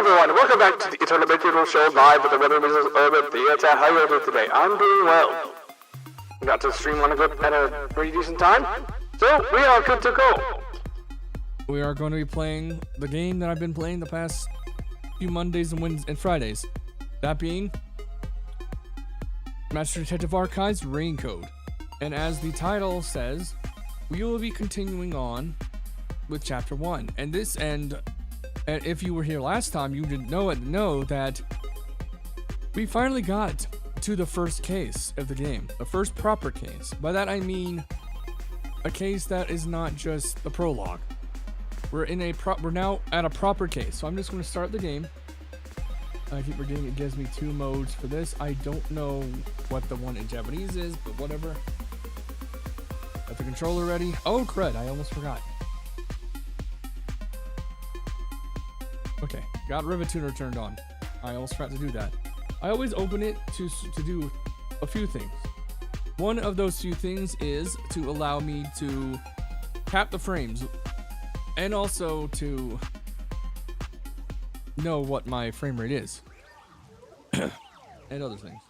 everyone, welcome back to the Eternal Material Show live at the Weather Business Urban Theater. How are you doing today? I'm doing well. Got to stream at a pretty decent time, so we are good to go. We are going to be playing the game that I've been playing the past few Mondays and Wednesdays and Fridays. That being Master Detective Archives Rain Code. And as the title says, we will be continuing on with Chapter 1. And if you were here last time, you didn't know that we finally got to the first case of the game. The first proper case. By that I mean a case that is not just the prologue. We're now at a proper case. So I'm just going to start the game. I keep forgetting it gives me 2 modes for this. I don't know what the one in Japanese is, but whatever. Got the controller ready. Oh crud, I almost forgot. Okay, got Rivet Tuner turned on. I almost forgot to do that. I always open it to do a few things. One of those few things is to allow me to cap the frames and also to know what my frame rate is and other things.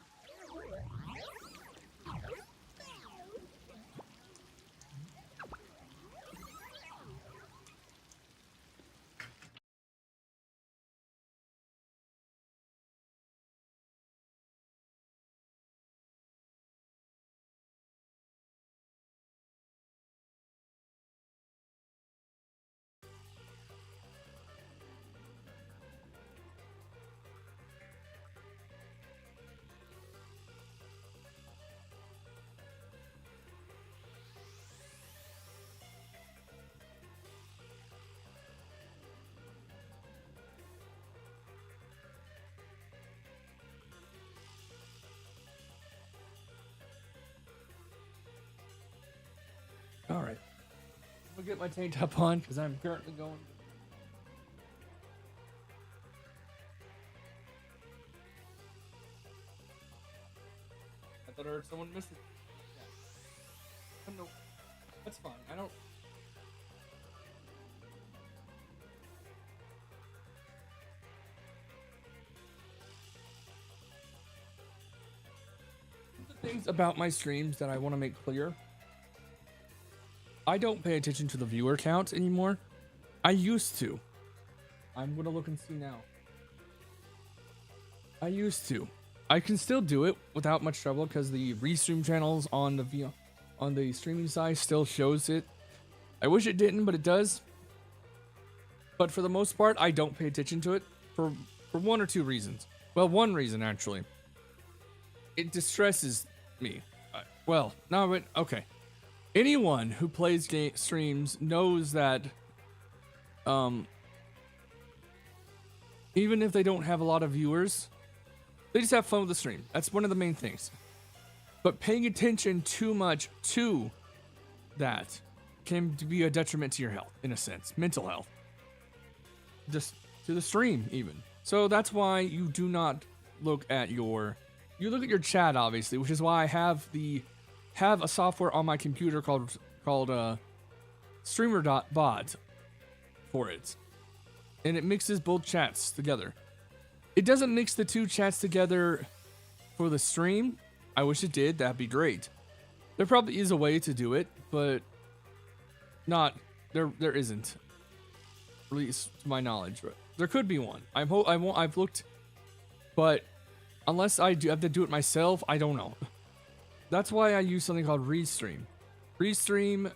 All right, I'm gonna get my tank top on because I'm currently going. I thought I heard someone miss it. Yeah. No, that's fine. I don't. The things about my streams that I want to make clear. I don't pay attention to the viewer count anymore. I used to. I'm gonna look and see now. I used to. I can still do it without much trouble because the restream channels on the streaming side still shows it. I wish it didn't, but it does. But for the most part, I don't pay attention to it for 1 or 2 reasons. Well, 1 reason actually. It distresses me. Well, no, but okay. Anyone who plays streams knows that even if they don't have a lot of viewers, they just have fun with the stream. That's one of the main things. But paying attention too much to that can be a detriment to your health, in a sense. Mental health. Just to the stream, even. So that's why you do not look at your... You look at your chat, obviously, which is why I have a software on my computer called streamer.bot for it, and it mixes both chats together. It doesn't mix the 2 chats together for the stream. I wish it did. That'd be great. There probably is a way to do it, but there isn't, at least to my knowledge. But there could be one. I've looked, but unless I have to do it myself, I don't know. That's why I use something called Restream. Restream,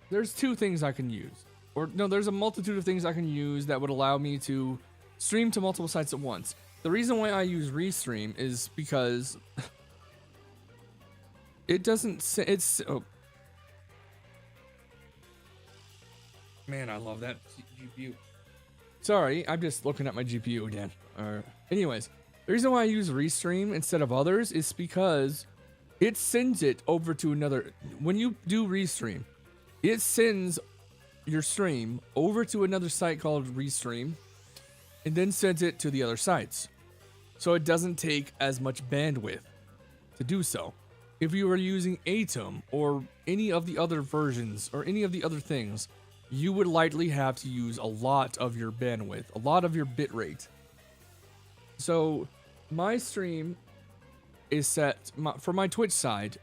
there's 2 things I can use. Or no, there's a multitude of things I can use that would allow me to stream to multiple sites at once. The reason why I use Restream is because it doesn't say it's... Oh. Man, I love that GPU. Sorry, I'm just looking at my GPU again. Anyways, the reason why I use Restream instead of others is because it sends it over to another. When you do Restream, it sends your stream over to another site called Restream and then sends it to the other sites. So it doesn't take as much bandwidth to do so. If you were using Atom or any of the other versions or any of the other things, you would likely have to use a lot of your bandwidth, a lot of your bit rate. So my stream is set for my Twitch side.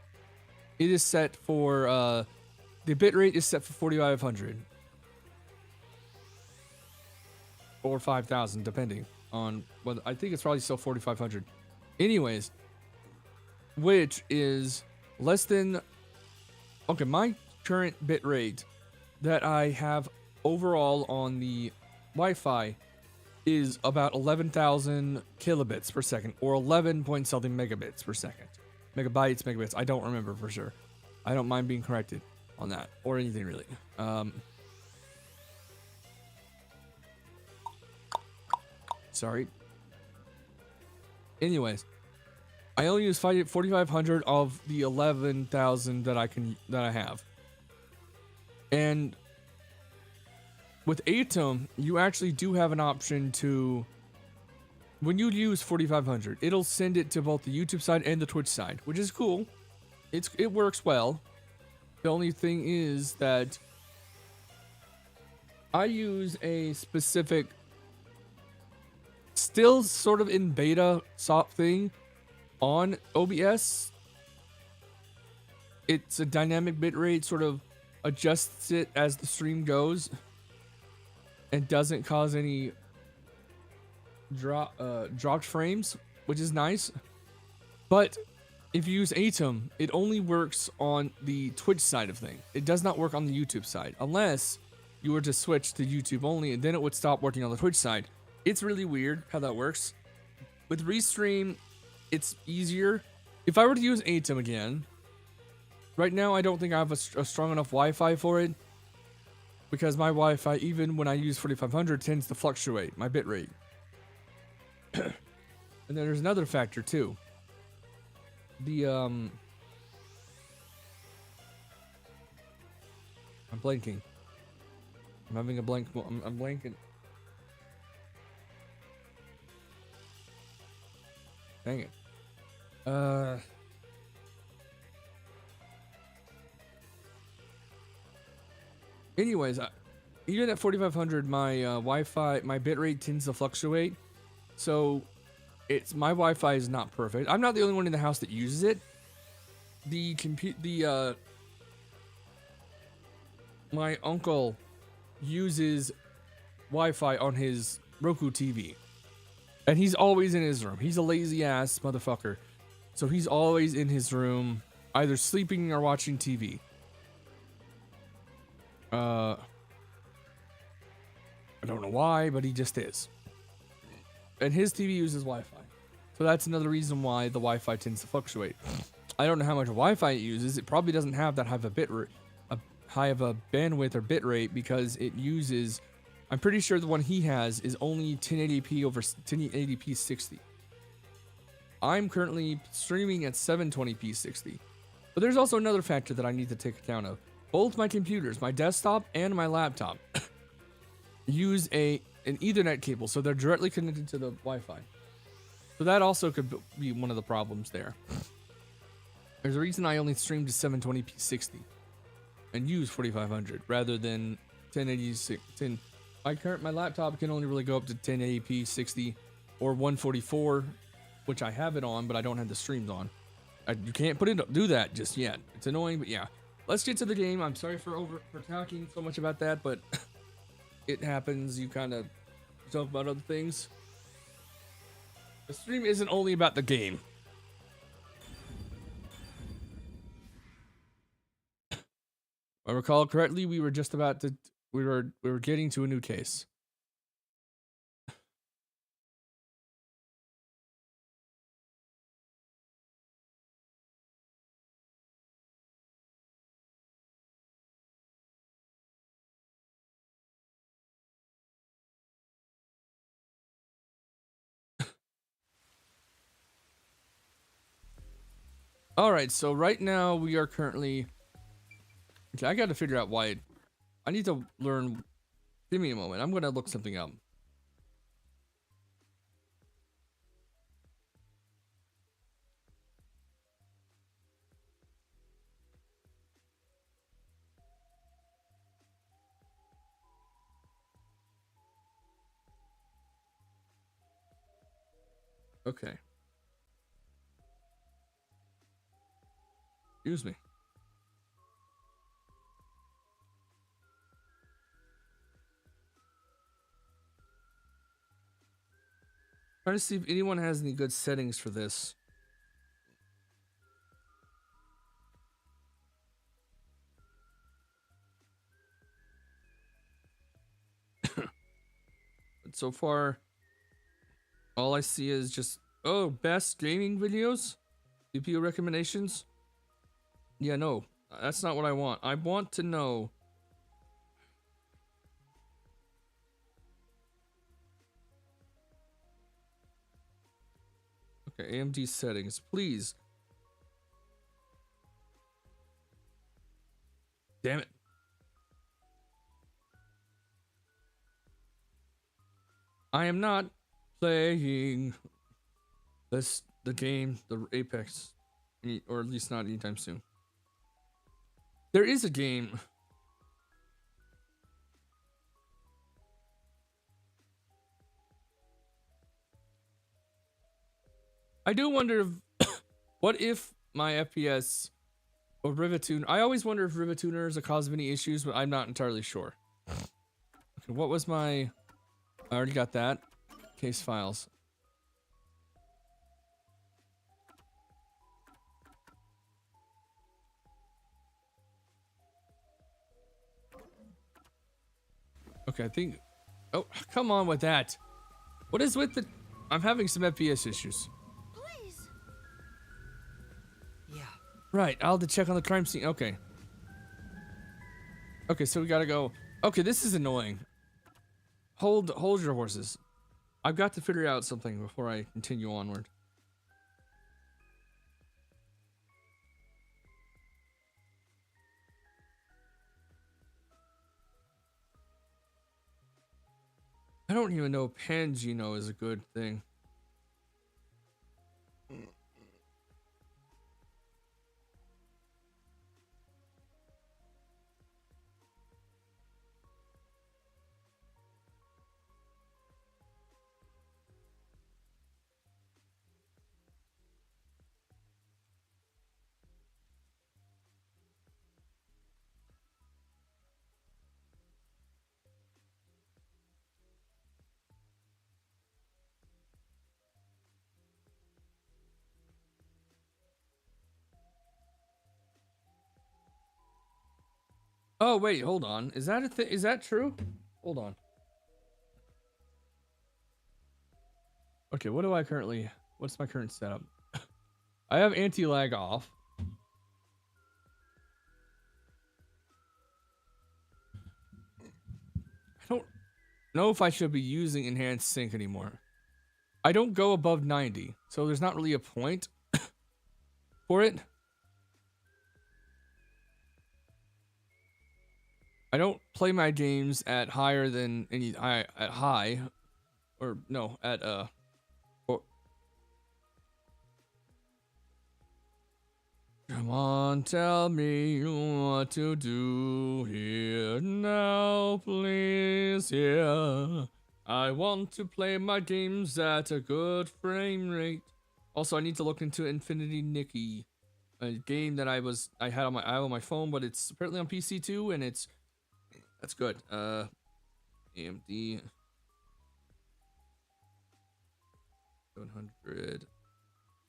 It is set for the bit rate is set for 4500 or 5000, depending on whether. I think it's probably still 4500. Anyways, which is less than. Okay, my current bit rate that I have overall on the Wi-Fi is about 11,000 kilobits per second, or 11 point something megabits per second. Megabytes, megabits, I don't remember for sure. I don't mind being corrected on that, or anything really. Sorry. Anyways, I only use 4,500 of the 11,000 that I have. And with Atom, you actually do have an option to, when you use 4,500, it'll send it to both the YouTube side and the Twitch side, which is cool. It works well. The only thing is that I use a specific, still sort of in beta SOP thing on OBS. It's a dynamic bitrate, sort of adjusts it as the stream goes and doesn't cause any dropped frames, which is nice. But if you use Atom, it only works on the Twitch side of things. It does not work on the YouTube side, unless you were to switch to YouTube only, and then it would stop working on the Twitch side. It's really weird how that works. With Restream, it's easier. If I were to use Atom again, right now I don't think I have a strong enough Wi-Fi for it, because my Wi-Fi, even when I use 4500, tends to fluctuate my bitrate. And then there's another factor too. I'm blanking. I'm having a blank. I'm blanking. Dang it. Anyways, even at 4500, my Wi-Fi, my bitrate tends to fluctuate. So my Wi-Fi is not perfect. I'm not the only one in the house that uses it. My uncle uses Wi-Fi on his Roku TV, and he's always in his room. He's a lazy ass motherfucker, so he's always in his room, either sleeping or watching TV. I don't know why, but he just is. And his TV uses Wi-Fi. So that's another reason why the Wi-Fi tends to fluctuate. I don't know how much Wi-Fi it uses. It probably doesn't have that high of a bandwidth or bit rate, because it uses, I'm pretty sure the one he has is only 1080p over 1080p 60. I'm currently streaming at 720p 60. But there's also another factor that I need to take account of. Both my computers, my desktop and my laptop, use an Ethernet cable, so they're directly connected to the Wi-Fi. So that also could be one of the problems there. There's a reason I only stream to 720p 60 and use 4500 rather than 1080. My laptop can only really go up to 1080p 60 or 144, which I have it on, but I don't have the streams on. You can't do that just yet. It's annoying, but yeah. Let's get to the game. I'm sorry for talking so much about that, but it happens. You kind of talk about other things. The stream isn't only about the game. If I recall correctly, we were just about to. We were getting to a new case. All right, so right now we are currently. Okay, I got to figure out why. I need to learn. Give me a moment. I'm gonna look something up. Okay. Excuse me. Trying to see if anyone has any good settings for this. But so far, all I see is just, oh, best gaming videos? CPU recommendations? Yeah, no, that's not what I want. I want to know. Okay, AMD settings, please. Damn it. I am not playing the game, the Apex, or at least not anytime soon. There is a game. I do wonder if, what if my FPS or Rivatuner, I always wonder if Rivatuner is a cause of any issues, but I'm not entirely sure. Okay, what was my, I already got that. Case files. Okay, I think, oh, come on with that. What is with the, I'm having some FPS issues. Please. Yeah. Right, I'll have to check on the crime scene. Okay. Okay, so we gotta go. Okay, this is annoying. Hold your horses. I've got to figure out something before I continue onward. I don't even know Pangino is a good thing. Oh wait, hold on. Is that a thing? Is that true? Hold on. Okay, what do I currently? What's my current setup? I have anti-lag off. I don't know if I should be using enhanced sync anymore. I don't go above 90, so there's not really a point for it. I don't play my games at higher than any at high, or no, at or, come on, tell me what to do here now, please. Yeah, I want to play my games at a good frame rate. Also, I need to look into Infinity Nikki, a game that I had on my phone, but it's apparently on PC too, and that's good. AMD 700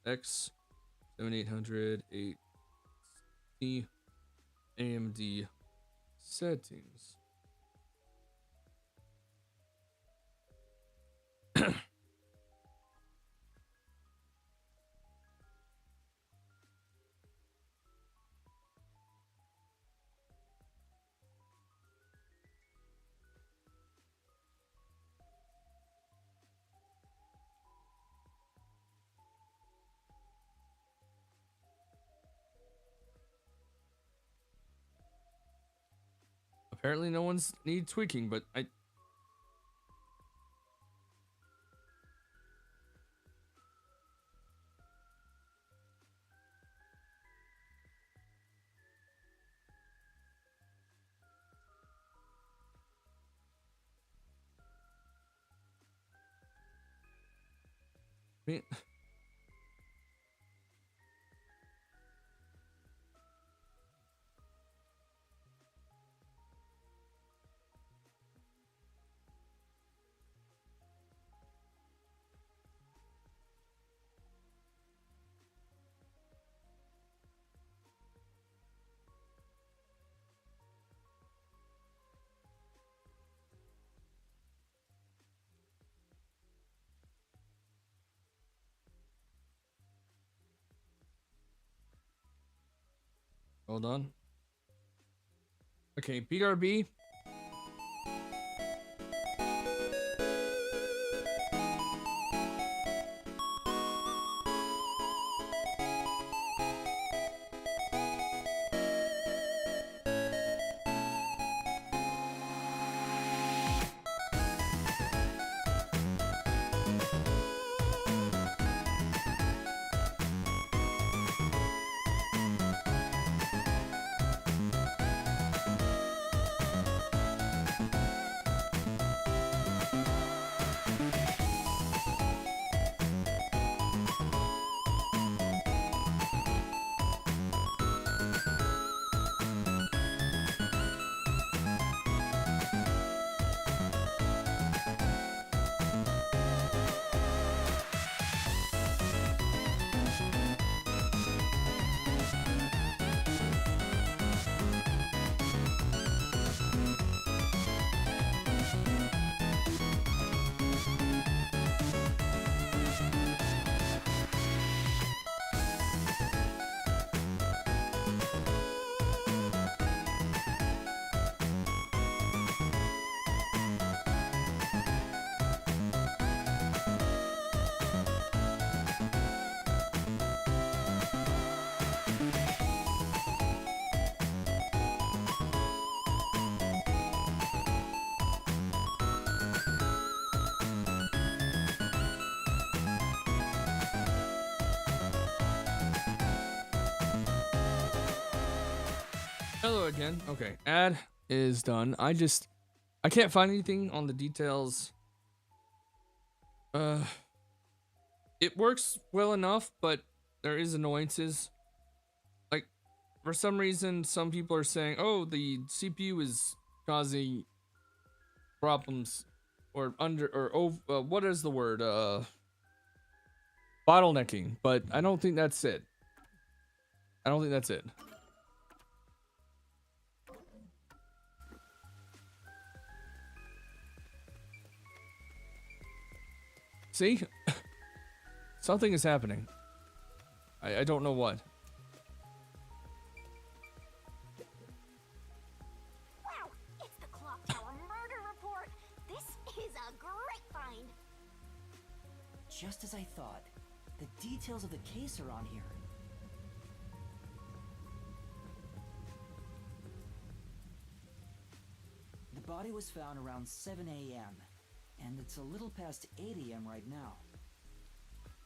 X 7800 8C AMD settings. Apparently no one's need tweaking, but mean, hold on. Okay, BRB. Hello again. Okay, ad is done. I can't find anything on the details. It works well enough, but there is annoyances. Like, for some reason, some people are saying, "Oh, the CPU is causing problems," or what is the word? Bottlenecking. But I don't think that's it. I don't think that's it. See? Something is happening. I don't know what. Wow, it's the Clock Tower murder report. This is a great find. Just as I thought. The details of the case are on here. The body was found around 7 a.m. and it's a little past 8 a.m. right now.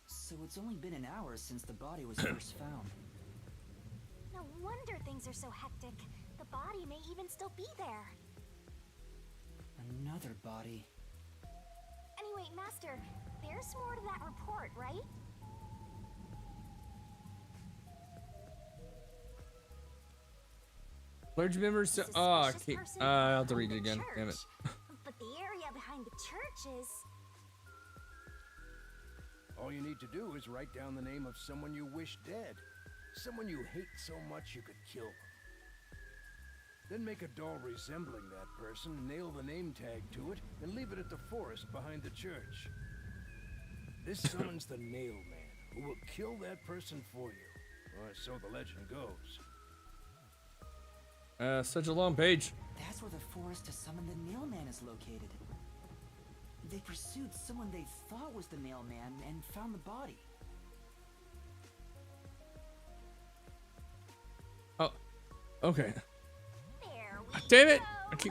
So it's only been an hour since the body was first found. No wonder things are so hectic. The body may even still be there. Another body. Anyway, Master, there's more to that report, right? Clergy members. Suspicious person I'll have to behind read it the again. Damn it. church. But the area behind the church is... All you need to do is write down the name of someone you wish dead. Someone you hate so much you could kill them. Then make a doll resembling that person, nail the name tag to it, and leave it at the forest behind the church. This summons the Nail Man, who will kill that person for you. Or so the legend goes. Such a long page. That's where the forest to summon the Nail Man is located. They pursued someone they thought was the Nail Man and found the body. Oh, okay. There we Damn it!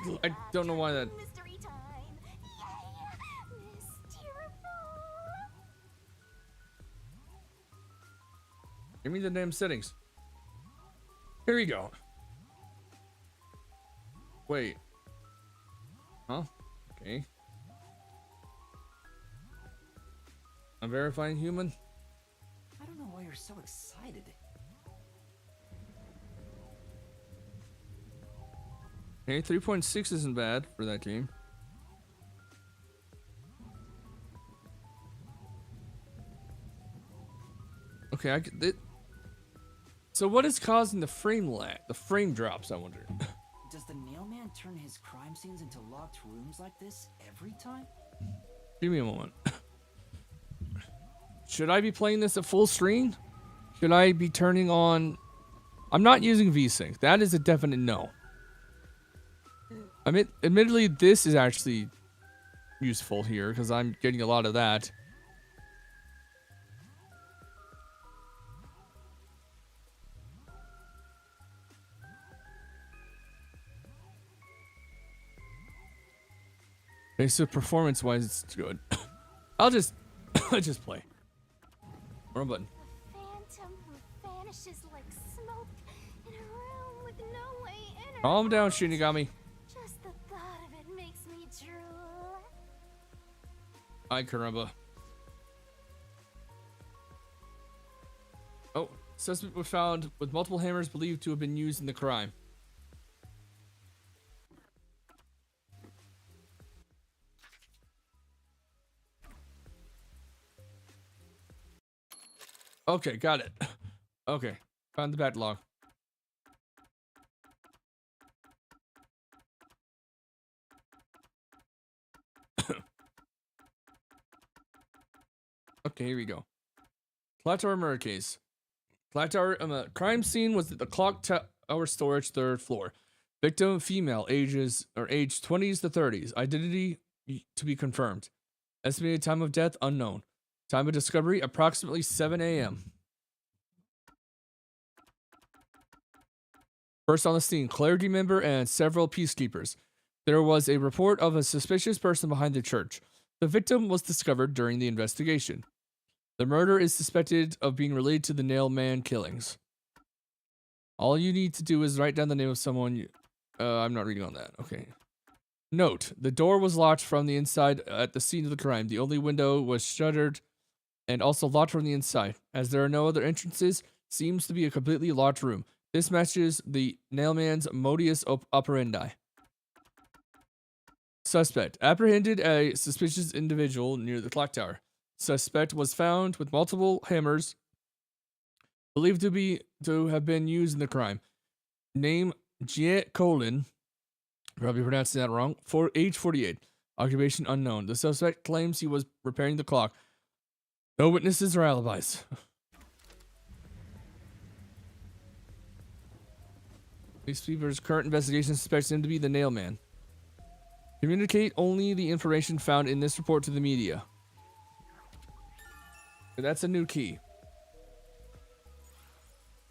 go. I don't know why that. Mystery time. Yay! Mysteriful. Give me the damn settings. Here we go. Wait. Huh? Okay. A verifying human? I don't know why you're so excited. Hey, 3.6 isn't bad for that game. Okay, so what is causing the frame lag? The frame drops, I wonder. Does the Nailman turn his crime scenes into locked rooms like this every time? Give me a moment. Should I be playing this at full screen? Should I be turning on... I'm not using VSync. That is a definite no. I mean, admittedly, this is actually useful here because I'm getting a lot of that. Okay, so performance-wise, it's good. I'll just play. Wrong button. The phantom who vanishes like smoke in a room with no way in. Calm down, Shinigami. Just the thought of it makes me drool. Ay, caramba. Oh, suspect was found with multiple hammers believed to have been used in the crime. Okay, got it. Okay, found the backlog. Okay, here we go. Clock Tower murder case. Clock Tower crime scene was at the Clock Tower storage, 3rd floor. Victim female, age 20s to 30s. Identity to be confirmed. Estimated time of death unknown. Time of discovery approximately 7 a.m. First on the scene, clergy member and several peacekeepers. There was a report of a suspicious person behind the church. The victim was discovered during the investigation. The murder is suspected of being related to the Nailman killings. All you need to do is write down the name of someone. I'm not reading on that. Okay. Note, the door was locked from the inside at the scene of the crime. The only window was shuttered and also locked from the inside. As there are no other entrances, seems to be a completely locked room. This matches the Nailman's modus operandi. Suspect. Apprehended a suspicious individual near the clock tower. Suspect was found with multiple hammers believed to have been used in the crime. Name Jiet Colin. Probably pronouncing that wrong. Age 48. Occupation unknown. The suspect claims he was repairing the clock. No witnesses or alibis. Peacekeeper's current investigation suspects him to be the Nailman. Communicate only the information found in this report to the media. That's a new key.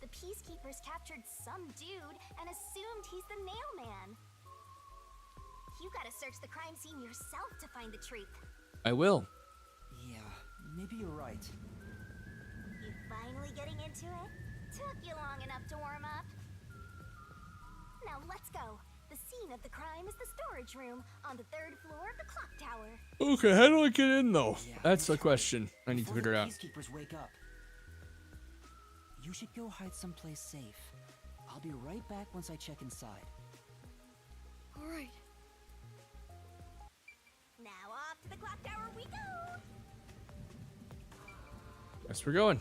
The peacekeepers captured some dude and assumed he's the Nailman. You gotta search the crime scene yourself to find the truth. I will. Yeah, maybe you're right. You finally getting into it? Took you long enough to warm up. Now let's go. The scene of the crime is the storage room on the 3rd floor of the clock tower. Okay, how do I get in though? Yeah, That's the question I need to Before figure the out. Peacekeepers wake up. You should go hide someplace safe. I'll be right back once I check inside. All right. Now off to the clock tower we go. Guess we're going.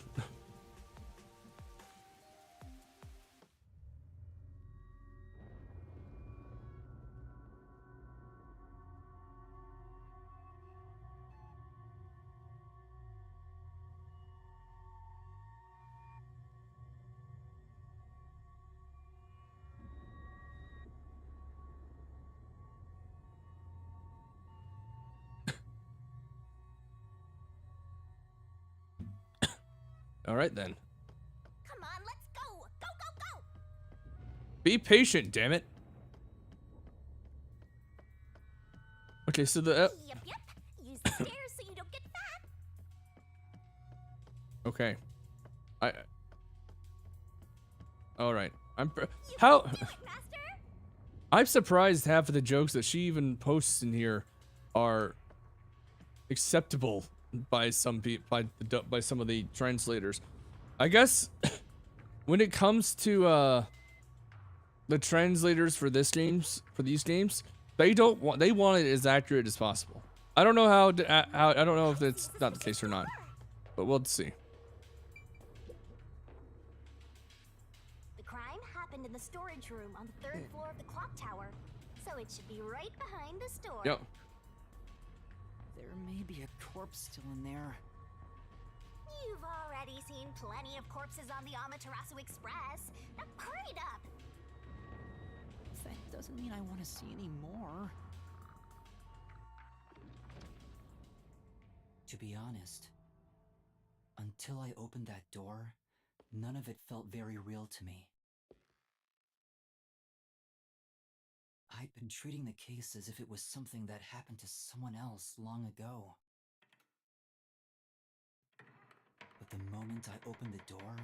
All right then. Come on, let's go. Go, go, go. Be patient, damn it. Okay, so the Yep. Use the stairs so you don't get fat. okay. All right. How? Do it, Master. I'm surprised half of the jokes that she even posts in here are acceptable by some by some of the translators. I guess when it comes to the translators for these games, they want it as accurate as possible. I don't know how I don't know if that's not the case or not, but we'll see. The crime happened in the storage room on the 3rd floor of the clock tower, so it should be right behind the store. Yep. There may be a corpse still in there. You've already seen plenty of corpses on the Amaterasu Express. Now hurry it up. That doesn't mean I want to see any more. To be honest, until I opened that door, none of it felt very real to me. I'd been treating the case as if it was something that happened to someone else long ago. But the moment I opened the door,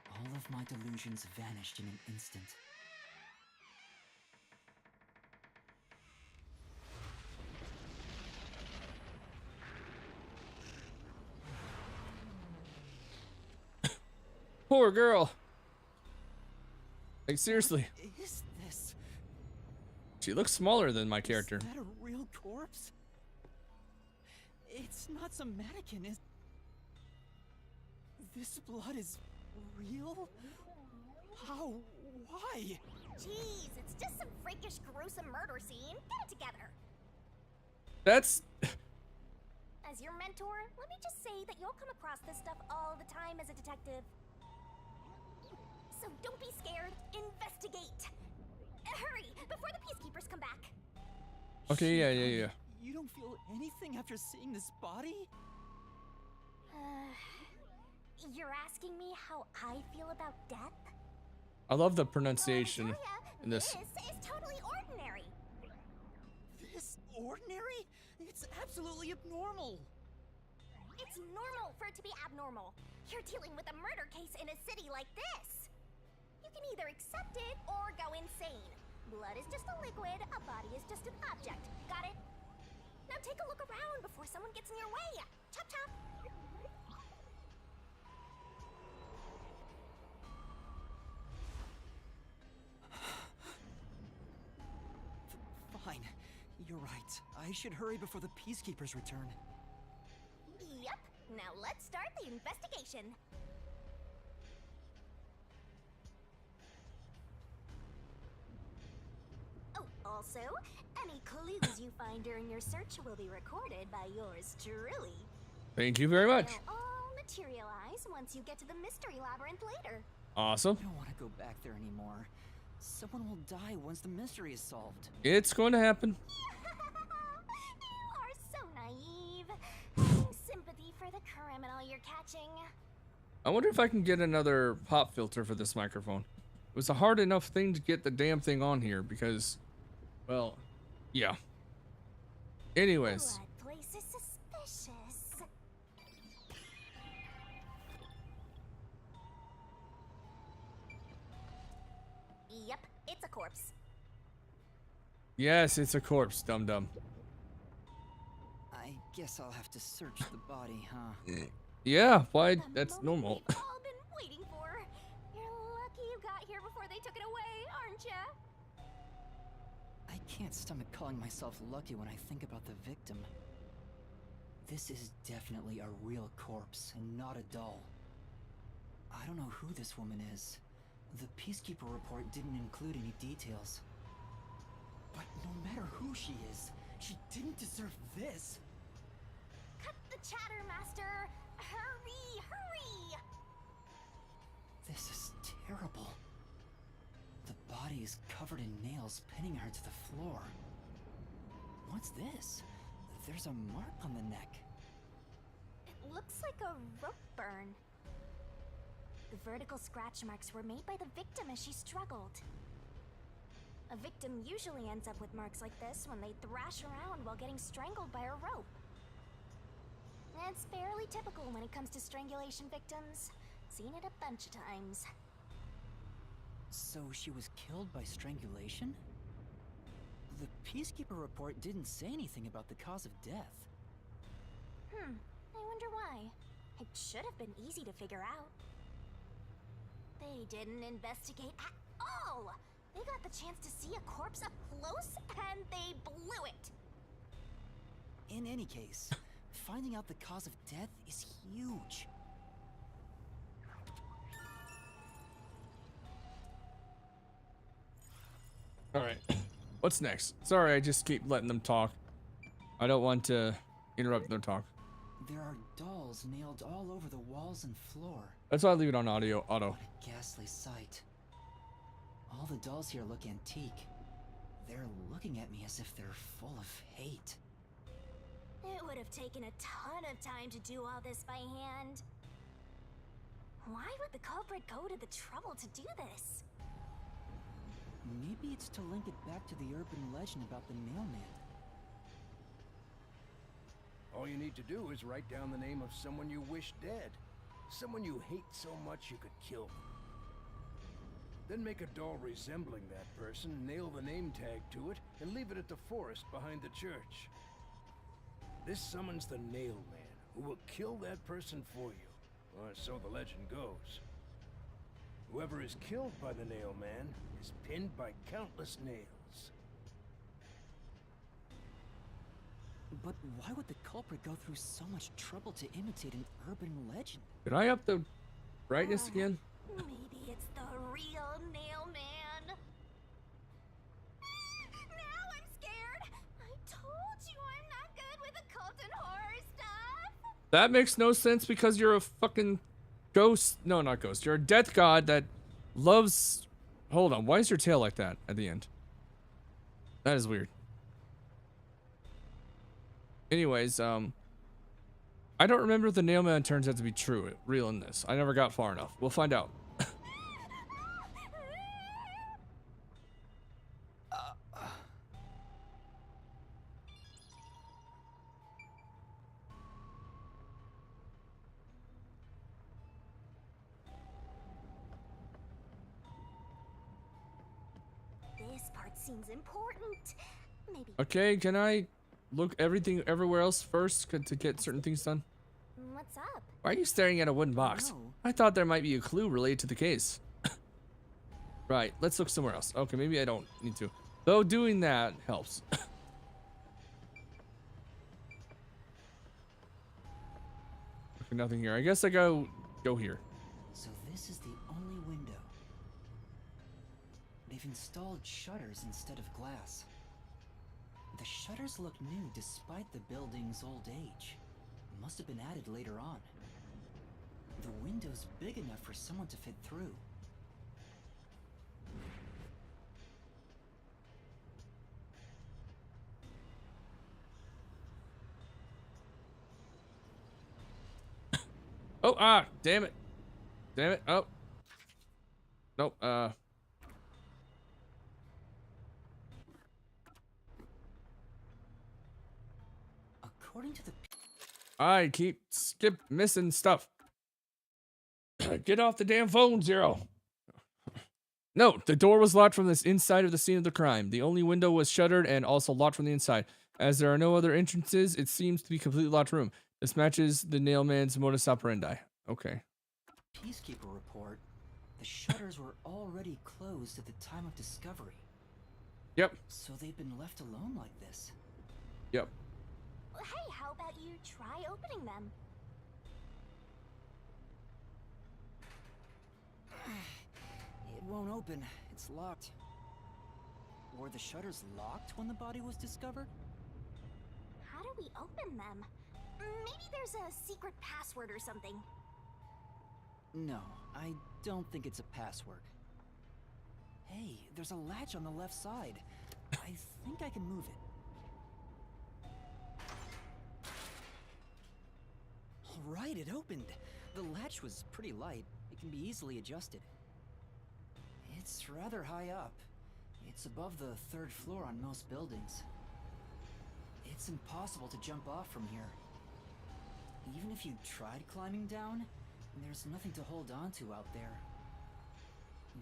all of my delusions vanished in an instant. Poor girl. Like seriously. What is this? She looks smaller than my character. Is that a real corpse? It's not some mannequin, is... This blood is real? How? Why? Jeez, it's just some freakish, gruesome murder scene. Get it together. That's As your mentor, let me just say that you'll come across this stuff all the time as a detective. So don't be scared. Investigate. Hurry, before the peacekeepers come back. okay. Yeah. You don't feel anything after seeing this body? You're asking me how I feel about death? I love the pronunciation in this. This is totally ordinary. This ordinary? It's absolutely abnormal. It's normal for it to be abnormal. You're dealing with a murder case in a city like this. You can either accept it or go insane. Blood is just a liquid, a body is just an object. Got it? Now take a look around before someone gets in your way. Chop chop. Fine. You're right. I should hurry before the peacekeepers return. Yep. Now let's start the investigation. Oh, also, any clues you find during your search will be recorded by yours truly. Thank you very much. They'll all materialize once you get to the mystery labyrinth later. Awesome. I don't want to go back there anymore. Someone will die once the mystery is solved. It's going to happen. You are so naive. Sympathy for the criminal you're catching. I wonder if I can get another pop filter for this microphone. It was a hard enough thing to get the damn thing on here because, well, yeah. Anyways. Blood place is suspicious. Yep, it's a corpse. Yes, it's a corpse, dum-dum. I guess I'll have to search the body, huh? Yeah, why? The That's moment normal. we've all been waiting for. You're lucky you got here before they took it away, aren't ya? I can't stomach calling myself lucky when I think about the victim. This is definitely a real corpse and not a doll. I don't know who this woman is. The Peacekeeper report didn't include any details. But no matter who she is, she didn't deserve this. Cut the chatter, Master! Hurry, hurry! This is terrible. The body is covered in nails pinning her to the floor. What's this? There's a mark on the neck. It looks like a rope burn. The vertical scratch marks were made by the victim as she struggled. A victim usually ends up with marks like this when they thrash around while getting strangled by a rope. It's fairly typical when it comes to strangulation victims. Seen it a bunch of times. So she was killed by strangulation? The Peacekeeper report didn't say anything about the cause of death. I wonder why. It should have been easy to figure out. They didn't investigate at all! They got the chance to see a corpse up close, and they blew it! In any case, finding out the cause of death is huge. Alright. What's next? Sorry, I just keep letting them talk. I don't want to interrupt their talk. There are dolls nailed all over the walls and floor. That's why I leave it on auto. What a ghastly sight. All the dolls here look antique. They're looking at me as if they're full of hate. It would have taken a ton of time to do all this by hand. Why would the culprit go to the trouble to do this? Maybe it's to link it back to the urban legend about the mailman. All you need to do is write down the name of someone you wish dead. Someone you hate so much you could kill them. Then make a doll resembling that person, nail the name tag to it, and leave it at the forest behind the church. This summons the Nail Man, who will kill that person for you, or so the legend goes. Whoever is killed by the Nail Man is pinned by countless nails. But why would the culprit go through so much trouble to imitate an urban legend? Did I up the brightness again? Maybe it's the real Nail Man. Now I'm scared. I told you I'm not good with occult and horror stuff. That makes no sense because you're a fucking ghost. No, not ghost. You're a death god that loves... Hold on. Why is your tail like that at the end? That is weird. Anyways, I don't remember if the Nail Man turns out to be real in this. I never got far enough. We'll find out. This part seems important. Maybe. Okay, can I look everywhere else first to get certain things done? What's up? Why are you staring at a wooden box? No. I thought there might be a clue related to the case. Right, let's look somewhere else. Okay, maybe I don't need to. Though doing that helps. Okay, nothing here. I guess I go here. So this is the only window. They've installed shutters instead of glass. The shutters look new despite the building's old age. Must have been added later on. The window's big enough for someone to fit through. Oh, damn it. Damn it. Oh. Nope, According to the I skip missing stuff. Get off the damn phone, Zero. Note, the door was locked from this inside of the scene of the crime. The only window was shuttered and also locked from the inside. As there are no other entrances, it seems to be a completely locked room. This matches the Nailman's modus operandi. Okay. Peacekeeper report, the shutters were already closed at the time of discovery. Yep. So they've been left alone like this. Yep. Hey, how about you try opening them? It won't open. It's locked. Were the shutters locked when the body was discovered? How do we open them? Maybe there's a secret password or something. No, I don't think it's a password. Hey, there's a latch on the left side. I think I can move it. All right, it opened. The latch was pretty light. It can be easily adjusted. It's rather high up. It's above the 3rd floor on most buildings. It's impossible to jump off from here. Even if you tried climbing down, there's nothing to hold on to out there.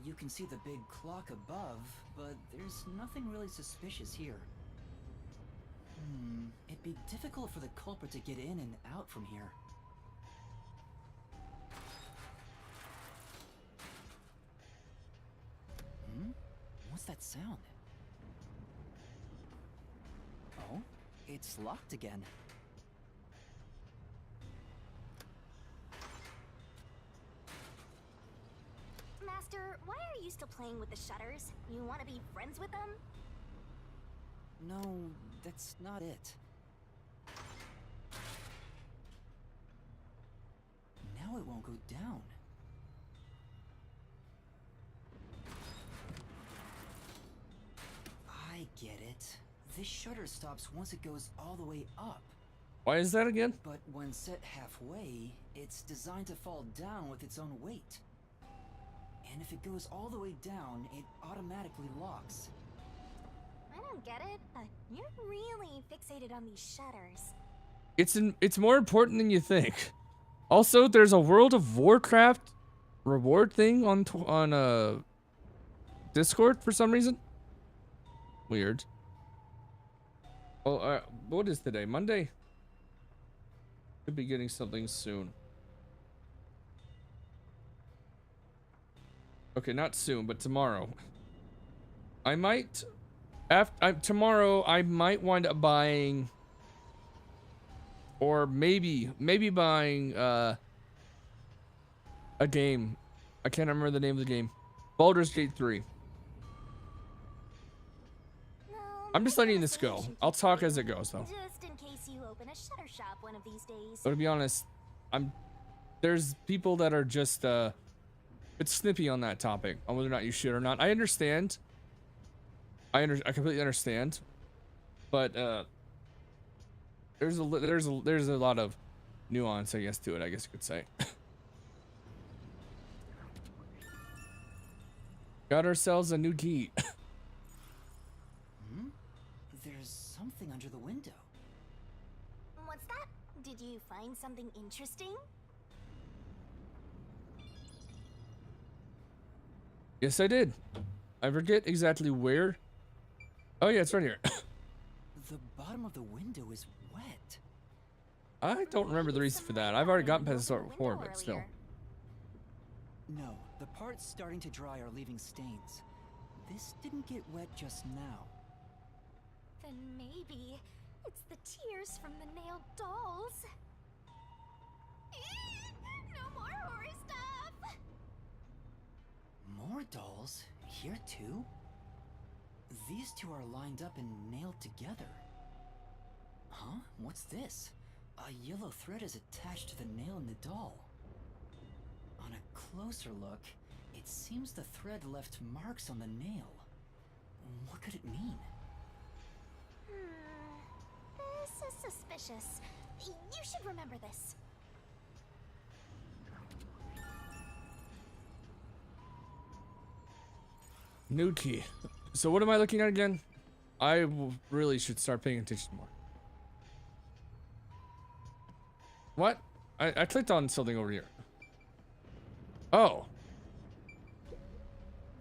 You can see the big clock above, but there's nothing really suspicious here. It be difficult for the culprit to get in and out from here. What's that sound? Oh, it's locked again. Master, why are you still playing with the shutters? You want to be friends with them? No, that's not it. Now it won't go down. I get it. This shutter stops once it goes all the way up. Why is that again? But when set halfway, it's designed to fall down with its own weight. And if it goes all the way down, it automatically locks. I don't get it, but you're really fixated on these shutters. It's more important than you think. Also, there's a World of Warcraft reward thing on Discord for some reason. Weird. Oh, what is today? Monday? Could be getting something soon. Okay, not soon, but tomorrow. I might, tomorrow I might wind up buying, or maybe buying a game. I can't remember the name of the game. Baldur's Gate 3. No, I'm just letting this go. I'll talk as it goes, though. Just in case you open a shutter shop one of these days. But to be honest, there's people that are just it's snippy on that topic, on whether or not you should or not. I understand. I completely understand, but there's a lot of nuance, I guess, to it. I guess you could say. Got ourselves a new key. There's something under the window. What's that? Did you find something interesting? Yes, I did. I forget exactly where. Oh yeah, it's right here. The bottom of the window is wet. I don't remember the reason for that. I've already gotten past the start before, but still. No, the parts starting to dry are leaving stains. This didn't get wet just now. Then maybe it's the tears from the nailed dolls. No more horror stuff. More dolls? Here too? These two are lined up and nailed together. Huh? What's this? A yellow thread is attached to the nail in the doll. On a closer look, it seems the thread left marks on the nail. What could it mean? This is suspicious. You should remember this. New key. So what am I looking at again? I really should start paying attention more. What? I clicked on something over here. Oh.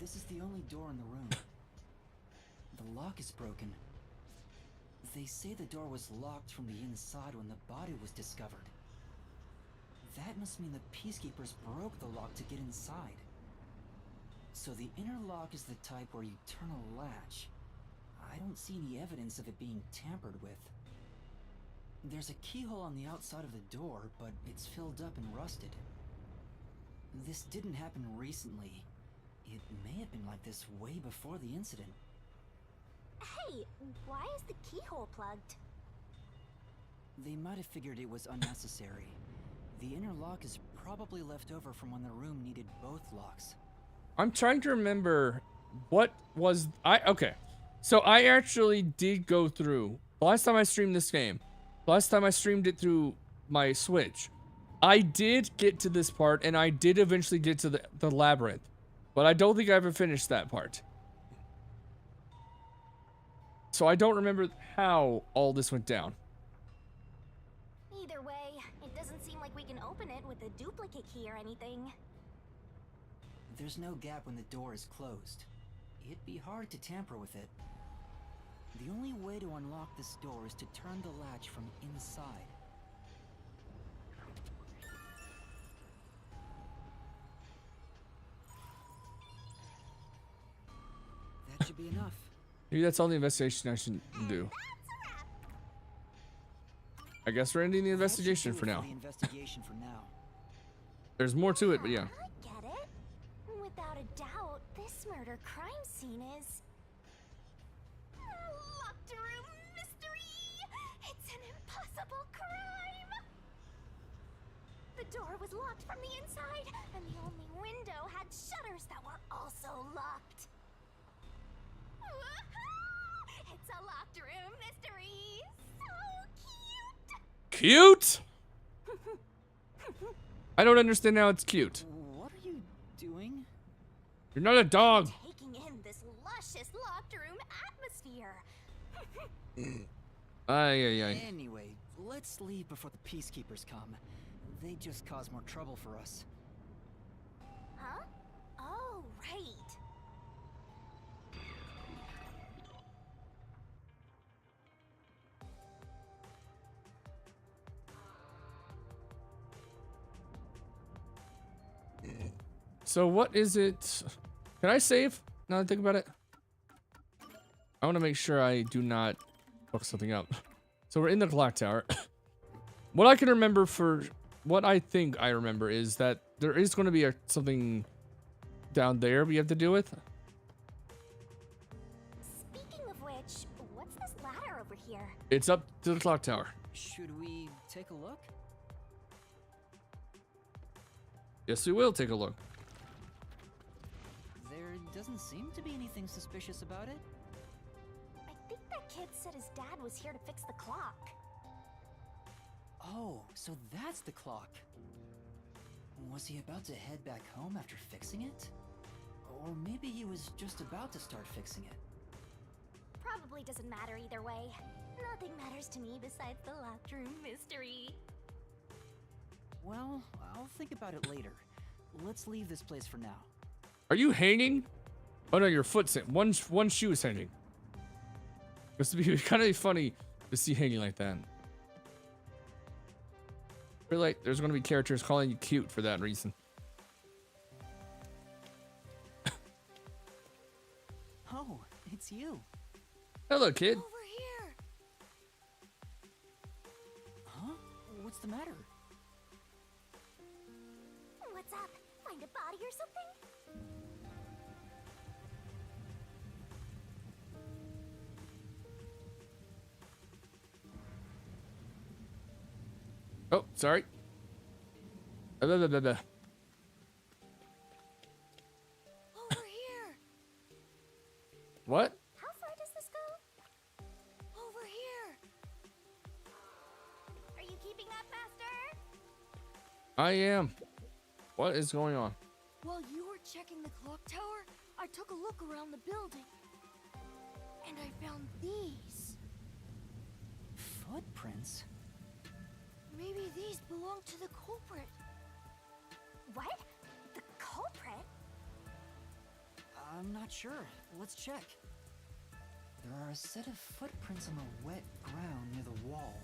This is the only door in the room. The lock is broken. They say the door was locked from the inside when the body was discovered. That must mean the peacekeepers broke the lock to get inside. So the inner lock is the type where you turn a latch. I don't see any evidence of it being tampered with. There's a keyhole on the outside of the door, but it's filled up and rusted. This didn't happen recently. It may have been like this way before the incident. Hey, why is the keyhole plugged? They might have figured it was unnecessary. The inner lock is probably left over from when the room needed both locks. I'm trying to remember what was okay. So I actually did go through last time I streamed this game. Last time I streamed it through my Switch. I did get to this part and I did eventually get to the labyrinth. But I don't think I ever finished that part. So I don't remember how all this went down. Either way, it doesn't seem like we can open it with a duplicate key or anything. There's no gap when the door is closed. It'd be hard to tamper with it. The only way to unlock this door is to turn the latch from inside. That should be enough. Maybe that's all the investigation I should do. I guess we're ending the investigation for now. There's more to it, but yeah. I get it. Without a doubt, this murder crime scene is a locked room mystery. It's an impossible crime. The door was locked from the inside, and the only window had shutters that were also locked. It's a locked room mystery. So cute. Cute? I don't understand how it's cute. What are you doing? You're not a dog. taking in this luscious locked room atmosphere. Ay. Anyway, let's leave before the peacekeepers come. They just cause more trouble for us. Huh? Oh, right. So what is it? Can I save? Now that I think about it. I want to make sure I do not fuck something up. So we're in the clock tower. What I can remember for what I think I remember is that there is going to be something down there we have to deal with. Speaking of which, what's this ladder over here? It's up to the clock tower. Should we take a look? Yes, we will take a look. There doesn't seem to be anything suspicious about it. I think that kid said his dad was here to fix the clock. Oh, so that's the clock. Was he about to head back home after fixing it? Or maybe he was just about to start fixing it. Probably doesn't matter either way. Nothing matters to me besides the locked room mystery. Well, I'll think about it later. Let's leave this place for now. Are you hanging? Oh no, your foot's one shoe is hanging. This would be kind of funny to see hanging like that. I feel like there's going to be characters calling you cute for that reason. Oh, it's you. Hello, kid. Over here! Huh? What's the matter? What's up? Find a body or something? Oh, sorry. Blah, blah, blah, blah. Over here! What? How far does this go? Over here! Are you keeping up, Master? I am. What is going on? While you were checking the clock tower, I took a look around the building. And I found these. Footprints? Maybe these belong to the culprit. What? The culprit? I'm not sure. Let's check. There are a set of footprints on the wet ground near the wall.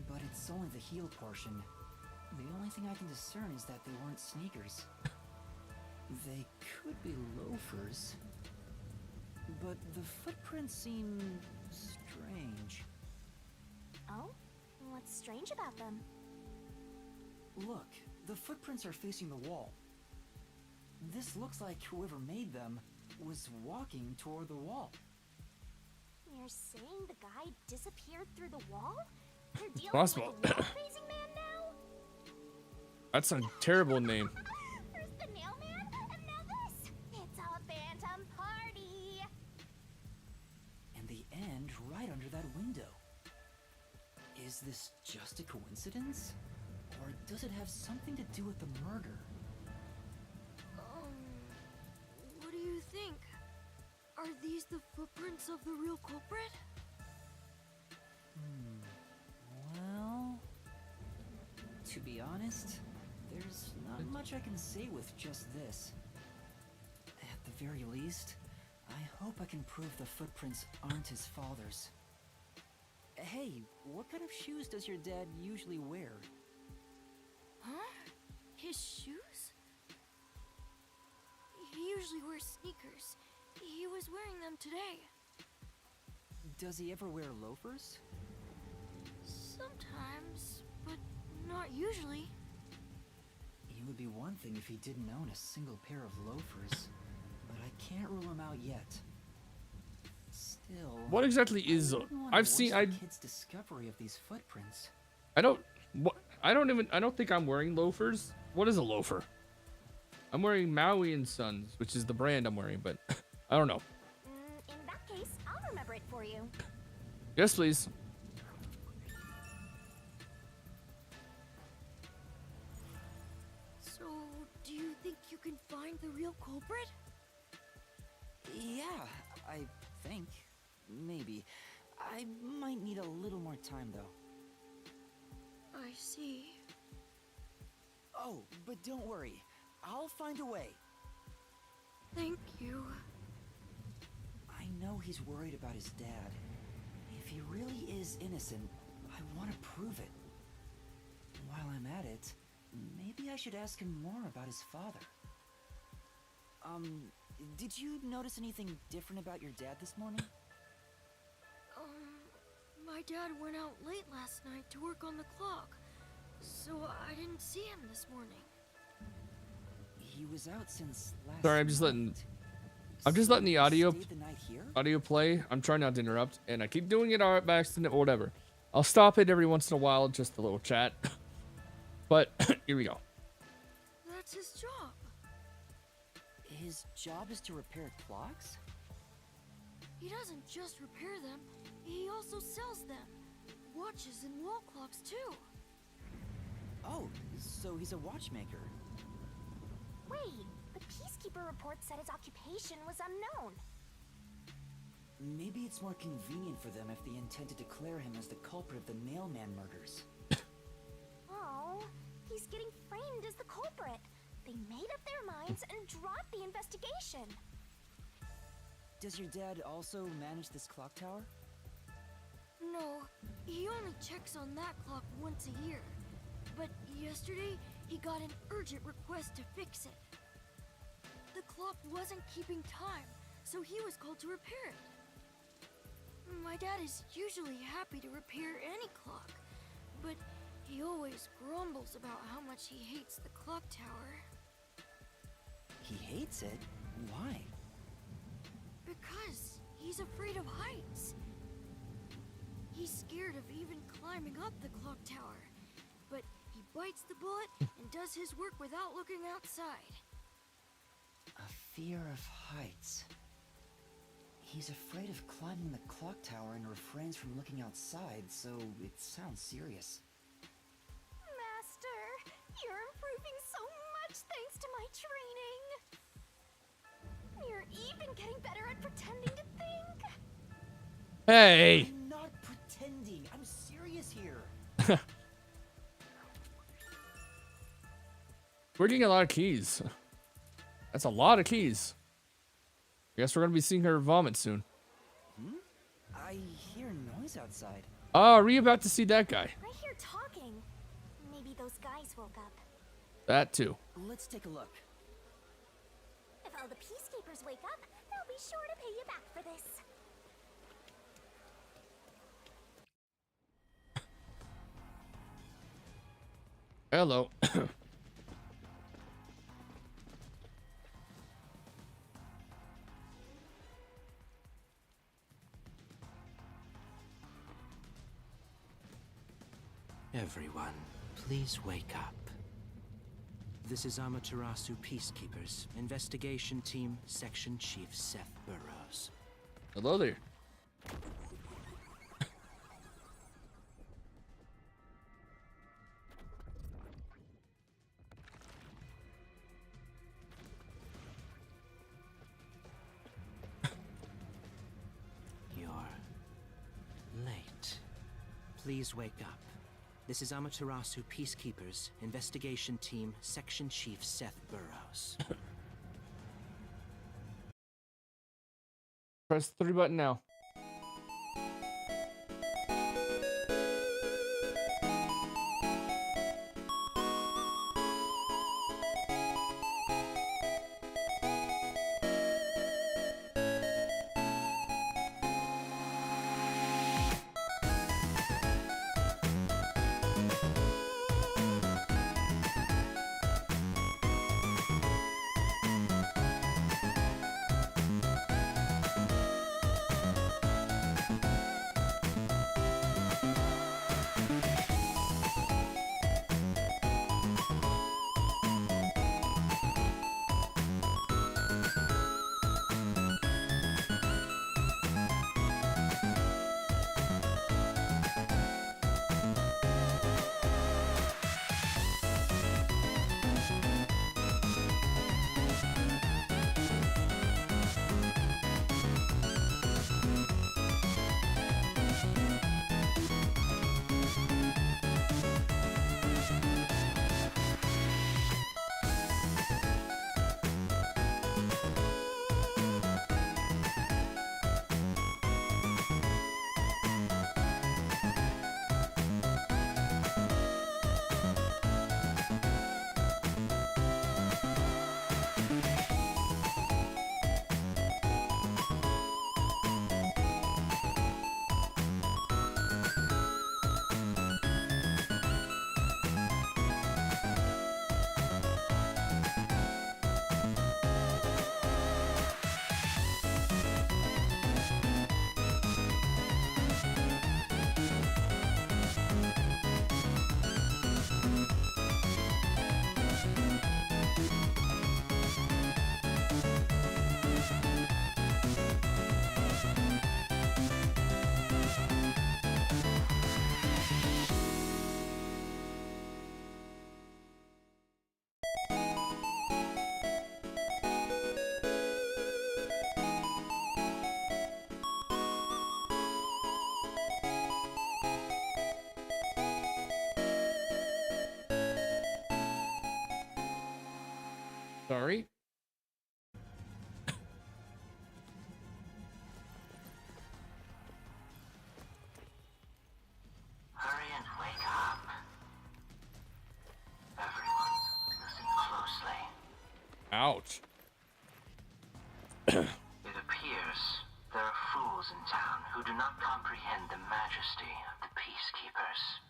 But it's only the heel portion. The only thing I can discern is that they weren't sneakers. They could be loafers. But the footprints seem strange. Oh? What's strange about them? Look, the footprints are facing the wall. This looks like whoever made them was walking toward the wall. You're saying the guy disappeared through the wall? You're dealing Possible. with a wall-facing man now? That's a terrible name. First the nail man, and now this. It's a phantom party. And the end right under that window. Is this just a coincidence? Or does it have something to do with the murder? What do you think? Are these the footprints of the real culprit? Well, to be honest, there's not much I can say with just this. At the very least, I I hope I can prove the footprints aren't his father's. Hey, what kind of shoes does your dad usually wear? Huh? His shoes? He usually wears sneakers. He was wearing them today. Does he ever wear loafers? Sometimes, but not usually. It would be one thing if he didn't own a single pair of loafers, but I can't rule him out yet. Still, What exactly is? I've seen. The kid's discovery of these footprints. I don't. What? I don't think I'm wearing loafers. What is a loafer? I'm wearing Maui and Sons, which is the brand I'm wearing, but I don't know. In that case, I'll remember it for you. Yes, please. So, do you think you can find the real culprit? Yeah, I think. Maybe. I might need a little more time, though. I see. Oh, but don't worry. I'll find a way. Thank you. I know he's worried about his dad. If he really is innocent, I want to prove it. While I'm at it, maybe I should ask him more about his father. Did you notice anything different about your dad this morning? My dad went out late last night to work on the clock, so I didn't see him this morning. He was out since last Sorry, I'm just letting the audio play. I'm trying not to interrupt, and I keep doing it by accident or whatever. I'll stop it every once in a while, just a little chat. But here we go. That's his job. His job is to repair clocks? He doesn't just repair them, he also sells them. Watches and wall clocks too. Oh, so he's a watchmaker. Wait, the Peacekeeper report said his occupation was unknown. Maybe it's more convenient for them if they intend to declare him as the culprit of the mailman murders. Oh, he's getting framed as the culprit. They made up their minds and dropped the investigation. Does your dad also manage this clock tower? No, he only checks on that clock once a year. But yesterday, he got an urgent request to fix it. The clock wasn't keeping time, so he was called to repair it. My dad is usually happy to repair any clock, but he always grumbles about how much he hates the clock tower. He hates it? Why? Because he's afraid of heights. He's scared of even climbing up the clock tower, but he bites the bullet and does his work without looking outside. A fear of heights. He's afraid of climbing the clock tower and refrains from looking outside, so it sounds serious. Master, you're improving so much thanks to my training. You're even getting better at pretending to think. Hey. I'm not pretending. I'm serious here. We're getting a lot of keys. That's a lot of keys. Guess we're gonna be seeing her vomit soon. I hear noise outside. Oh, are we about to see that guy? I hear talking. Maybe those guys woke up. That too. Let's take a look. If all the Peacekeepers wake up, they'll be sure to pay you back for this. Hello. Everyone, please wake up. This is Amaterasu Peacekeepers, Investigation Team, Section Chief Seth Burrows. Hello there. You're late. Please wake up. This is Amaterasu Peacekeepers, Investigation Team, Section Chief Seth Burrows. Press the 3 button now. Sorry. Hurry and wake up. Everyone, listen closely. Ouch. It appears there are fools in town who do not comprehend the majesty of the Peacekeepers.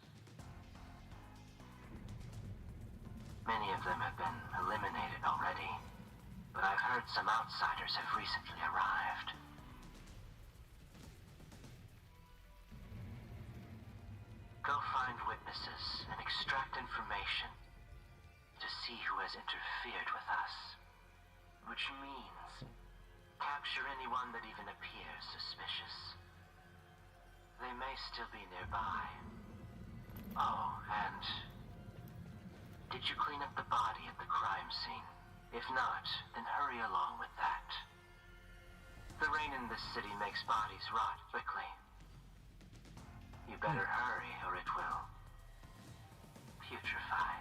Many of them have been eliminated already, but I've heard some outsiders have recently arrived. Go find witnesses and extract information to see who has interfered with us, which means capture anyone that even appears suspicious. They may still be nearby. Oh, and did you clean up the body at the crime scene? If not, then hurry along with that. The rain in this city makes bodies rot quickly. You better hurry or it will putrefy.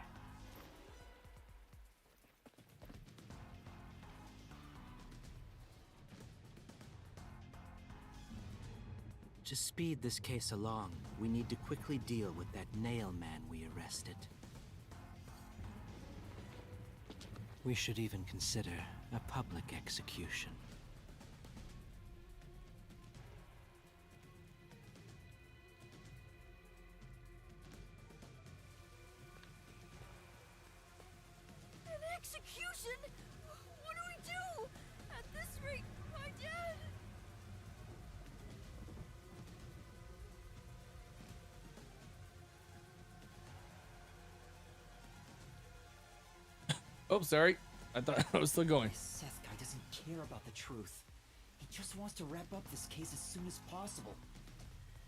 To speed this case along, we need to quickly deal with that nail man we arrested. We should even consider a public execution. An execution? What do we do? At this rate, my dad... Oh, sorry. I thought I was still going. This Seth guy doesn't care about the truth. He just wants to wrap up this case as soon as possible.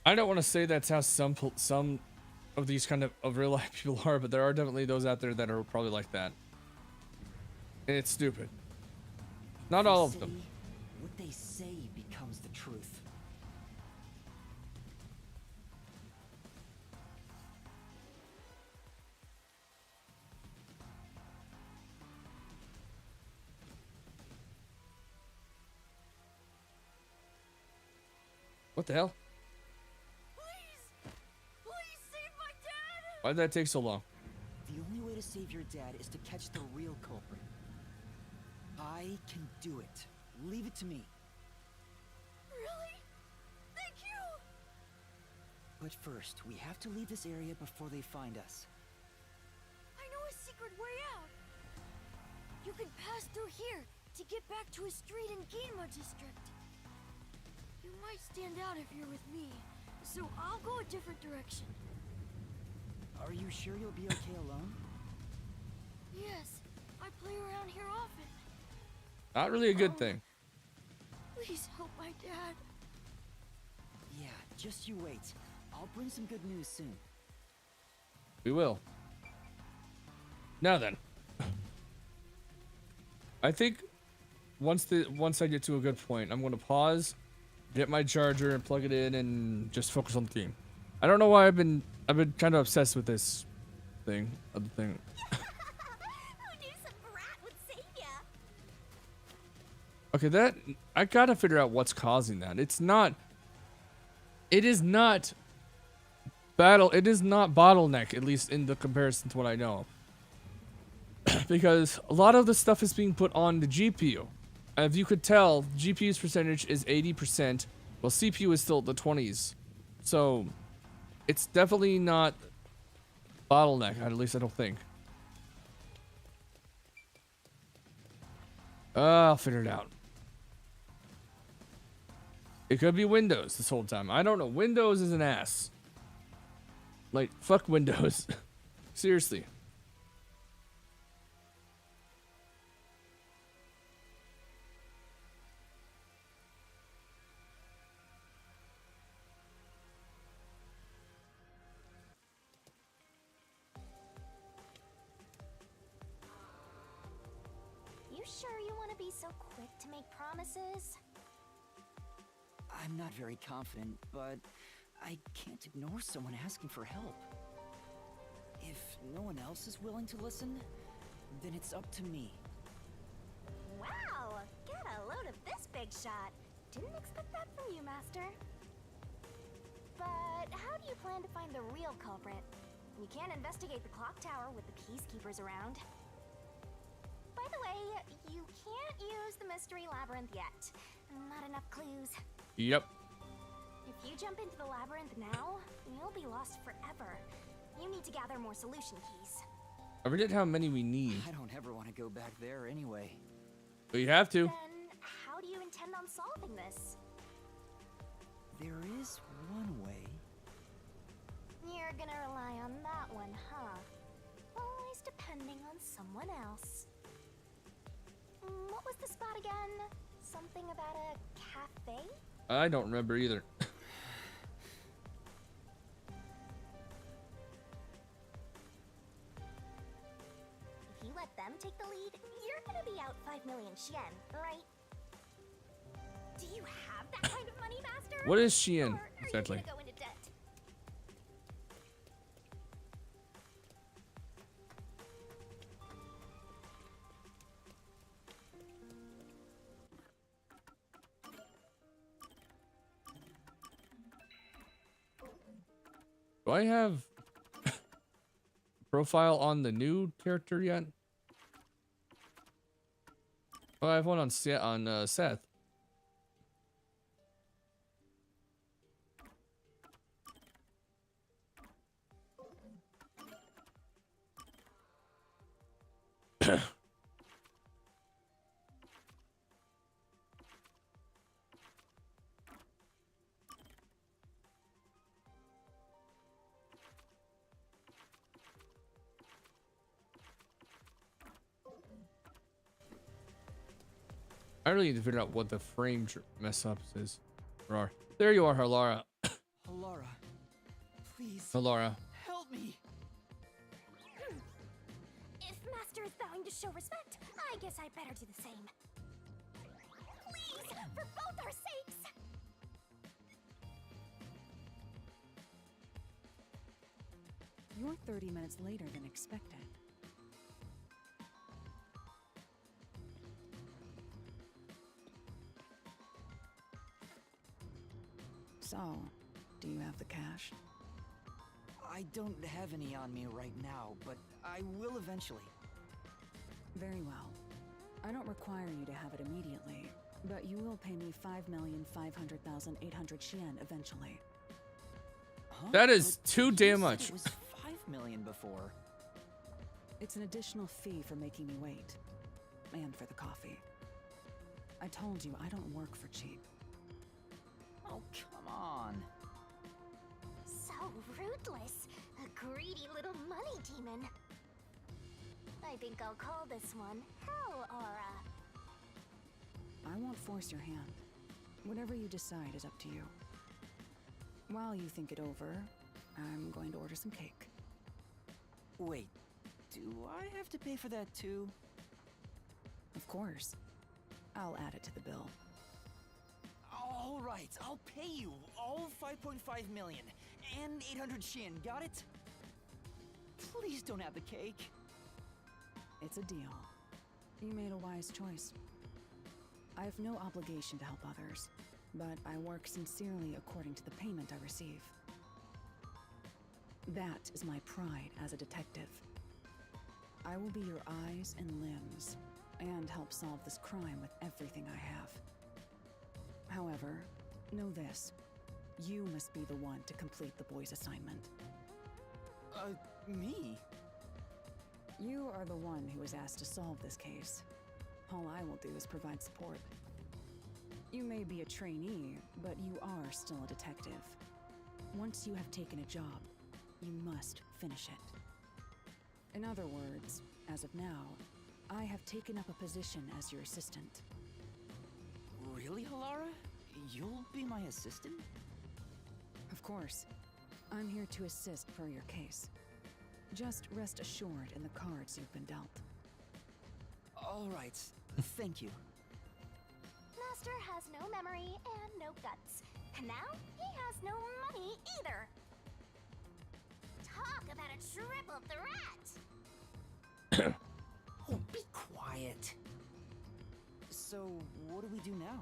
I don't want to say that's how some of these kind of real life people are, but there are definitely those out there that are probably like that. And it's stupid. Not all of them. What they say becomes the truth. What the hell? Please! Please save my dad! Why did that take so long? The only way to save your dad is to catch the real culprit. I can do it. Leave it to me. Really? Thank you! But first, we have to leave this area before they find us. I know a secret way out. You can pass through here to get back to a street in Ginma district. You might stand out if you're with me, so I'll go a different direction. Are you sure you'll be okay alone? Yes, I play around here often. Not really a good thing. Please help my dad. Yeah, just you wait. I'll bring some good news soon. We will. Now then. I think once I get to a good point, I'm going to pause, get my charger and plug it in and just focus on the game. I don't know why I've been kind of obsessed with this thing, other thing. Who knew some brat would save ya? Okay, that I got to figure out what's causing that. It is not bottleneck, at least in the comparison to what I know. Because a lot of the stuff is being put on the GPU. As you could tell, GPU's percentage is 80%, while CPU is still at the 20s. So, it's definitely not bottleneck, at least I don't think. I'll figure it out. It could be Windows this whole time. I don't know. Windows is an ass. Like, fuck Windows. Seriously. You sure you want to be so quick to make promises? I'm not very confident, but I can't ignore someone asking for help. If no one else is willing to listen, then it's up to me. Wow! Get a load of this big shot. Didn't expect that from you, Master. But how do you plan to find the real culprit? You can't investigate the clock tower with the peacekeepers around. By the way, you can't use the mystery labyrinth yet. Not enough clues. Yep. If you jump into the labyrinth now, you'll be lost forever. You need to gather more solution keys. I forget how many we need. I don't ever want to go back there anyway. But you have to. Then, how do you intend on solving this? There is one way. You're gonna rely on that one, huh? Always depending on someone else. What was the spot again? Something about a cafe? I don't remember either. If you let them take the lead, you're gonna be out 5 million yen, right? Do you have that kind of money, Master? What is Shein, Or are exactly? you gonna go into debt? Do I have profile on the new character yet? Oh, I have one on Seth. I really need to figure out what the frame mess ups is. There you are, Halara. Halara, please. Halara. Help me. If Master is vowing to show respect, I guess I better do the same. Please, for both our sakes! You're 30 minutes later than expected. So, do you have the cash? I don't have any on me right now, but I will eventually. Very well. I don't require you to have it immediately, but you will pay me 5,500,800 Yen eventually. Huh? That is But too you damn said much. It was 5 million before. It's an additional fee for making me wait. And for the coffee. I told you I don't work for cheap. Oh, come on. So ruthless. A greedy little money demon. I think I'll call this one Hell Aura. I won't force your hand. Whatever you decide is up to you. While you think it over, I'm going to order some cake. Wait, do I have to pay for that too? Of course. I'll add it to the bill. All right, I'll pay you all 5.5 million and 800 Shin, got it? Please don't have the cake. It's a deal. You made a wise choice. I have no obligation to help others, but I work sincerely according to the payment I receive. That is my pride as a detective. I will be your eyes and limbs, and help solve this crime with everything I have. However, know this. You must be the one to complete the boy's assignment. Me? You are the one who was asked to solve this case. All I will do is provide support. You may be a trainee, but you are still a detective. Once you have taken a job, you must finish it. In other words, as of now, I have taken up a position as your assistant. Really, Halara? You'll be my assistant? Of course. I'm here to assist per your case. Just rest assured in the cards you've been dealt. All right, thank you. Master has no memory and no guts. And now he has no money either. Talk about a triple threat! Oh, be quiet. So, what do we do now?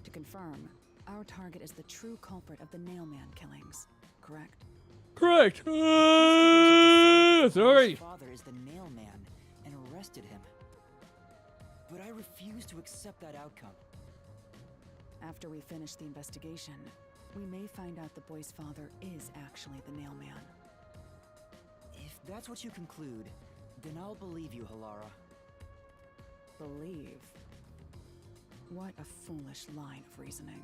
To confirm, our target is the true culprit of the Nailman killings, correct? Correct. Sorry. His father is the Nailman and arrested him. But I refuse to accept that outcome. After we finish the investigation, we may find out the boy's father is actually the Nailman. If that's what you conclude, then I'll believe you, Halara. Believe? What a foolish line of reasoning.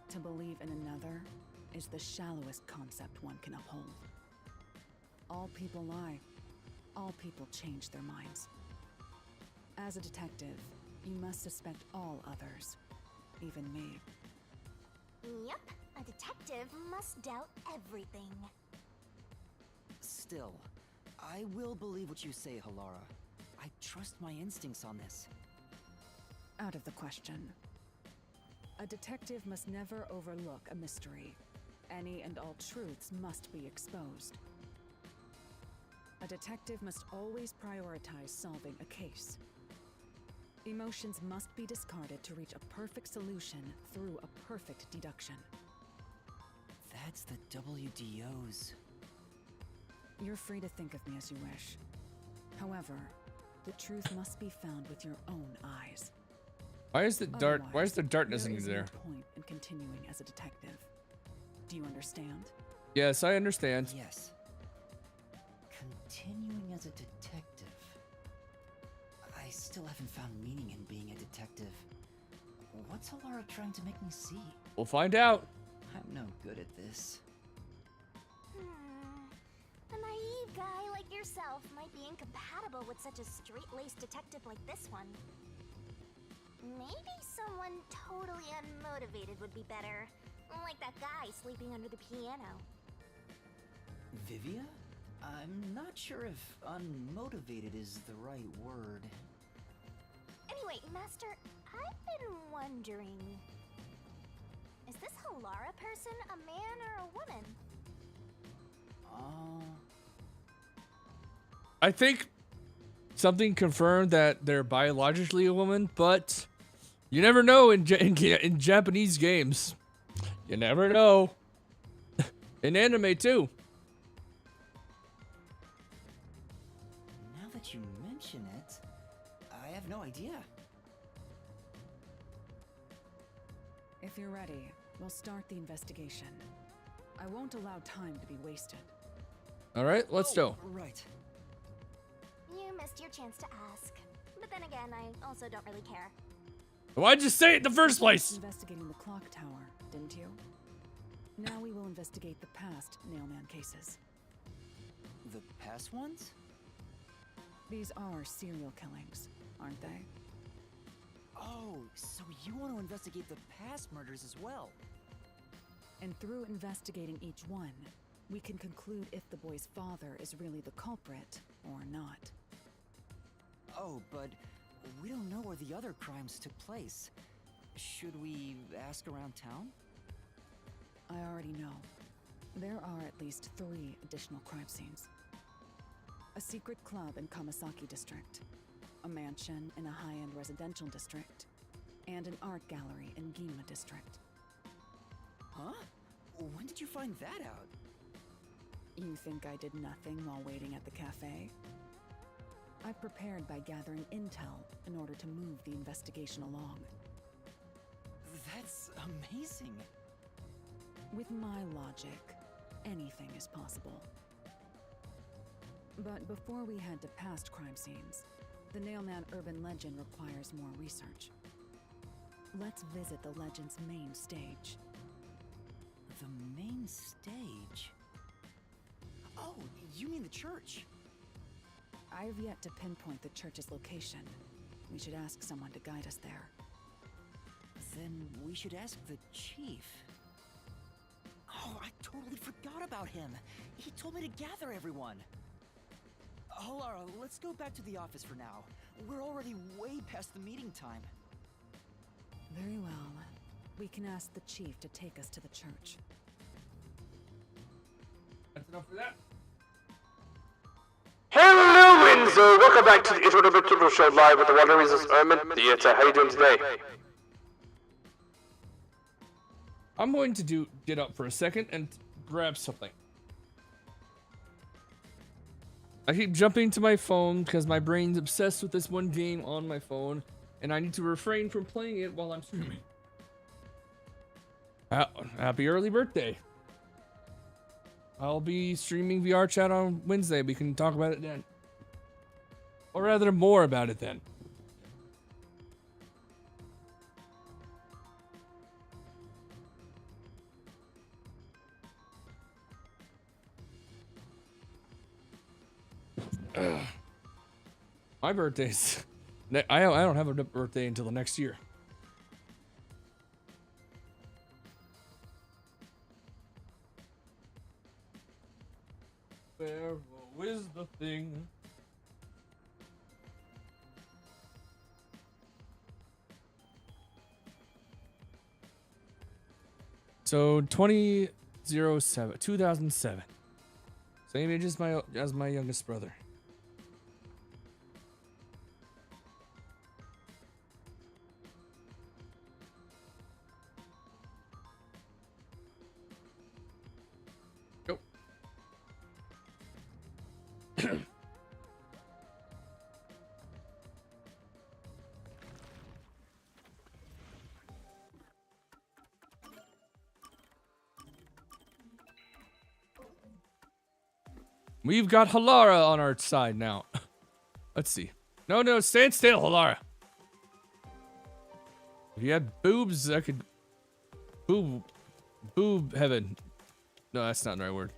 To believe in another is the shallowest concept one can uphold. All people lie. All people change their minds. As a detective, you must suspect all others, even me. Yup, a detective must doubt everything. Still, I will believe what you say, Halara. I trust my instincts on this. Out of the question. A detective must never overlook a mystery. Any and all truths must be exposed. A detective must always prioritize solving a case. Emotions must be discarded to reach a perfect solution through a perfect deduction. That's the WDOs. You're free to think of me as you wish. However, the truth must be found with your own eyes. Why is the Why is there darkness in there? there? Is no point in continuing as a detective. Do you understand? Yes, I understand. Yes. Continuing as a detective. I still haven't found meaning in being a detective. What's Halara trying to make me see? We'll find out. I'm no good at this. A naive guy like yourself might be incompatible with such a straight-laced detective like this one. Maybe someone totally unmotivated would be better. Like that guy sleeping under the piano. Vivia? I'm not sure if unmotivated is the right word. Anyway, Master, I've been wondering... Is this Halara person a man or a woman? I think something confirmed that they're biologically a woman, but you never know in Japanese games. You never know. In anime too. Now that you mention it, I have no idea. If you're ready, we'll start the investigation. I won't allow time to be wasted. All right, let's go. Right. You missed your chance to ask. But then again, I also don't really care. Why'd you say it in the first place? Investigating the clock tower, didn't you? Now we will investigate the past Nailman cases. The past ones? These are serial killings, aren't they? Oh, so you want to investigate the past murders as well? And through investigating each one, we can conclude if the boy's father is really the culprit or not. Oh, but we don't know where the other crimes took place. Should we ask around town? I already know. There are at least 3 additional crime scenes. A secret club in Kamasaki district, a mansion in a high-end residential district, and an art gallery in Ginma district. Huh? When did you find that out? You think I did nothing while waiting at the cafe? I prepared by gathering intel in order to move the investigation along. That's amazing. With my logic, anything is possible. But before we head to past crime scenes, the Nailman urban legend requires more research. Let's visit the legend's main stage. The main stage? Oh, you mean the church? I've yet to pinpoint the church's location. We should ask someone to guide us there. Then we should ask the chief. Oh, I totally forgot about him. He told me to gather everyone. Oh, Lara, let's go back to the office for now. We're already way past the meeting time. Very well. We can ask the chief to take us to the church. That's enough for that. Hello, Windsor! Welcome back to the Intro Show live at the Wonder Reasons Urban Theater. How you doing today? I'm going to get up for a second and grab something. I keep jumping to my phone because my brain's obsessed with this one game on my phone, and I need to refrain from playing it while I'm streaming. Happy early birthday. I'll be streaming VR chat on Wednesday. We can talk about it then. Or rather, more about it then. My birthday's... I don't have a birthday until the next year. Where is the thing? So 2007. Same age as my youngest brother. Go. We've got Halara on our side now. Let's see. No, stand still, Halara. If you had boobs, I could... Boob heaven. No, that's not the right word.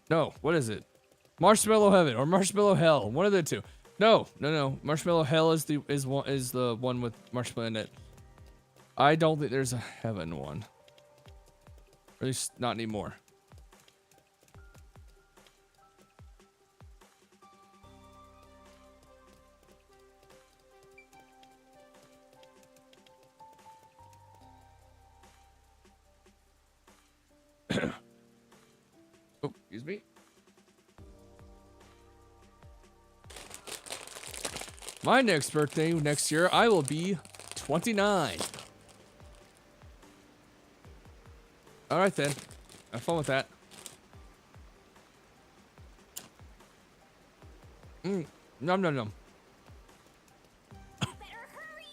No, what is it? Marshmallow heaven or marshmallow hell. One of the two. No. Marshmallow hell is the one with marshmallow in it. I don't think there's a heaven one. Or at least not anymore. Oh, excuse me. My next birthday next year, I will be 29. All right then. Have fun with that. Num num num. Better hurry!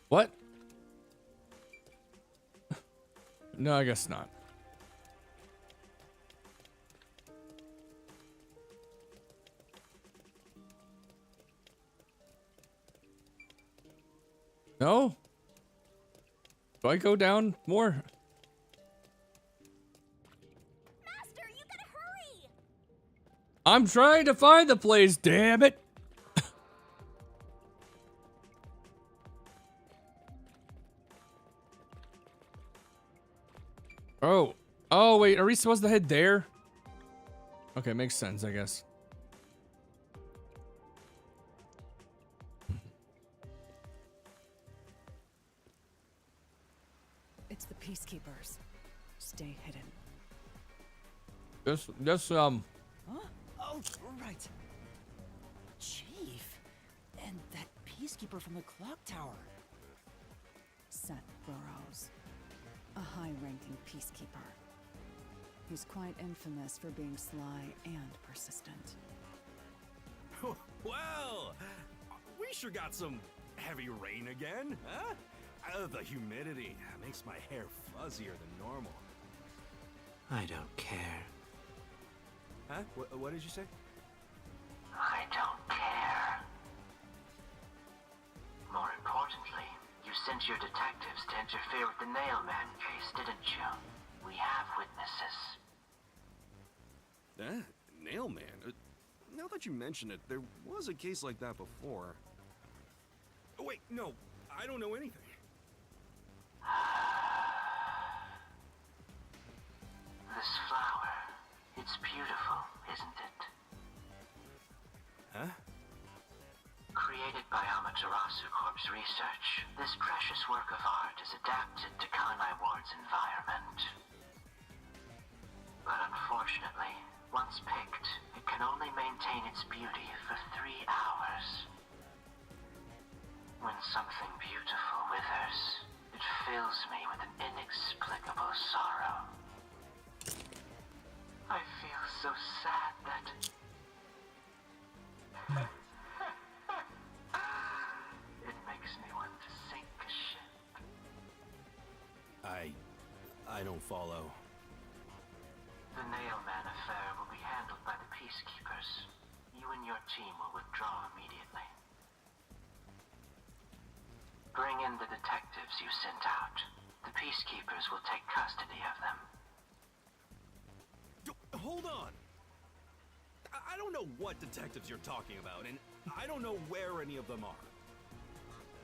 What? No, I guess not. No? Do I go down more? Master, you gotta hurry! I'm trying to find the place, damn it! Oh. Oh, wait, are we supposed to head there? Okay, makes sense, I guess. It's the Peacekeepers. Stay hidden. This, Huh? Oh, right. Chief. And that peacekeeper from the clock tower. Seth Burrows. A high-ranking Peacekeeper. He's quite infamous for being sly and persistent. Well, we sure got some heavy rain again, huh? The humidity makes my hair fuzzier than normal. I don't care. Huh? What did you say? I don't care. More importantly, you sent your detectives to interfere with the Nailman case, didn't you? We have witnesses. Nailman? Now that you mention it, there was a case like that before. Oh, wait, no, I don't know anything. This flower, it's beautiful, isn't it? Huh? Created by Amaterasu Corp's research, this precious work of art is adapted to Kanai Ward's environment. But unfortunately, once picked, it can only maintain its beauty for 3 hours. When something beautiful withers, it fills me with an inexplicable sorrow. I feel so sad that... it makes me want to sink a ship. I don't follow. The Nailman affair will be handled by the Peacekeepers. You and your team will withdraw immediately. Bring in the detectives you sent out. The Peacekeepers will take custody of them. Hold on! I don't know what detectives you're talking about, and I don't know where any of them are.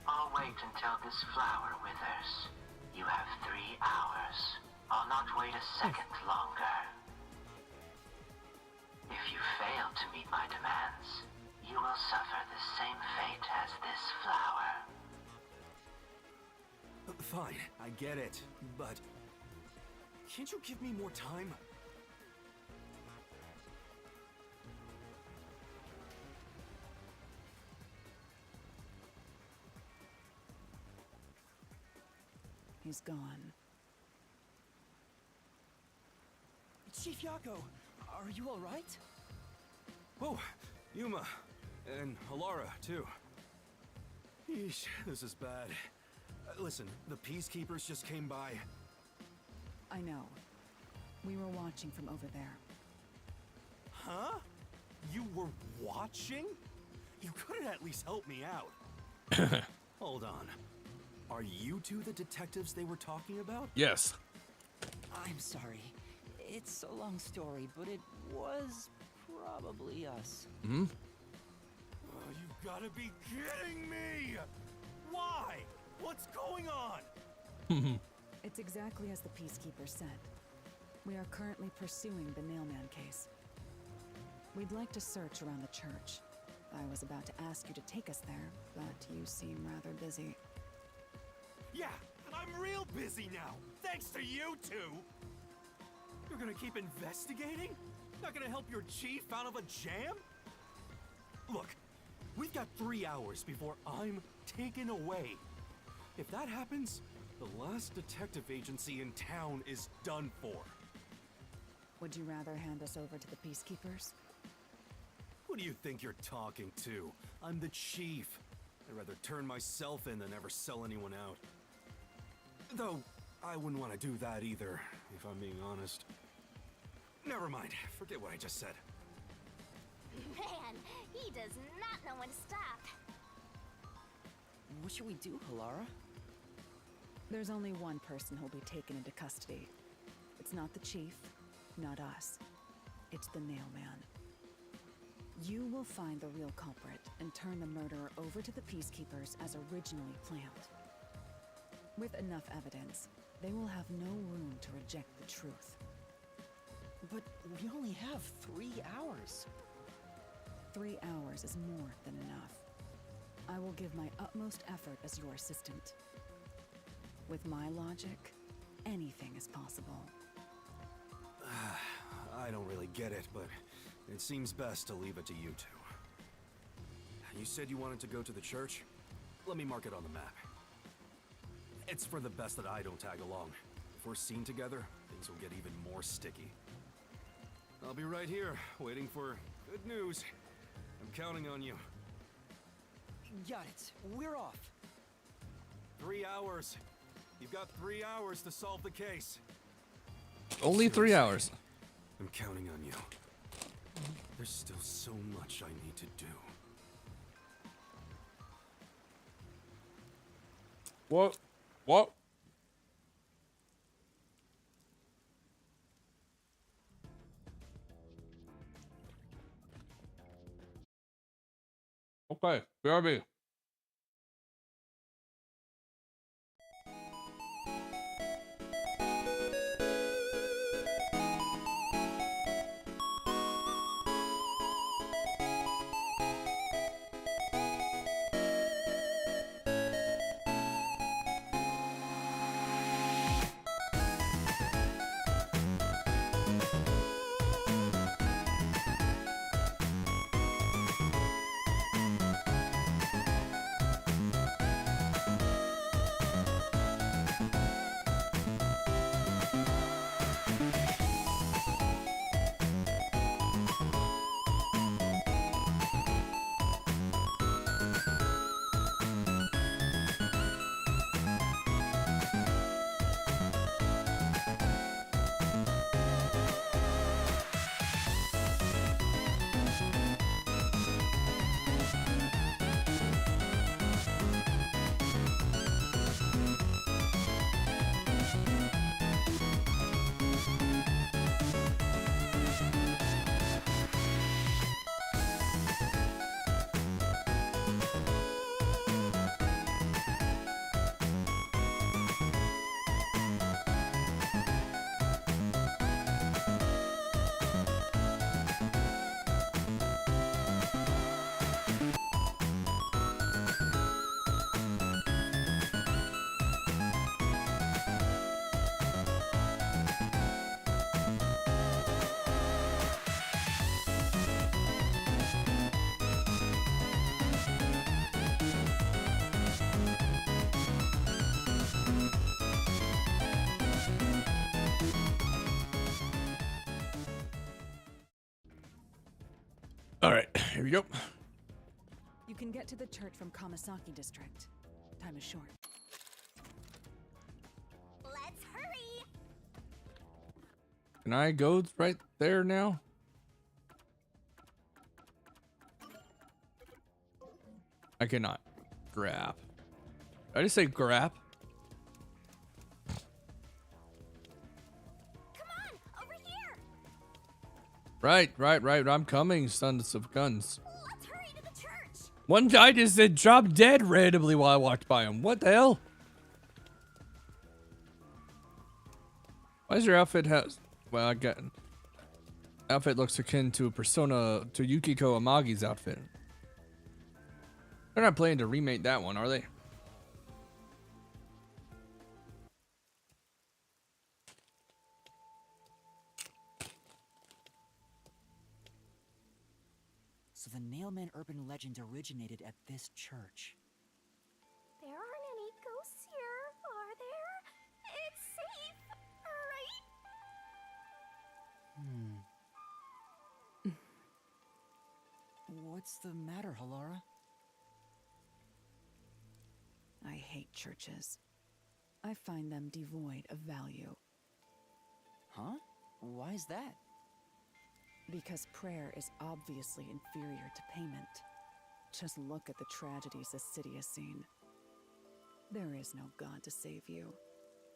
I'll wait until this flower withers. You have 3 hours. I'll not wait a second longer. If you fail to meet my demands, you will suffer the same fate as this flower. Fine, I get it, but... can't you give me more time? He's gone. Chief Yako, are you all right? Oh, Yuma. And Alara, too. Yeesh, this is bad. Listen, the Peacekeepers just came by. I know. We were watching from over there. Huh? You were watching? You couldn't at least help me out. Hold on. Are you two the detectives they were talking about? Yes. I'm sorry. It's a long story, but it was probably us. Hmm? Oh, you've got to be kidding me! Why? What's going on? It's exactly as the Peacekeeper said. We are currently pursuing the Nailman case. We'd like to search around the church, I was about to ask you to take us there, but you seem rather busy. Yeah, I'm real busy now, thanks to you two! You're gonna keep investigating? Not gonna help your chief out of a jam? Look, we've got 3 hours before I'm taken away. If that happens, the last detective agency in town is done for. Would you rather hand us over to the Peacekeepers? Who do you think you're talking to? I'm the chief. I'd rather turn myself in than ever sell anyone out. Though, I wouldn't want to do that either, if I'm being honest. Never mind, forget what I just said. Man, he does not know when to stop. What should we do, Halara? There's only one person who'll be taken into custody. It's not the chief, not us. It's the Nailman. You will find the real culprit and turn the murderer over to the Peacekeepers as originally planned. With enough evidence, they will have no room to reject the truth. But we only have 3 hours. 3 hours is more than enough. I will give my utmost effort as your assistant. With my logic, anything is possible. I don't really get it, but it seems best to leave it to you two. You said you wanted to go to the church? Let me mark it on the map. It's for the best that I don't tag along. If we're seen together, things will get even more sticky. I'll be right here, waiting for good news. I'm counting on you. Got it. We're off. 3 hours. You've got 3 hours to solve the case. Only 3 hours. I'm counting on you. There's still so much I need to do. What? What? Okay, BRB. All right, here we go. You can get to the church from Kamasaki District. Time is short. Let's hurry! Can I go right there now? I cannot. Grab. Did I just say grab? Come on, over here! Right. I'm coming, sons of guns. Let's hurry to the church! One guy just said drop dead randomly while I walked by him. What the hell? Why does your outfit has... Well, I got... Outfit looks akin to a persona... to Yukiko Amagi's outfit. They're not planning to remake that one, are they? So the Nailman urban legend originated at this church. There aren't any ghosts here, are there? It's safe, right? What's the matter, Halara? I hate churches. I find them devoid of value. Huh? Why is that? Because prayer is obviously inferior to payment. Just look at the tragedies the city has seen. There is no God to save you.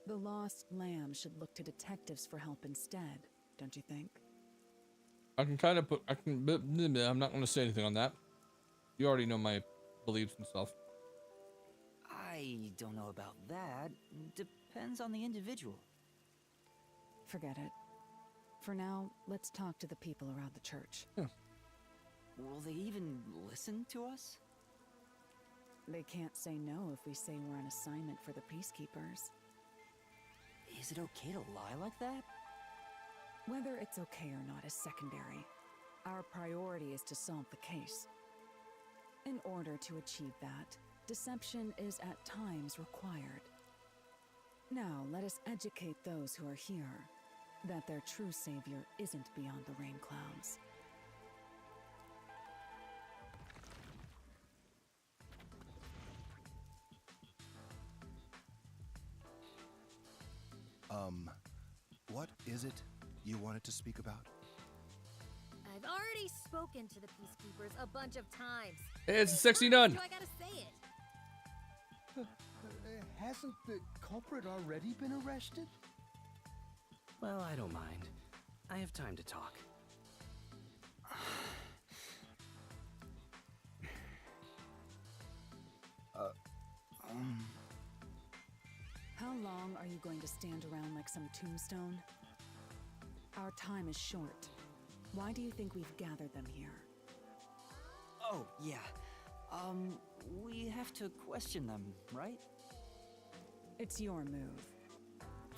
The lost lamb should look to detectives for help instead, don't you think? I can kind of put. I'm not going to say anything on that. You already know my beliefs and stuff. I don't know about that. Depends on the individual. Forget it. For now, let's talk to the people around the church. Yeah. Will they even listen to us? They can't say no if we say we're on assignment for the peacekeepers. Is it okay to lie like that? Whether it's okay or not is secondary. Our priority is to solve the case. In order to achieve that, deception is at times required. Now, let us educate those who are here that their true savior isn't beyond the rain clouds. What is it you wanted to speak about? I've already spoken to the peacekeepers a bunch of times. Hey, it's a sexy nun. Do I gotta say it? Hasn't the culprit already been arrested? Well, I don't mind. I have time to talk. How long are you going to stand around like some tombstone? Our time is short. Why do you think we've gathered them here? Oh, yeah. We have to question them, right? It's your move.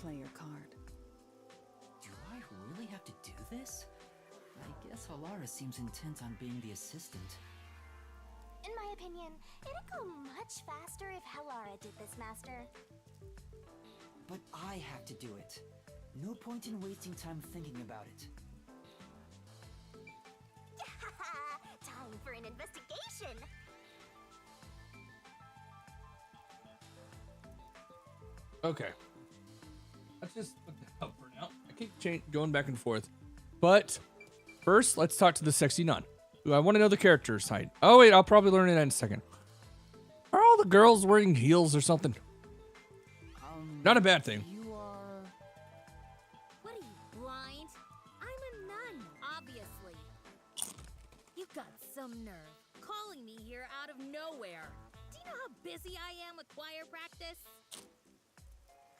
Play your card. Do I really have to do this? I guess Halara seems intent on being the assistant. In my opinion, it'd go much faster if Halara did this, Master. But I have to do it. No point in wasting time thinking about it. Time for an investigation! Okay. Let's just put that up for now. I keep going back and forth. But first, let's talk to the sexy nun. Ooh, I want to know the character's height. Oh, wait, I'll probably learn it in a second. Are all the girls wearing heels or something? Not a bad thing. You are... What are you, blind? I'm a nun, obviously. You've got some nerve calling me here out of nowhere. Do you know how busy I am with choir practice?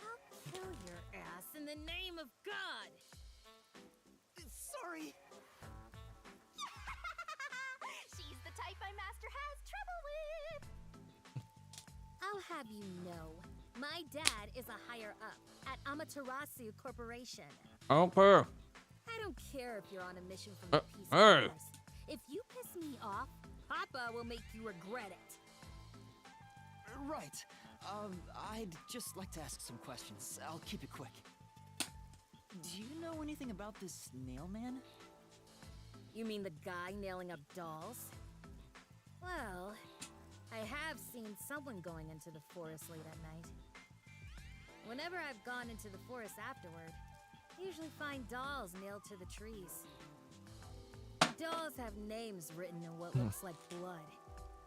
I'll kill your ass in the name of God. Sorry. She's the type my master has trouble with! I'll have you know, my dad is a higher up at Amaterasu Corporation. Okay. I don't care if you're on a mission from the Peace hey. Corps. If you piss me off, Papa will make you regret it. Right. I'd just like to ask some questions. I'll keep it quick. Do you know anything about this nail man? You mean the guy nailing up dolls? Well, I have seen someone going into the forest late at night. Whenever I've gone into the forest afterward, I usually find dolls nailed to the trees. Dolls have names written in what looks like blood.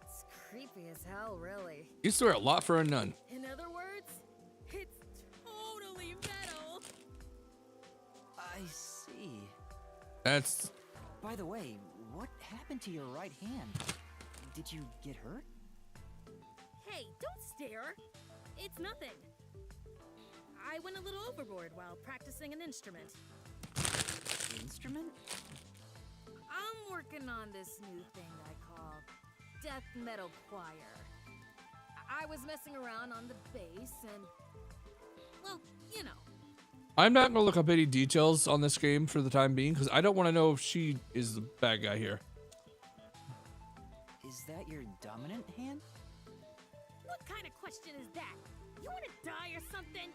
It's creepy as hell, really. You swear a lot for a nun. In other words, it's totally metal. I see. That's... By the way, what happened to your right hand? Did you get hurt? Hey, don't stare. It's nothing. I went a little overboard while practicing an instrument. Instrument? I'm working on this new thing I call death metal choir. I was messing around on the bass and, well, you know. I'm not gonna look up any details on this game for the time being because I don't want to know if she is the bad guy here. Is that your dominant hand? What kind of question is that? You want to die or something?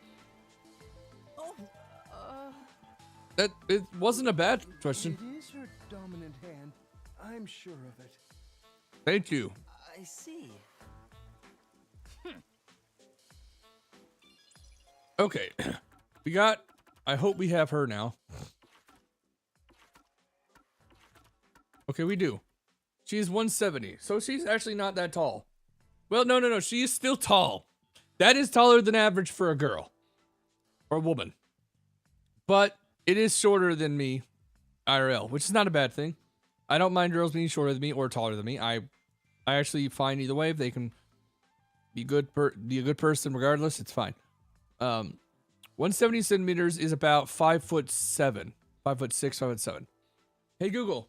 Oh, That it wasn't a bad question. It is her dominant hand. I'm sure of it. Thank you. I see. Okay, we got. I hope we have her now. Okay, we do. She's 170, so she's actually not that tall. Well, no. She is still tall. That is taller than average for a girl or a woman. But it is shorter than me, IRL, which is not a bad thing. I don't mind girls being shorter than me or taller than me. I actually find either way if they can be a good person regardless, it's fine. 170 centimeters is about 5'7", 5'6", 5'7". Hey Google,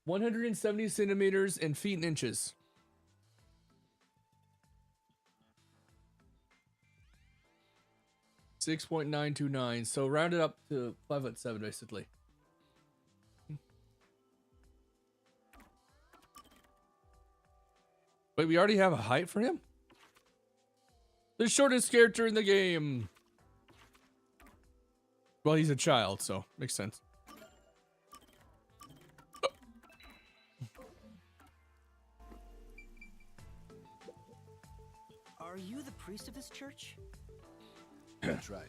170 centimeters in feet and inches. .929. So round it up to 5'7", basically. Wait, we already have a height for him? The shortest character in the game. Well, he's a child, so makes sense. Are you the priest of this church? That's right.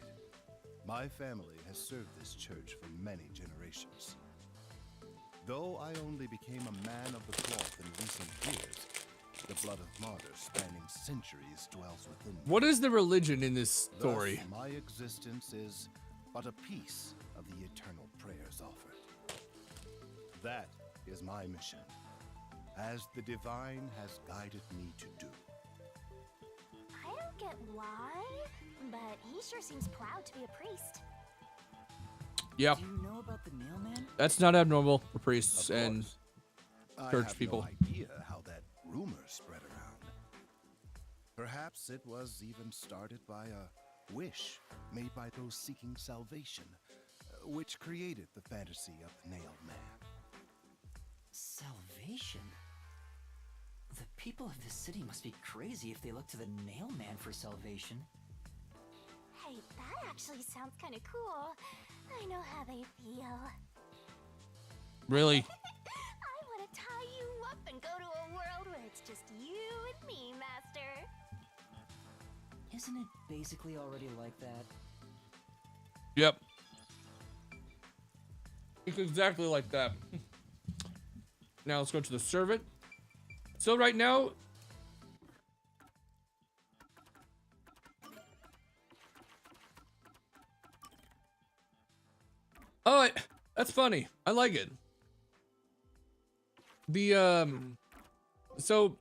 My family has served this church for many generations. Though I only became a man of the cloth in recent years, the blood of martyrs spanning centuries dwells within me. What is the religion in this story? Thus, my existence is but a piece of the eternal prayers offered. That is my mission, as the divine has guided me to do. I don't get why, but he sure seems proud to be a priest. Yeah. Do you know about the mailman? That's not abnormal for priests Of and course. church I have people. no idea how that rumor spread around. Perhaps it was even started by a wish made by those seeking salvation, which created the fantasy of the nailed man. Salvation? The people of this city must be crazy if they look to the nailman for salvation. Hey, that actually sounds kind of cool. I know how they feel. Really? I want to tie you up and go to a world where it's just you and me, Master. Isn't it basically already like that? Yep. It's exactly like that. Now let's go to the servant. So right now, oh, that's funny. I like it. The so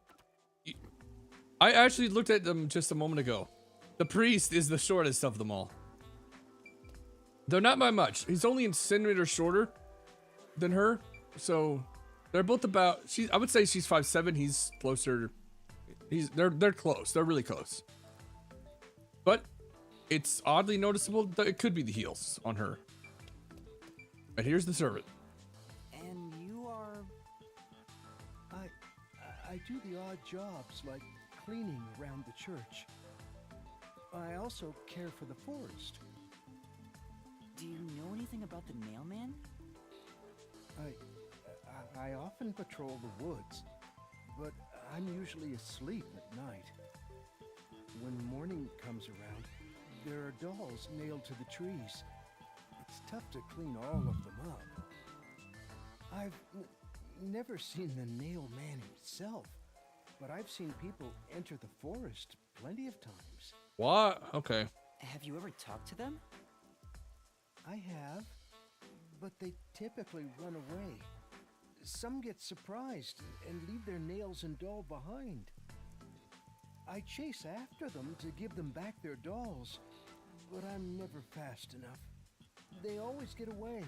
I actually looked at them just a moment ago. The priest is the shortest of them all. Though not by much. He's only a centimeter shorter than her. So they're both about, I would say she's 5'7", he's closer. They're close. They're really close. But it's oddly noticeable that it could be the heels on her. And here's the servant. And you are... I do the odd jobs like cleaning around the church. I also care for the forest. Do you know anything about the mailman? I often patrol the woods, but I'm usually asleep at night. When morning comes around, there are dolls nailed to the trees. It's tough to clean all of them up. I've never seen the nail man himself, but I've seen people enter the forest plenty of times. What? Okay. Have you ever talked to them? I have, but they typically run away. Some get surprised and leave their nails and doll behind. I chase after them to give them back their dolls, but I'm never fast enough. They always get away.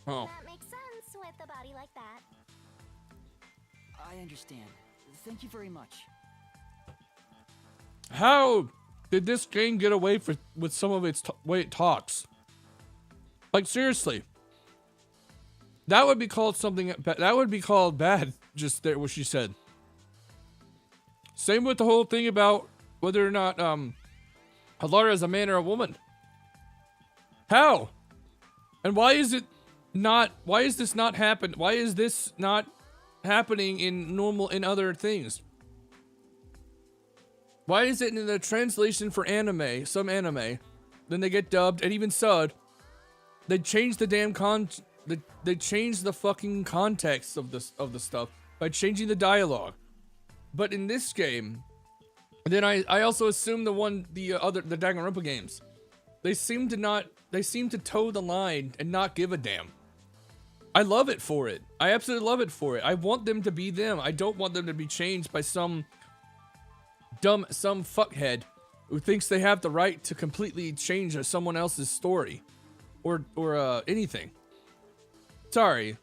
Oh. That makes sense with a body like that. I understand. Thank you very much. How did this game get away with some of its way it talks? Like, seriously. That would be called something, that would be called bad, just there, what she said. Same with the whole thing about whether or not, Halara is a man or a woman. How? And why is this not happen? Why is this not happening in other things? Why is it in the translation for anime, some anime, then they get dubbed and even subbed, they change the damn they change the fucking context of the stuff by changing the dialogue. But in this game, then I also assume the Danganronpa games, they seem to toe the line and not give a damn. I love it for it. I absolutely love it for it. I want them to be them. I don't want them to be changed by some fuckhead who thinks they have the right to completely change someone else's story or anything. Sorry.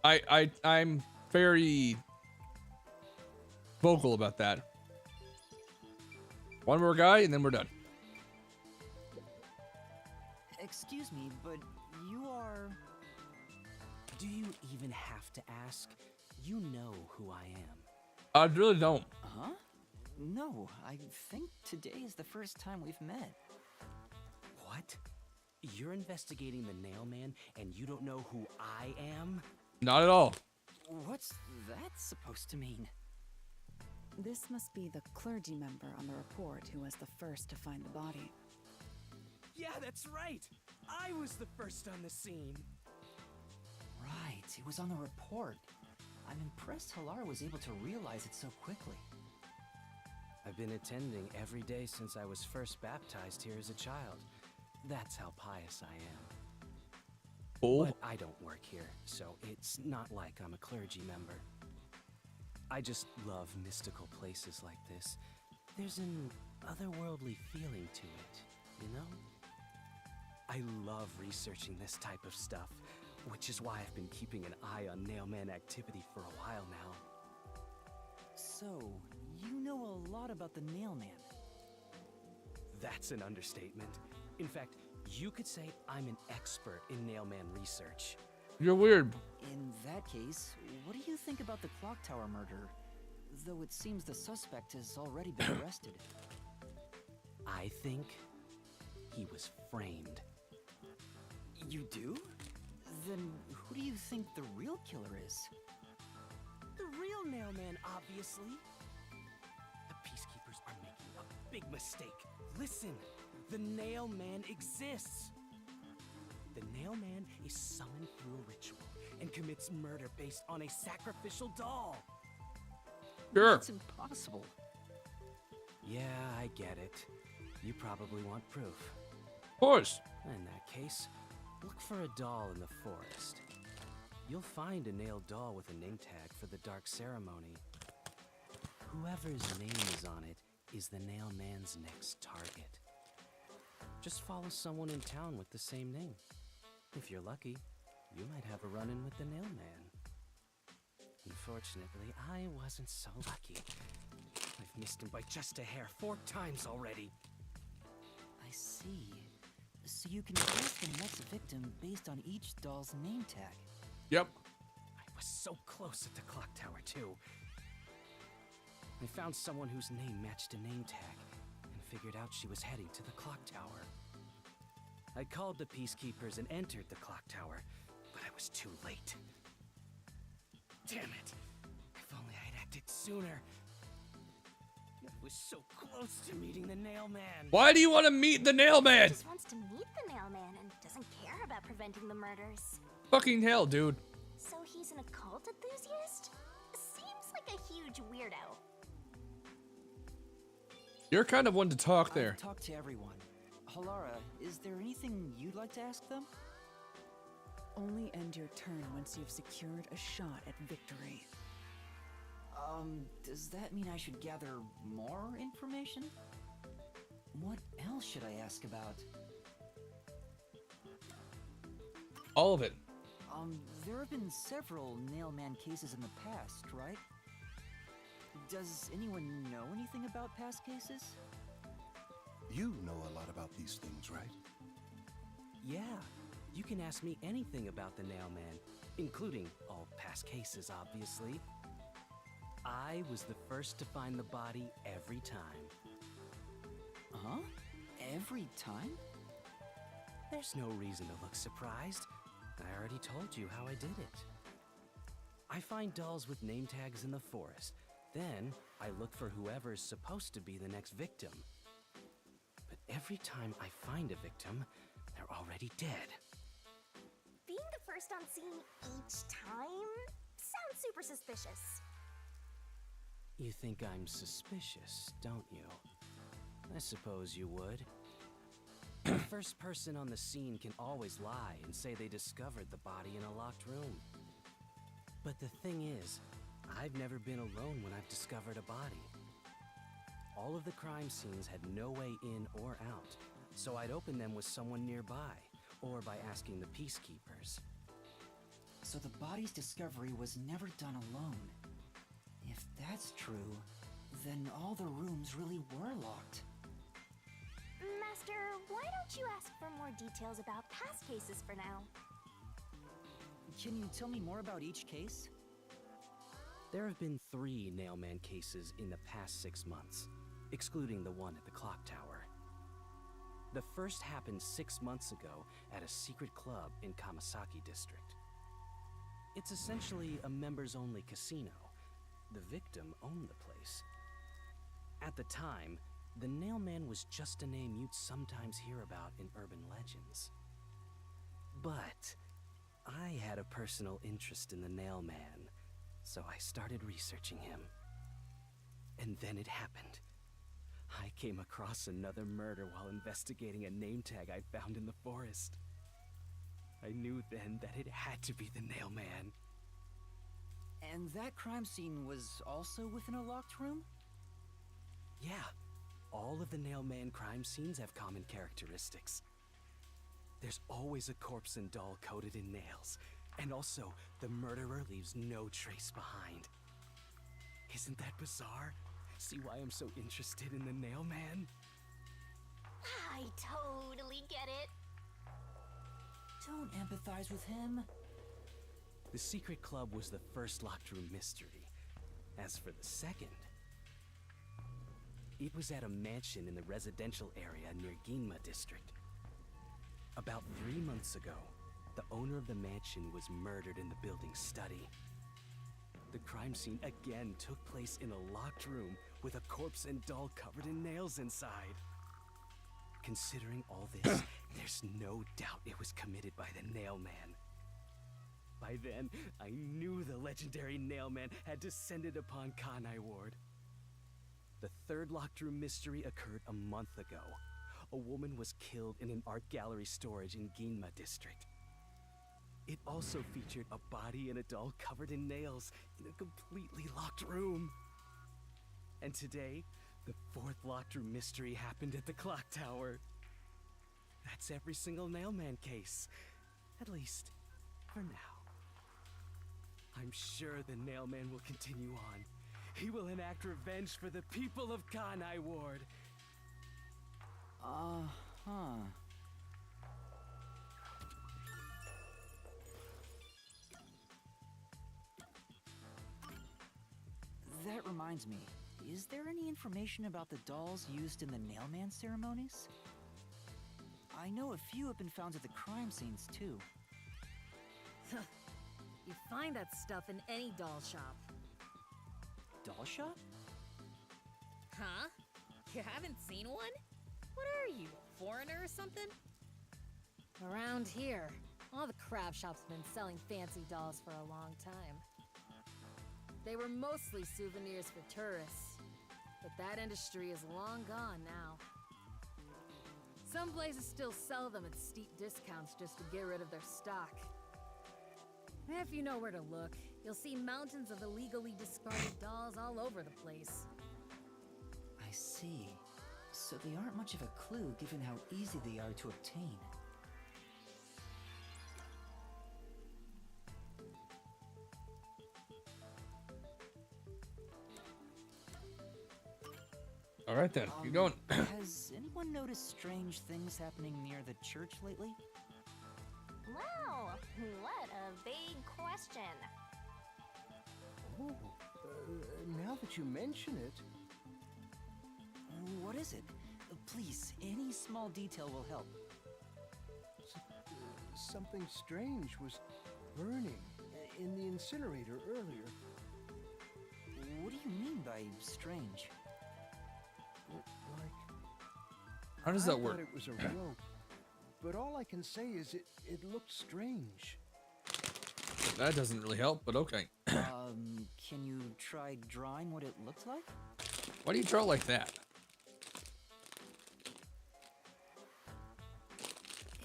I'm very vocal about that. One more guy and then we're done. Excuse me, but you are... Do you even have to ask? You know who I am. I really don't. Huh? No, I think today is the first time we've met. What? You're investigating the Nail Man and you don't know who I am? Not at all. What's that supposed to mean? This must be the clergy member on the report who was the first to find the body. Yeah, that's right. I was the first on the scene. Right, it was on the report. I'm impressed Halara was able to realize it so quickly. I've been attending every day since I was first baptized here as a child. That's how pious I am. Oh. But I don't work here, so it's not like I'm a clergy member. I just love mystical places like this. There's an otherworldly feeling to it, you know? I love researching this type of stuff, which is why I've been keeping an eye on Nailman activity for a while now. So, you know a lot about the Nailman. That's an understatement. In fact, you could say I'm an expert in Nailman research. You're weird. In that case, what do you think about the clock tower murder? Though it seems the suspect has already been arrested. I think he was framed. You do? Then who do you think the real killer is? The real Nailman, obviously. The Peacekeepers are making a big mistake. Listen, the Nailman exists. The Nailman is summoned through a ritual and commits murder based on a sacrificial doll. Sure. It's impossible. Yeah, I get it. You probably want proof. Of course. In that case, look for a doll in the forest. You'll find a nailed doll with a name tag for the Dark Ceremony. Whoever's name is on it is the Nailman's next target. Just follow someone in town with the same name. If you're lucky, you might have a run-in with the Nailman. Unfortunately, I wasn't so lucky. I've missed him by just a hair 4 times already. I see. So you can guess the next victim based on each doll's name tag. Yep. I was so close at the clock tower, too. I found someone whose name matched a name tag and figured out she was heading to the clock tower. I called the Peacekeepers and entered the clock tower, but I was too late. Damn it! If only I'd acted sooner. I was so close to meeting the Nailman. Why do you want to meet the Nailman? He just wants to meet the Nailman and doesn't care about preventing the murders. Fucking hell, dude. So he's an occult enthusiast? Seems like a huge weirdo. You're kind of one to talk there. I've talked to everyone. Halara, is there anything you'd like to ask them? Only end your turn once you've secured a shot at victory. Does that mean I should gather more information? What else should I ask about? All of it. There have been several Nailman cases in the past, right? Does anyone know anything about past cases? You know a lot about these things, right? Yeah, you can ask me anything about the Nailman, including all past cases, obviously. I was the first to find the body every time. Huh? Every time? There's no reason to look surprised. I already told you how I did it. I find dolls with name tags in the forest. Then, I look for whoever's supposed to be the next victim. But every time I find a victim, they're already dead. Being the first on scene each time sounds super suspicious. You think I'm suspicious, don't you? I suppose you would. The first person on the scene can always lie and say they discovered the body in a locked room. But the thing is, I've never been alone when I've discovered a body. All of the crime scenes had no way in or out, so I'd open them with someone nearby, or by asking the peacekeepers. So the body's discovery was never done alone. If that's true, then all the rooms really were locked. Master, why don't you ask for more details about past cases for now? Can you tell me more about each case? There have been 3 Nailman cases in the past 6 months, excluding the one at the clock tower. The first happened 6 months ago at a secret club in Kamasaki district. It's essentially a members-only casino. The victim owned the place. At the time, the Nailman was just a name you'd sometimes hear about in urban legends. But I had a personal interest in the Nailman, so I started researching him. And then it happened. I came across another murder while investigating a name tag I found in the forest. I knew then that it had to be the Nailman. And that crime scene was also within a locked room? Yeah, all of the Nailman crime scenes have common characteristics. There's always a corpse and doll coated in nails, and also the murderer leaves no trace behind. Isn't that bizarre? See why I'm so interested in the Nailman? I totally get it. Don't empathize with him. The secret club was the first locked room mystery. As for the second, it was at a mansion in the residential area near Ginma district. About 3 months ago, the owner of the mansion was murdered in the building's study. The crime scene again took place in a locked room with a corpse and doll covered in nails inside. Considering all this, there's no doubt it was committed by the Nailman. By then, I knew the legendary Nailman had descended upon Kanai Ward. The third locked room mystery occurred a month ago. A woman was killed in an art gallery storage in Ginma district. It also featured a body and a doll covered in nails in a completely locked room. And today, the fourth locked room mystery happened at the clock tower. That's every single Nailman case. At least, for now. I'm sure the Nailman will continue on. He will enact revenge for the people of Kanai Ward. Uh-huh. That reminds me, is there any information about the dolls used in the Nailman ceremonies? I know a few have been found at the crime scenes, too. You find that stuff in any doll shop. Doll shop? Huh? You haven't seen one? What are you, a foreigner or something? Around here, all the crab shops have been selling fancy dolls for a long time. They were mostly souvenirs for tourists, but that industry is long gone now. Some places still sell them at steep discounts just to get rid of their stock. If you know where to look, you'll see mountains of illegally discarded dolls all over the place. I see. So they aren't much of a clue given how easy they are to obtain. Alright then, keep going. Has anyone noticed strange things happening near the church lately? Wow, what a vague question. Oh, now that you mention it, What is it? Please, any small detail will help. something strange was burning in the incinerator earlier. What do you mean by strange? Like, How does I that work? thought it was a rope, but all I can say is it looked strange. That doesn't really help, but okay. Can you try drawing what it looks like? Why do you draw like that?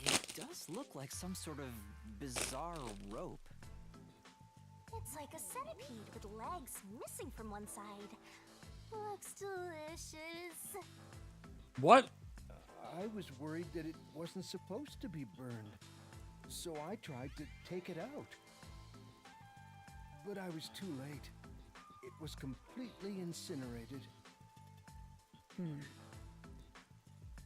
It does look like some sort of bizarre rope. It's like a centipede with legs missing from one side. Looks delicious. What? I was worried that it wasn't supposed to be burned, so I tried to take it out. But I was too late. It was completely incinerated.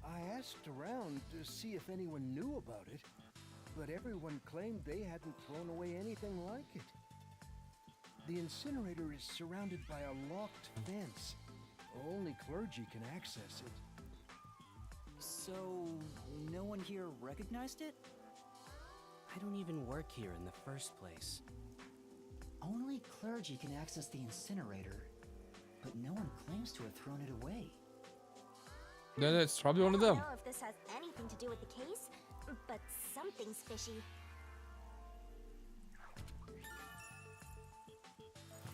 I asked around to see if anyone knew about it, but everyone claimed they hadn't thrown away anything like it. The incinerator is surrounded by a locked fence. Only clergy can access it. So, no one here recognized it? I don't even work here in the first place. Only clergy can access the incinerator, but no one claims to have thrown it away. Then it's probably one of I them. don't know if this has anything to do with the case, but something's fishy.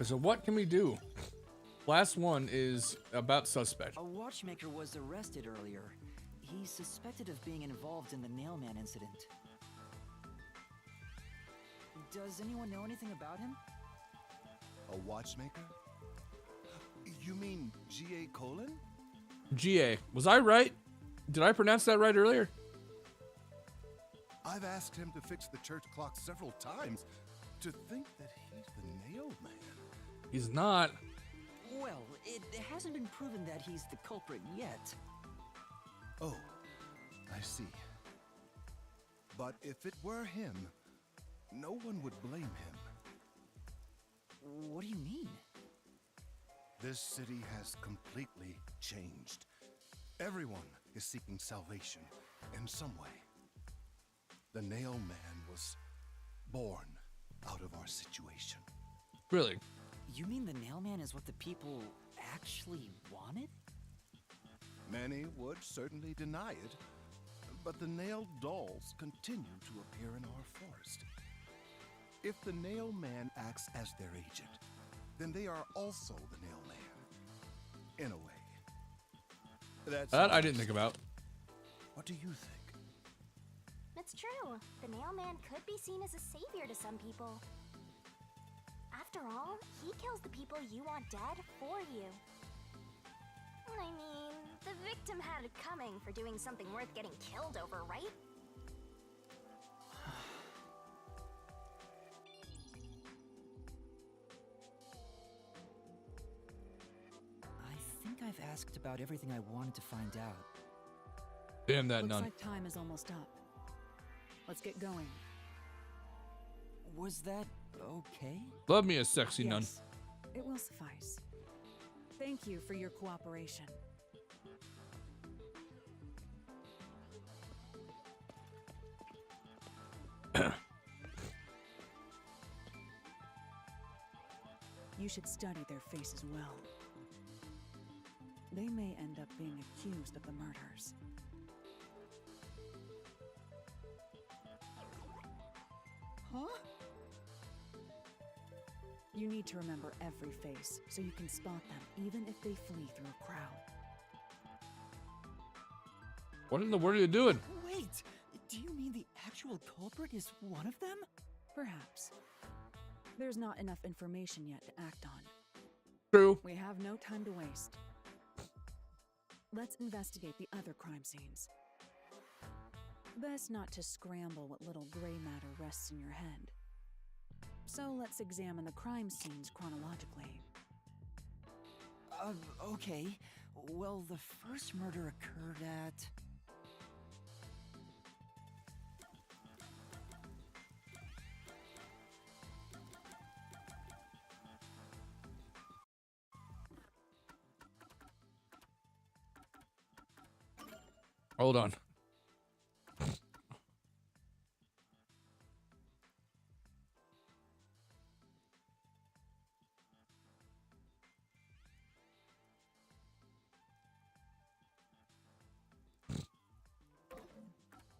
So what can we do? Last one is about suspect. A watchmaker was arrested earlier. He's suspected of being involved in the Nailman incident. Does anyone know anything about him? A watchmaker? You mean G.A. Colon? GA. Was I right? Did I pronounce that right earlier? I've asked him to fix the church clock several times. To think that he's the nail man. He's not. Well, it hasn't been proven that he's the culprit yet. Oh, I see. But if it were him, no one would blame him. What do you mean? This city has completely changed. Everyone is seeking salvation in some way. The Nail Man was born out of our situation. Really? You mean the Nailman is what the people actually wanted? Many would certainly deny it, but the nailed dolls continue to appear in our forest. If the Nail Man acts as their agent, then they are also the Nail Man, in a way. That I didn't think about. What do you think? It's true. The Nailman could be seen as a savior to some people. After all, he kills the people you want dead for you. I mean, the victim had it coming for doing something worth getting killed over, right? I think I've asked about everything I wanted to find out. Damn that Looks nun. like time is almost up. Let's get going. Was that okay? Love me a sexy nun. Yes, it will suffice. Thank you for your cooperation. You should study their faces well. They may end up being accused of the murders. Huh? You need to remember every face so you can spot them even if they flee through a crowd. What in the world are you doing? Wait! Do you mean the actual culprit is one of them? Perhaps. There's not enough information yet to act on. True. We have no time to waste. Let's investigate the other crime scenes. Best not to scramble what little gray matter rests in your head. So let's examine the crime scenes chronologically. Okay. Well, the first murder occurred at... Hold on.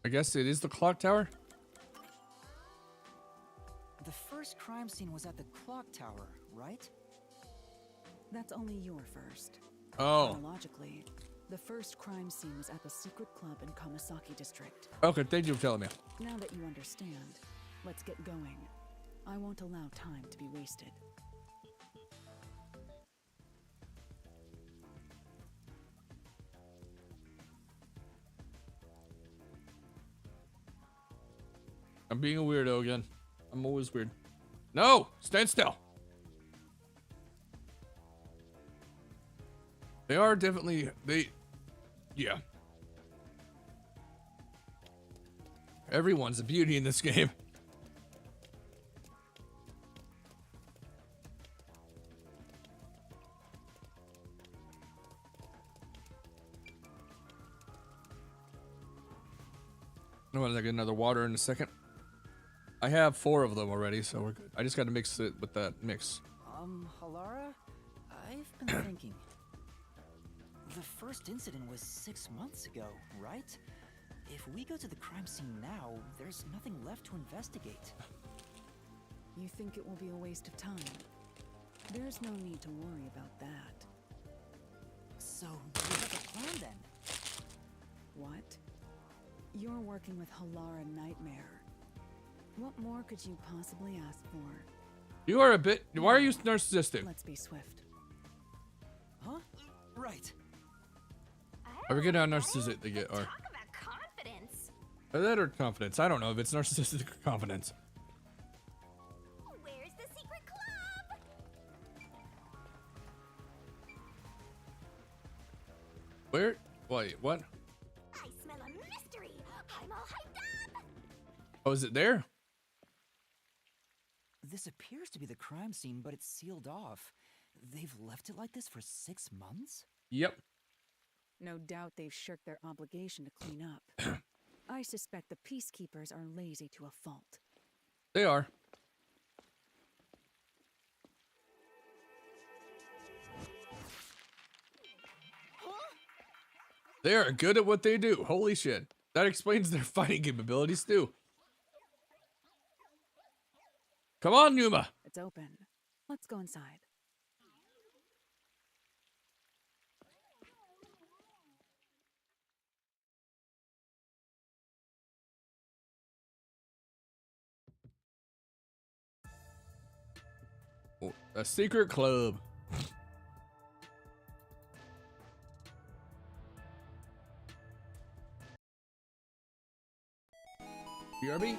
I guess it is the clock tower? The first crime scene was at the clock tower, right? That's only your first. Oh. Chronologically, the first crime scene was at the secret club in Kamasaki district. Okay, thank you for telling me. Now that you understand, let's get going. I won't allow time to be wasted. I'm being a weirdo again. I'm always weird. No! Stand still! They are definitely... Yeah. Everyone's a beauty in this game. I want to get another water in a second. I have 4 of them already, so we're good. I just got to mix it with that mix. Halara? I've been thinking. The first incident was 6 months ago, right? If we go to the crime scene now, there's nothing left to investigate. You think it will be a waste of time? There's no need to worry about that. So, we have a plan then? What? You're working with Halara Nightmare. What more could you possibly ask for? You are a bit... Why are you narcissistic? Let's be swift. Huh? Right. I forget how narcissistic they get are. Talk about confidence. That or confidence. I don't know if it's narcissistic or confidence. Where's the secret club? Where? Wait, what? I smell a mystery. I'm all hyped up. Oh, is it there? This appears to be the crime scene, but it's sealed off. They've left it like this for 6 months? Yep. No doubt they've shirked their obligation to clean up. I suspect the peacekeepers are lazy to a fault. They are. They are good at what they do. Holy shit. That explains their fighting capabilities too. Come on, Numa. It's open. Let's go inside. A secret club. BRB.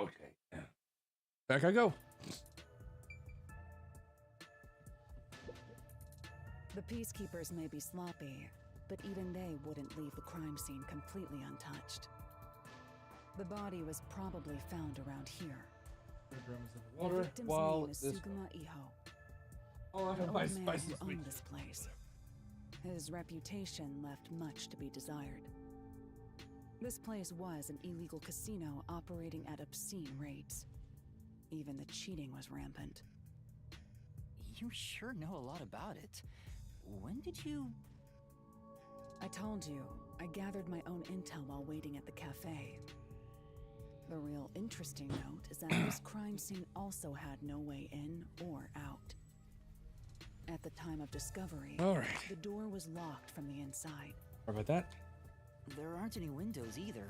Okay. Back I go. The peacekeepers may be sloppy, but even they wouldn't leave the crime scene completely untouched. The body was probably found around here. The Water. victim's While name is this. Suguma Iho, Oh, I an have old my man spicy who sweet. owned this place. His reputation left much to be desired. This place was an illegal casino operating at obscene rates. Even the cheating was rampant. You sure know a lot about it. When did you... I told you, I gathered my own intel while waiting at the cafe. The real interesting note is that this crime scene also had no way in or out. At the time of discovery, the door was locked from the inside. How about that? There aren't any windows either,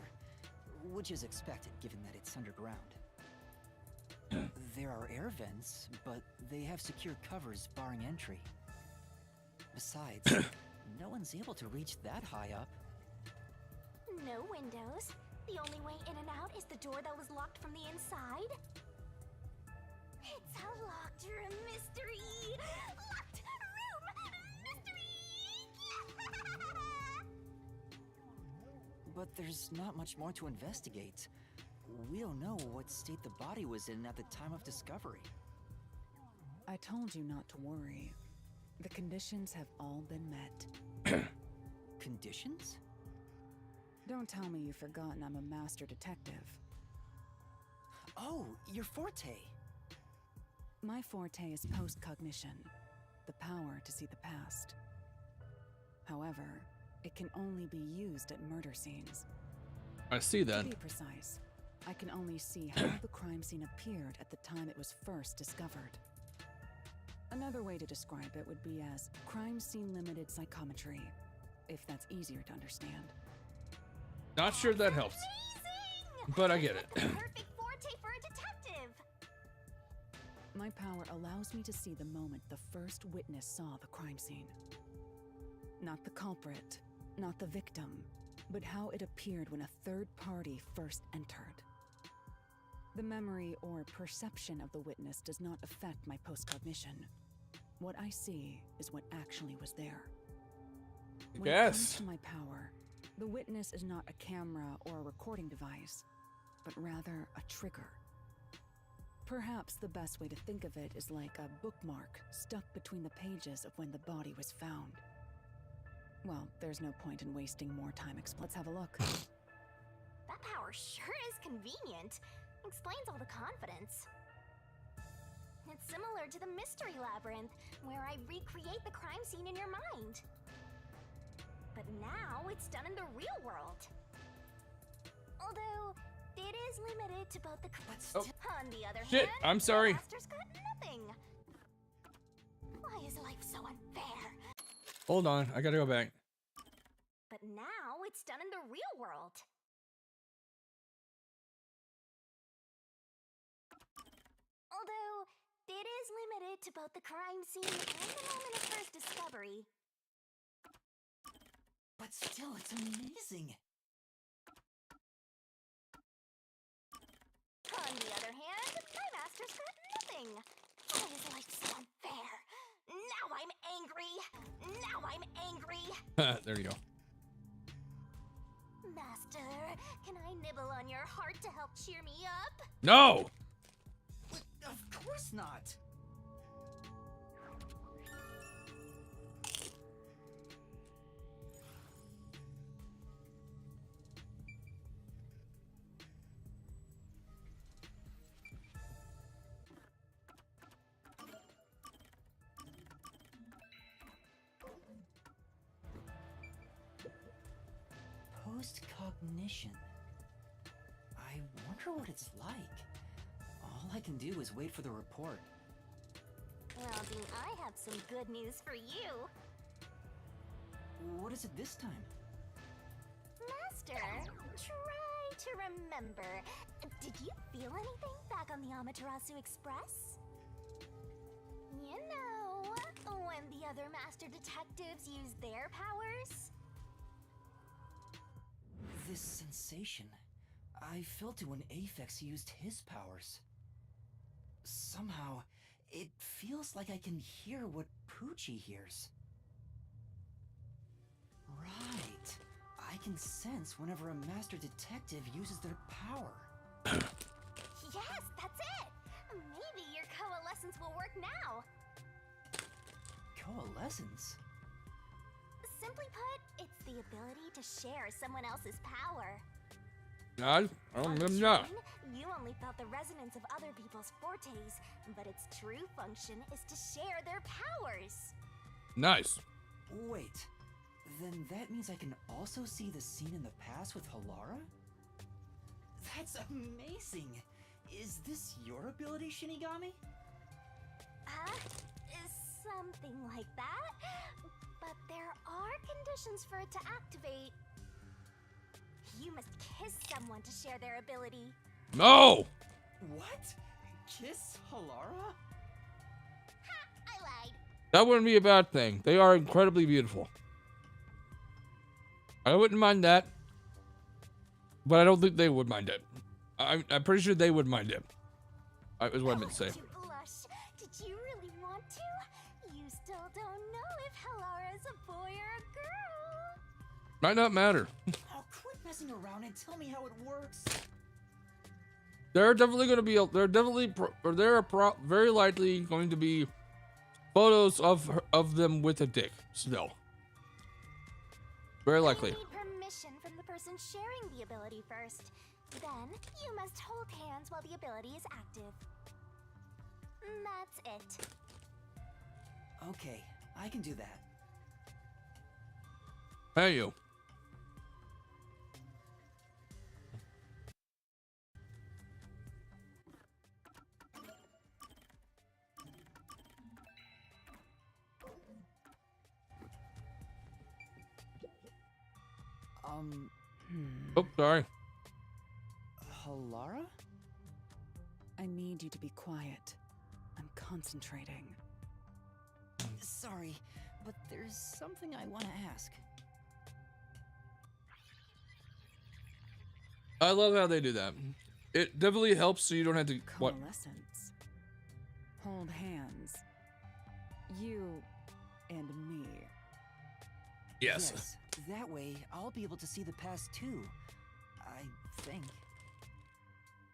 which is expected given that it's underground. There are air vents, but they have secure covers barring entry. Besides, no one's able to reach that high up. No windows. The only way in and out is the door that was locked from the inside. It's a locked room mystery! Locked room mystery! But there's not much more to investigate. We don't know what state the body was in at the time of discovery. I told you not to worry. The conditions have all been met. Conditions? Don't tell me you've forgotten I'm a master detective. Oh, your forte! My forte is post-cognition, the power to see the past. However, it can only be used at murder scenes. I see that. To be precise, I can only see how the crime scene appeared at the time it was first discovered. Another way to describe it would be as crime scene limited psychometry, if that's easier to understand. Not sure that helps, but I get it. Perfect forte for a detective! My power allows me to see the moment the first witness saw the crime scene. Not the culprit, not the victim, but how it appeared when a third party first entered. The memory or perception of the witness does not affect my postcognition. What I see is what actually was there. When it comes to my power, the witness is not a camera or a recording device, but rather a trigger. Perhaps the best way to think of it is like a bookmark stuck between the pages of when the body was found. Well, there's no point in wasting more time. Let's have a look. That power sure is convenient. Explains all the confidence. It's similar to the Mystery Labyrinth, where I recreate the crime scene in your mind. But now it's done in the real world. Although, it is limited to both the... On the other Shit, hand, I'm sorry. the master's got nothing. Why is life so unfair? Hold on, I gotta go back. But now it's done in the real world. Although, it is limited to both the crime scene and the moment of first discovery. But still, it's amazing. On the other hand, my master's got nothing. Why is life so unfair? Now I'm angry. Now I'm angry. There you go. Master, can I nibble on your heart to help cheer me up? No! Of course not. Post-cognition. I wonder what it's like. All I can do is wait for the report. Well, Dean, I have some good news for you. What is it this time? Master, try to remember. Did you feel anything back on the Amaterasu Express? You know, when the other master detectives use their powers? This sensation. I felt it when Aphex used his powers. Somehow, it feels like I can hear what Poochie hears. Right. I can sense whenever a master detective uses their power. Yes, that's it! Maybe your coalescence will work now. Coalescence? Simply put, it's the ability to share someone else's power. I don't know. You only felt the resonance of other people's fortes, but its true function is to share their powers. Nice. Wait, then that means I can also see the scene in the past with Halara? That's amazing! Is this your ability, Shinigami? Something like that. But there are conditions for it to activate. You must kiss someone to share their ability. No! What? Kiss Halara? Ha! I lied. That wouldn't be a bad thing. They are incredibly beautiful. I wouldn't mind that. But I don't think they would mind it. I'm pretty sure they would mind it. Is what I meant to say. You blush. Did you really want to? You still don't know if Halara is a boy or a girl. Might not matter. Oh, quit messing around and tell me how it works. There are definitely going to be. Very likely going to be photos of them with a dick. Still. Very likely. You need permission from the person sharing the ability first. Then you must hold hands while the ability is active. That's it. Okay, I can do that. Hey, you. Oh, sorry. Halara? I need you to be quiet. I'm concentrating. Sorry, but there's something I want to ask. I love how they do that. It definitely helps so you don't have to. What? Coalescence. Hold hands. You and me. Yes. That way, I'll be able to see the past too. I think.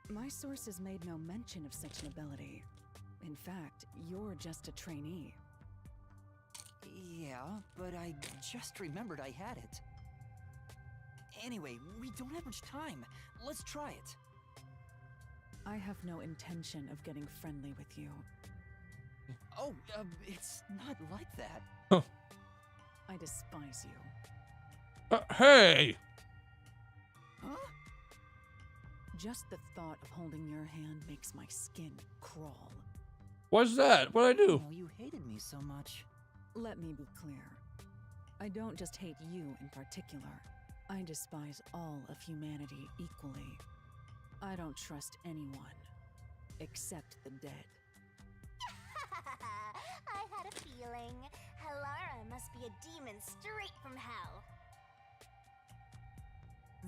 My sources made no mention of such an ability. In fact, you're just a trainee. Yeah, but I just remembered I had it. Anyway, we don't have much time. Let's try it. I have no intention of getting friendly with you. Oh, it's not like that. Huh. I despise you. Hey! Huh? Just the thought of holding your hand makes my skin crawl. What's that? What'd I do? Oh, you hated me so much. Let me be clear. I don't just hate you in particular. I despise all of humanity equally. I don't trust anyone, except the dead. I had a feeling. Halara must be a demon straight from hell.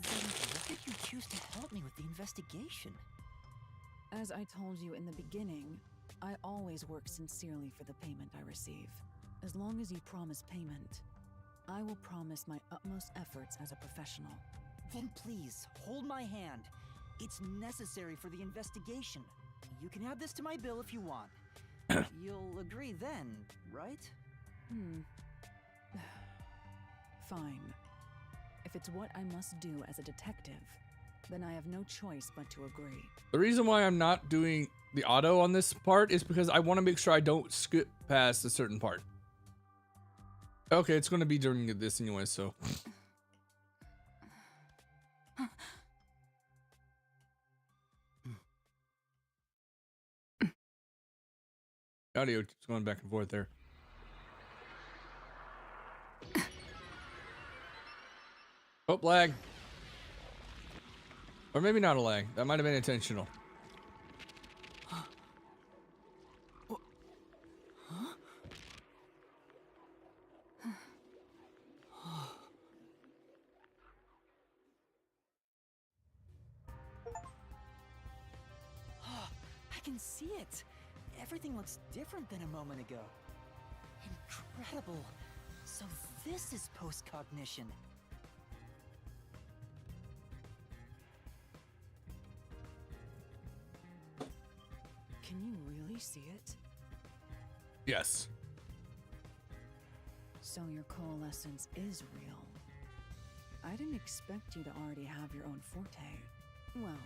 Then what did you choose to help me with the investigation? As I told you in the beginning, I always work sincerely for the payment I receive. As long as you promise payment, I will promise my utmost efforts as a professional. Then please, hold my hand. It's necessary for the investigation. You can add this to my bill if you want. You'll agree then, right? Fine. If it's what I must do as a detective, then I have no choice but to agree. The reason why I'm not doing the auto on this part is because I want to make sure I don't skip past a certain part. Okay, it's going to be during this anyway, so. Audio keeps going back and forth there. Oh, lag. Or maybe not a lag. That might have been intentional. can see it. Everything looks different than a moment ago. Incredible. So this is post-cognition. Can you really see it? Yes. So your coalescence is real. I didn't expect you to already have your own forte. Well,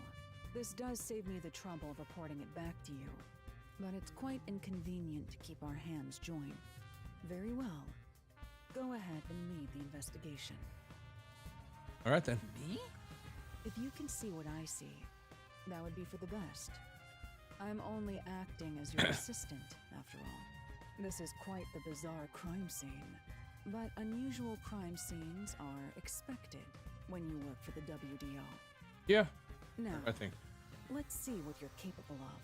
this does save me the trouble of reporting it back to you. But it's quite inconvenient to keep our hands joined. Very well. Go ahead and lead the investigation. All right then. Me? If you can see what I see, that would be for the best. I'm only acting as your assistant, after all. This is quite the bizarre crime scene. But unusual crime scenes are expected when you work for the WDO. Yeah. Now, I think. let's see what you're capable of.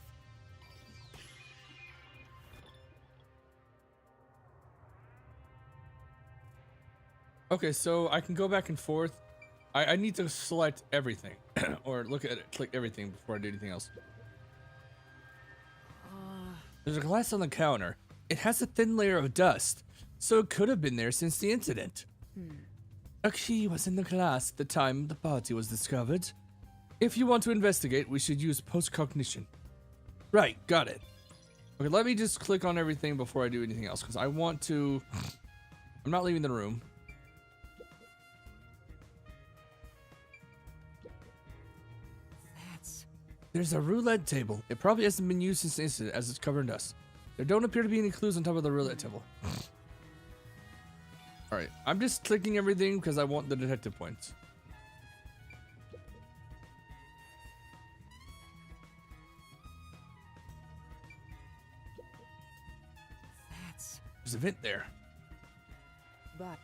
Okay, so I can go back and forth. I need to select everything or look at it, click everything before I do anything else. There's a glass on the counter. It has a thin layer of dust, so it could have been there since the incident. A key was in the glass at the time the body was discovered. If you want to investigate, we should use post-cognition. Right, got it. Okay, let me just click on everything before I do anything else, because I want to... I'm not leaving the room. There's a roulette table. It probably hasn't been used since the incident, as it's covered in dust. There don't appear to be any clues on top of the roulette table. Alright, I'm just clicking everything because I want the detective points. There's a vent there. But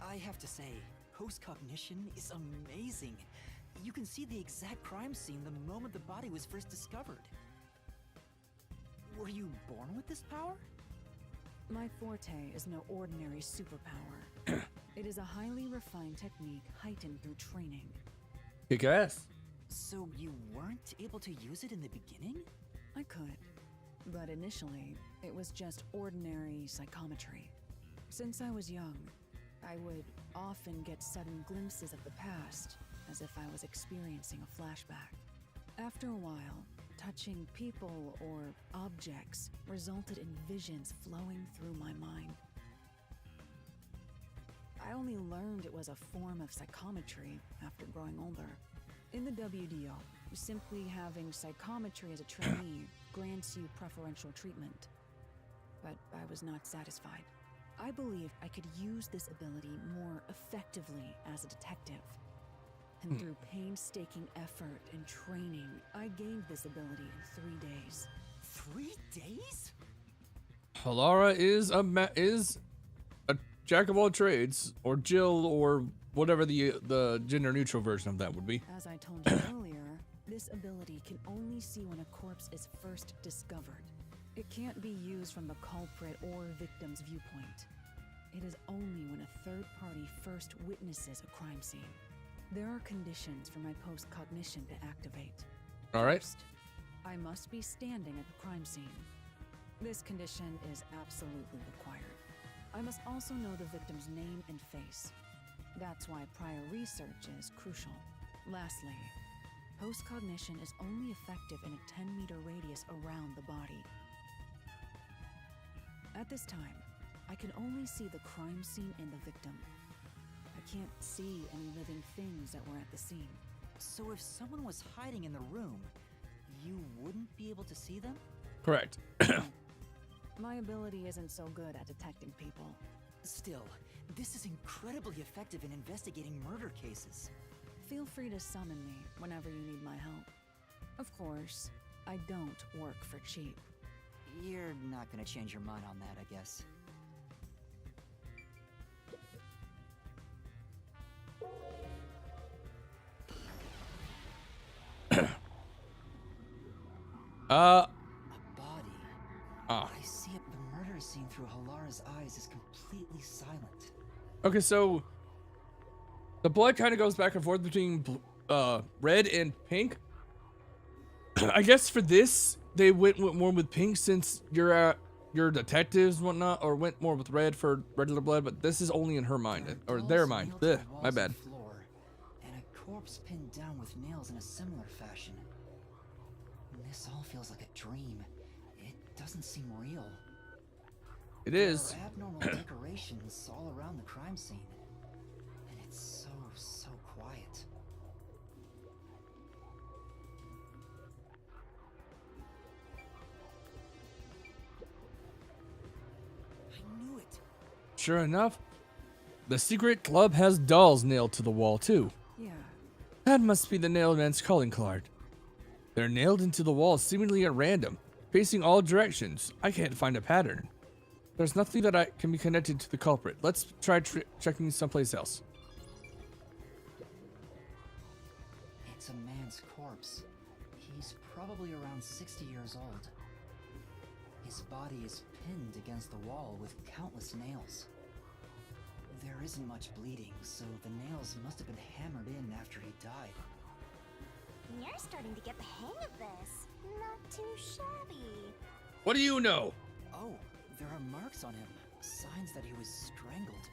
I have to say, post-cognition is amazing. You can see the exact crime scene the moment the body was first discovered. Were you born with this power? My forte is no ordinary superpower. It is a highly refined technique heightened through training. Kick ass. So you weren't able to use it in the beginning? I could, but initially, it was just ordinary psychometry. Since I was young, I would often get sudden glimpses of the past, as if I was experiencing a flashback. After a while, touching people or objects resulted in visions flowing through my mind. I only learned it was a form of psychometry after growing older. In the WDO, simply having psychometry as a trainee grants you preferential treatment. But I was not satisfied. I believed I could use this ability more effectively as a detective. And through painstaking effort and training, I gained this ability in 3 days. 3 days? Halara is a jack of all trades, or Jill, or whatever the gender neutral version of that would be. As I told you earlier, this ability can only see when a corpse is first discovered. It can't be used from the culprit or victim's viewpoint. It is only when a third party first witnesses a crime scene. There are conditions for my post-cognition to activate. All right. First, I must be standing at the crime scene. This condition is absolutely required. I must also know the victim's name and face. That's why prior research is crucial. Lastly, post-cognition is only effective in a 10-meter radius around the body. At this time, I can only see the crime scene and the victim. I can't see any living things that were at the scene. So if someone was hiding in the room, you wouldn't be able to see them? Correct. My ability isn't so good at detecting people. Still, this is incredibly effective in investigating murder cases. Feel free to summon me whenever you need my help. Of course, I don't work for cheap. You're not gonna change your mind on that, I guess. A body. Ah. I see it. The murder scene through Halara's eyes is completely silent. Okay, so the blood kind of goes back and forth between red and pink. I guess for this they went more with pink since you're detectives and whatnot, or went more with red for regular blood. But this is only in her mind or their mind. Ugh, my bad. Floor, and a corpse pinned down with nails in a similar fashion. This all feels like a dream. It doesn't seem real. It is. There are abnormal decorations all around the crime scene, and it's so quiet. I knew it. Sure enough, the secret club has dolls nailed to the wall too. Yeah. That must be the nail man's calling card. They're nailed into the wall seemingly at random, facing all directions. I can't find a pattern. There's nothing that can be connected to the culprit. Let's try checking someplace else. It's a man's corpse. He's probably around 60 years old. His body is pinned against the wall with countless nails. There isn't much bleeding, so the nails must have been hammered in after he died. You're starting to get the hang of this. Not too shabby. What do you know? Oh, there are marks on him, signs that he was strangled.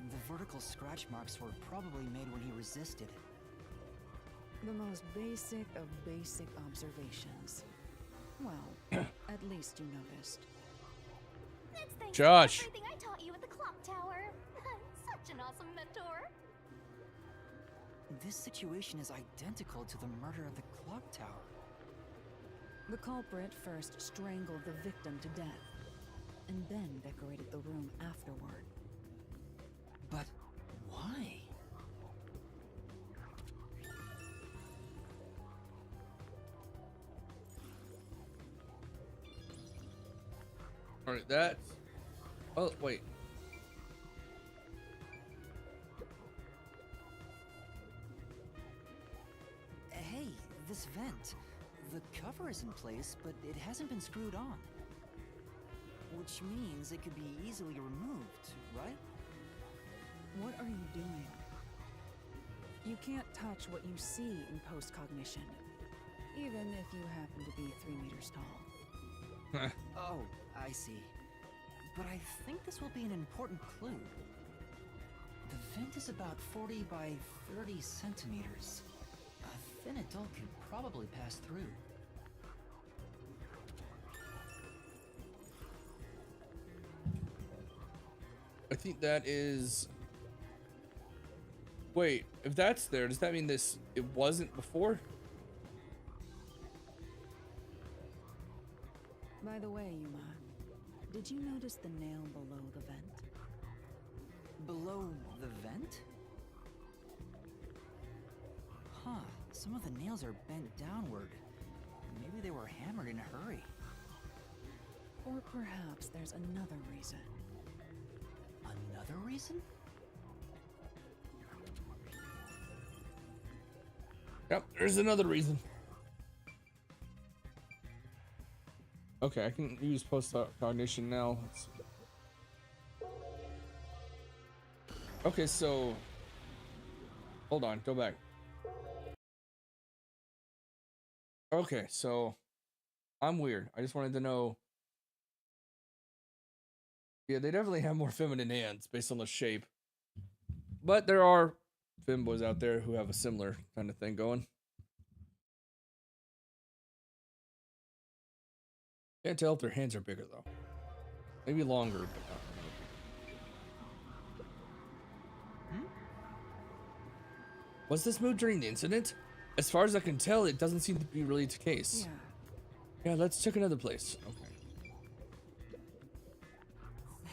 The vertical scratch marks were probably made when he resisted. The most basic of basic observations. Well, at least you noticed. That's thanks Josh. to everything I taught you at the clock tower. I'm such an awesome mentor. This situation is identical to the murder of the clock tower. The culprit first strangled the victim to death, and then decorated the room afterward. But why? Alright, that's... Oh, wait. Hey, this vent. The cover is in place, but it hasn't been screwed on. Which means it could be easily removed, right? What are you doing? You can't touch what you see in post-cognition, even if you happen to be 3 meters tall. Oh, I see. But I think this will be an important clue. The vent is about 40 by 30 centimeters. A thin adult could probably pass through. I think that is... Wait, if that's there, does that mean it wasn't before? By the way, Yuma, did you notice the nail below the vent? Below the vent? Huh, some of the nails are bent downward. Maybe they were hammered in a hurry. Or perhaps there's another reason. Another reason? Yep, there's another reason. Okay, I can use post-cognition now. Okay, so... Hold on, go back. Okay, so... I'm weird. I just wanted to know... Yeah, they definitely have more feminine hands based on the shape. But there are femboys out there who have a similar kind of thing going. Can't tell if their hands are bigger though. Maybe longer, but not really. Was this moved during the incident? As far as I can tell, it doesn't seem to be really the case. Yeah, let's check another place. Okay.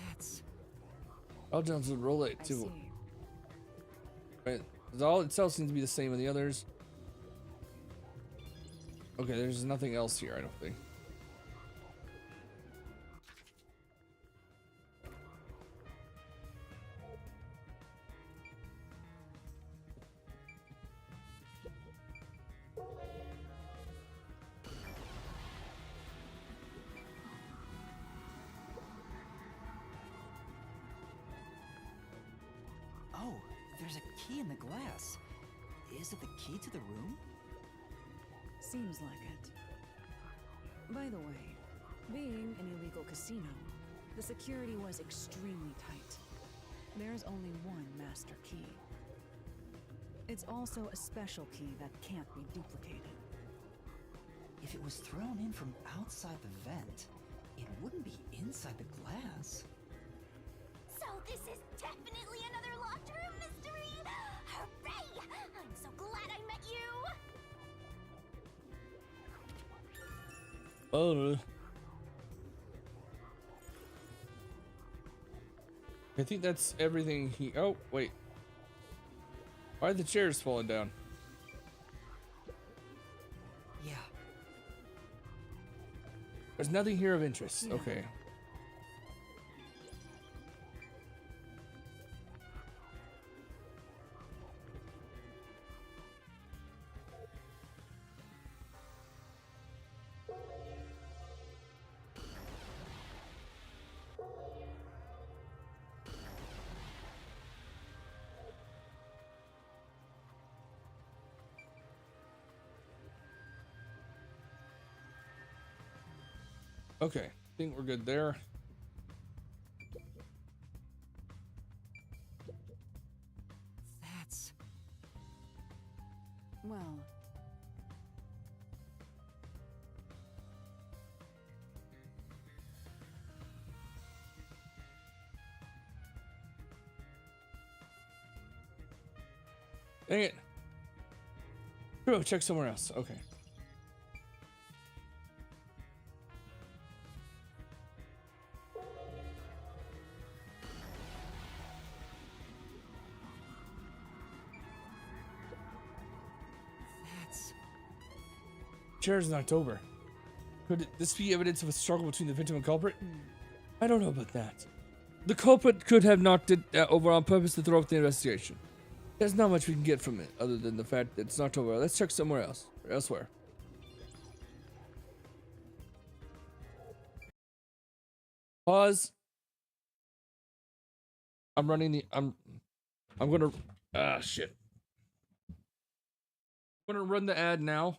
That's... I'll just roll it too. Right. All itself seems to be the same as the others. Okay, there's nothing else here, I don't think. Oh, there's a key in the glass. Is it the key to the room? Seems like it. By the way, being an illegal casino, the security was extremely tight. There's only one master key. It's also a special key that can't be duplicated. If it was thrown in from outside the vent, it wouldn't be inside the glass. So this is definitely another locked room mystery! Hooray! I'm so glad I met you! Oh. I think that's everything he. Oh, wait. Why are the chairs falling down? Yeah. There's nothing here of interest. Okay. Okay, I think we're good there. That's... Well... Dang it. Oh, check somewhere else. Okay. That's... Chairs in October. Could this be evidence of a struggle between the victim and culprit? I don't know about that. The culprit could have knocked it over on purpose to throw up the investigation. There's not much we can get from it other than the fact that it's knocked over. Let's check somewhere else. Or elsewhere. Pause. I'm running the... I'm gonna... Ah, shit. I'm gonna run the ad now.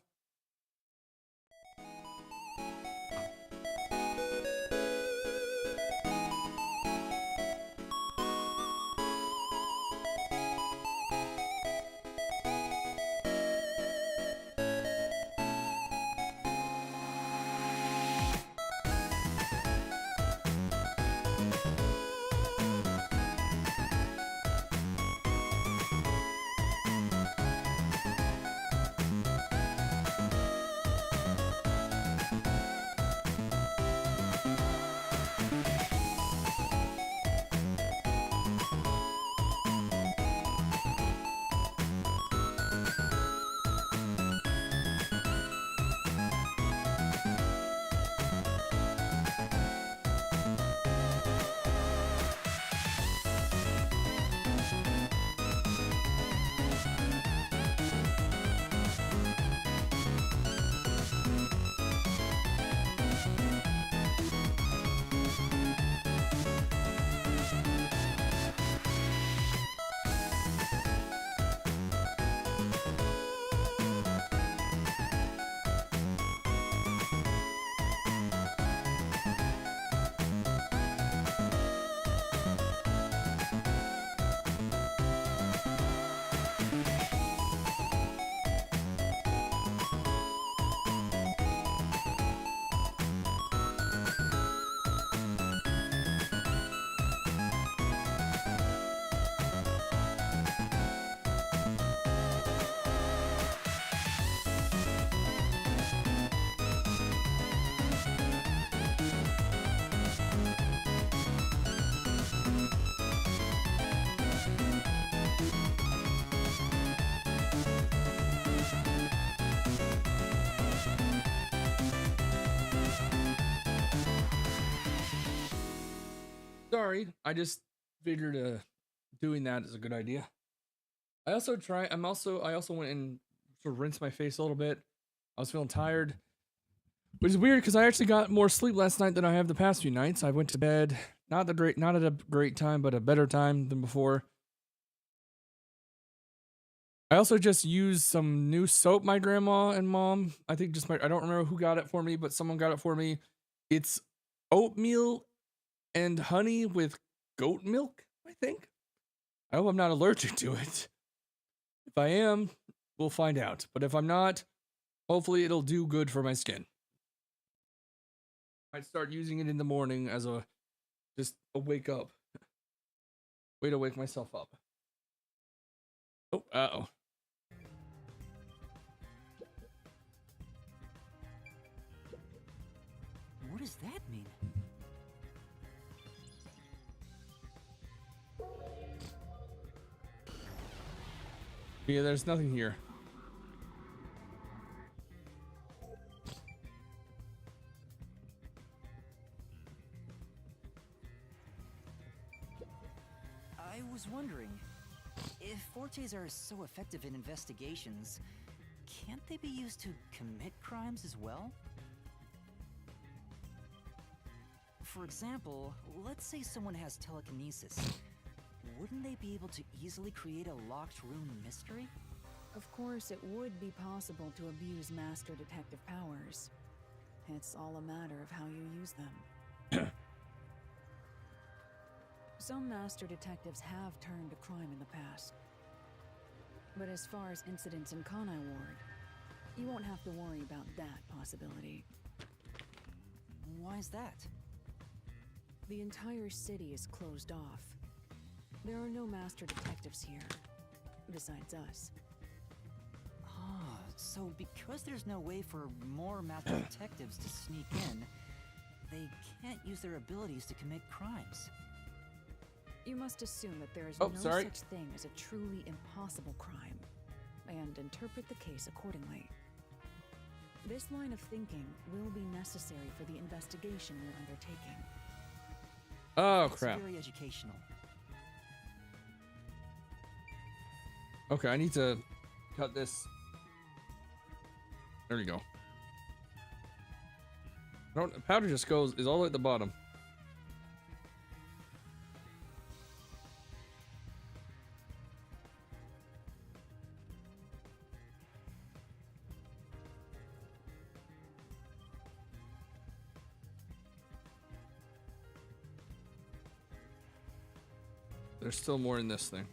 Sorry, I just figured doing that is a good idea. I also went and sort of rinsed my face a little bit. I was feeling tired, which is weird because I actually got more sleep last night than I have the past few nights. I went to bed not at a great time, but a better time than before. I also just used some new soap my grandma and mom, I think just I don't remember who got it for me, but someone got it for me. It's oatmeal and honey with goat milk, I think. I hope I'm not allergic to it. If I am, we'll find out. But if I'm not, hopefully it'll do good for my skin. I'd start using it in the morning as a wake up. Way to wake myself up. Oh, uh-oh. What does that mean? Yeah, there's nothing here. I was wondering, if fortes are so effective in investigations, can't they be used to commit crimes as well? For example, let's say someone has telekinesis. Wouldn't they be able to easily create a locked room mystery? Of course, it would be possible to abuse master detective powers. It's all a matter of how you use them. Some master detectives have turned to crime in the past. But as far as incidents in Kanai Ward, you won't have to worry about that possibility. Why's that? The entire city is closed off. There are no master detectives here, besides us. Ah, so because there's no way for more master detectives to sneak in, they can't use their abilities to commit crimes. You must assume that there is Oh, no sorry. such thing as a truly impossible crime, and interpret the case accordingly. This line of thinking will be necessary for the investigation we're undertaking. Oh, It's crap. very educational. Okay, I need to cut this. There we go. Powder just is all the way at the bottom. There's still more in this thing.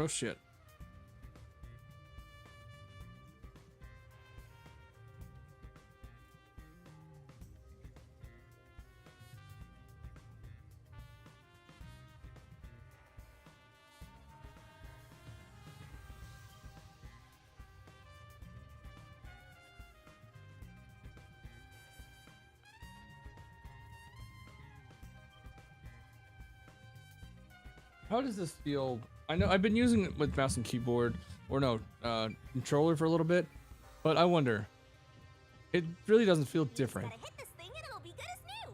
Oh shit. How does this feel? I know I've been using it with mouse and keyboard, or no, controller for a little bit, but I wonder. It really doesn't feel different. Gotta hit this thing and it'll be good as new.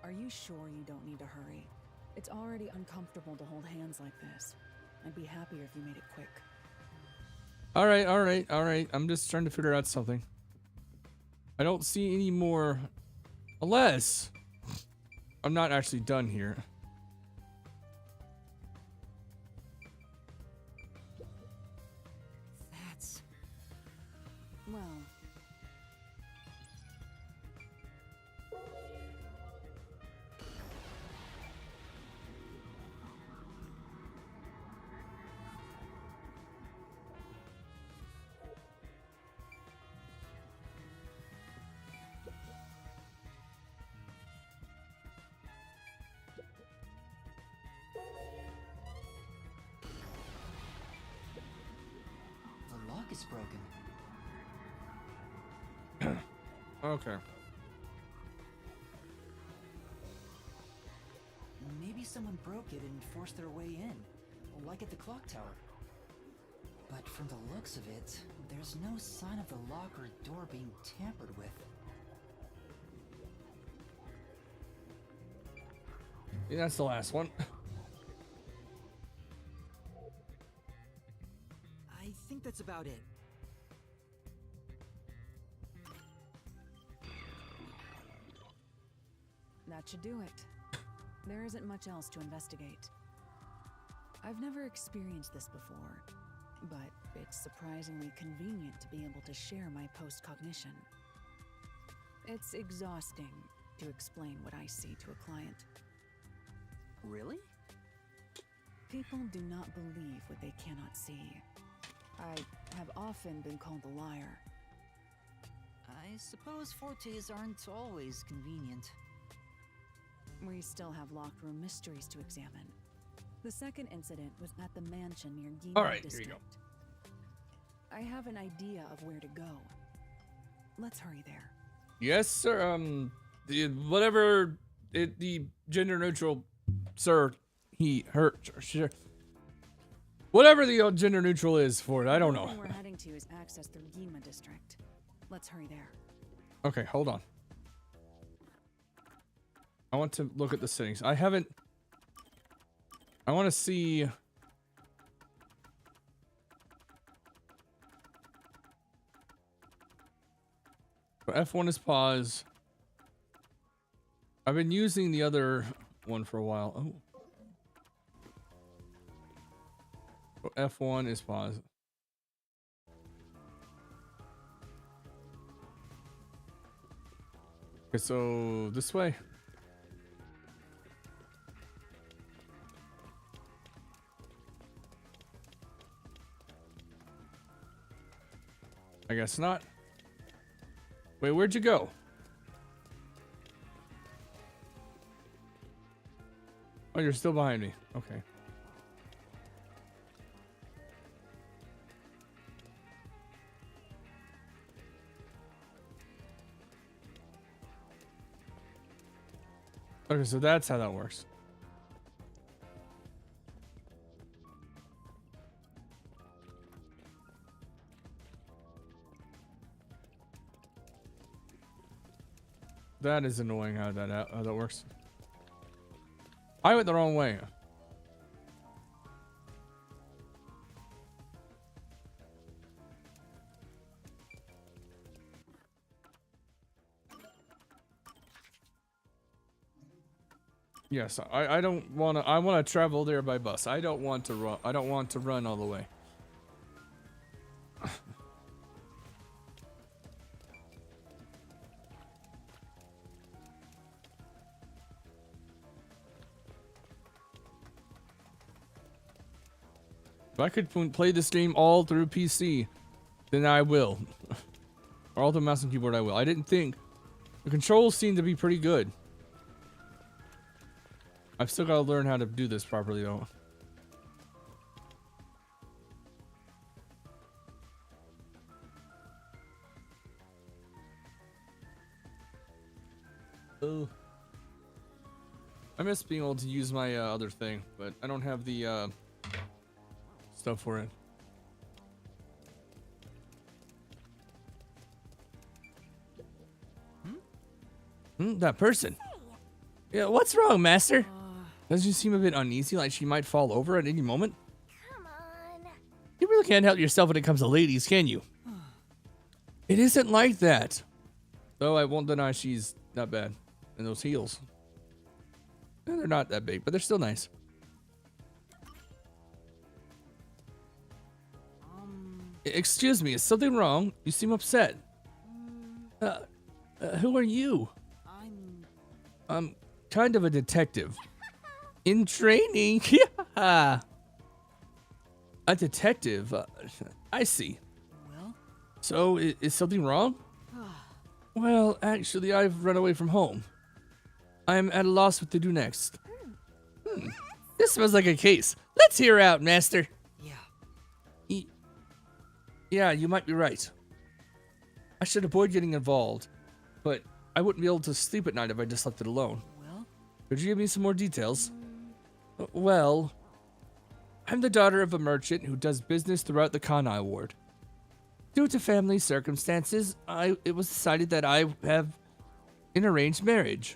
Are you sure you don't need to hurry? It's already uncomfortable to hold hands like this. I'd be happier if you made it quick. All right, all right, all right. I'm just trying to figure out something. I don't see any more, unless I'm not actually done here. That's... Well, the lock is broken. Okay. Maybe someone broke it and forced their way in, like at the clock tower. But from the looks of it, there's no sign of the lock or door being tampered with. Yeah, that's the last one. I think that's about it. that should do it. There isn't much else to investigate. I've never experienced this before, but it's surprisingly convenient to be able to share my post-cognition. It's exhausting to explain what I see to a client. Really? People do not believe what they cannot see. I have often been called a liar. I suppose fortes aren't always convenient. We still have locked room mysteries to examine. The second incident was at the mansion near Gima All right, here District. you go. I have an idea of where to go. Let's hurry there. Yes, sir. The gender neutral, sir, he, her, sure. Whatever the gender neutral is for it, I don't know. The building we're heading to is accessed through Gima District. Let's hurry there. Okay, hold on. I want to look at the settings. I want to see. F1 is pause. I've been using the other one for a while. Oh. F1 is pause. Okay, so this way. I guess not. Wait, where'd you go? Oh, you're still behind me. Okay. Okay, so that's how that works. That is annoying how that works. I went the wrong way. Yes, I don't want to. I want to travel there by bus. I don't want to run. I don't want to run all the way. If I could play this game all through PC, then I will. Or all through mouse and keyboard, I will. I didn't think the controls seem to be pretty good. I've still got to learn how to do this properly, though. Oh. I miss being able to use my other thing, but I don't have the stuff for it. That person. Yeah, what's wrong, Master? Doesn't she seem a bit uneasy, like she might fall over at any moment? Come on. You really can't help yourself when it comes to ladies, can you? It isn't like that. Though I won't deny she's not bad. And those heels. They're not that big, but they're still nice. Excuse me, is something wrong? You seem upset. Who are you? I'm kind of a detective. In training? Yeah. A detective? I see. Well? So, is something wrong? Well, actually, I've run away from home. I'm at a loss what to do next. This smells like a case. Let's hear out, Master. Yeah. Yeah, you might be right. I should avoid getting involved, but I wouldn't be able to sleep at night if I just left it alone. Well? Could you give me some more details? Well, I'm the daughter of a merchant who does business throughout the Kanai ward. Due to family circumstances, it was decided that I would have an arranged marriage.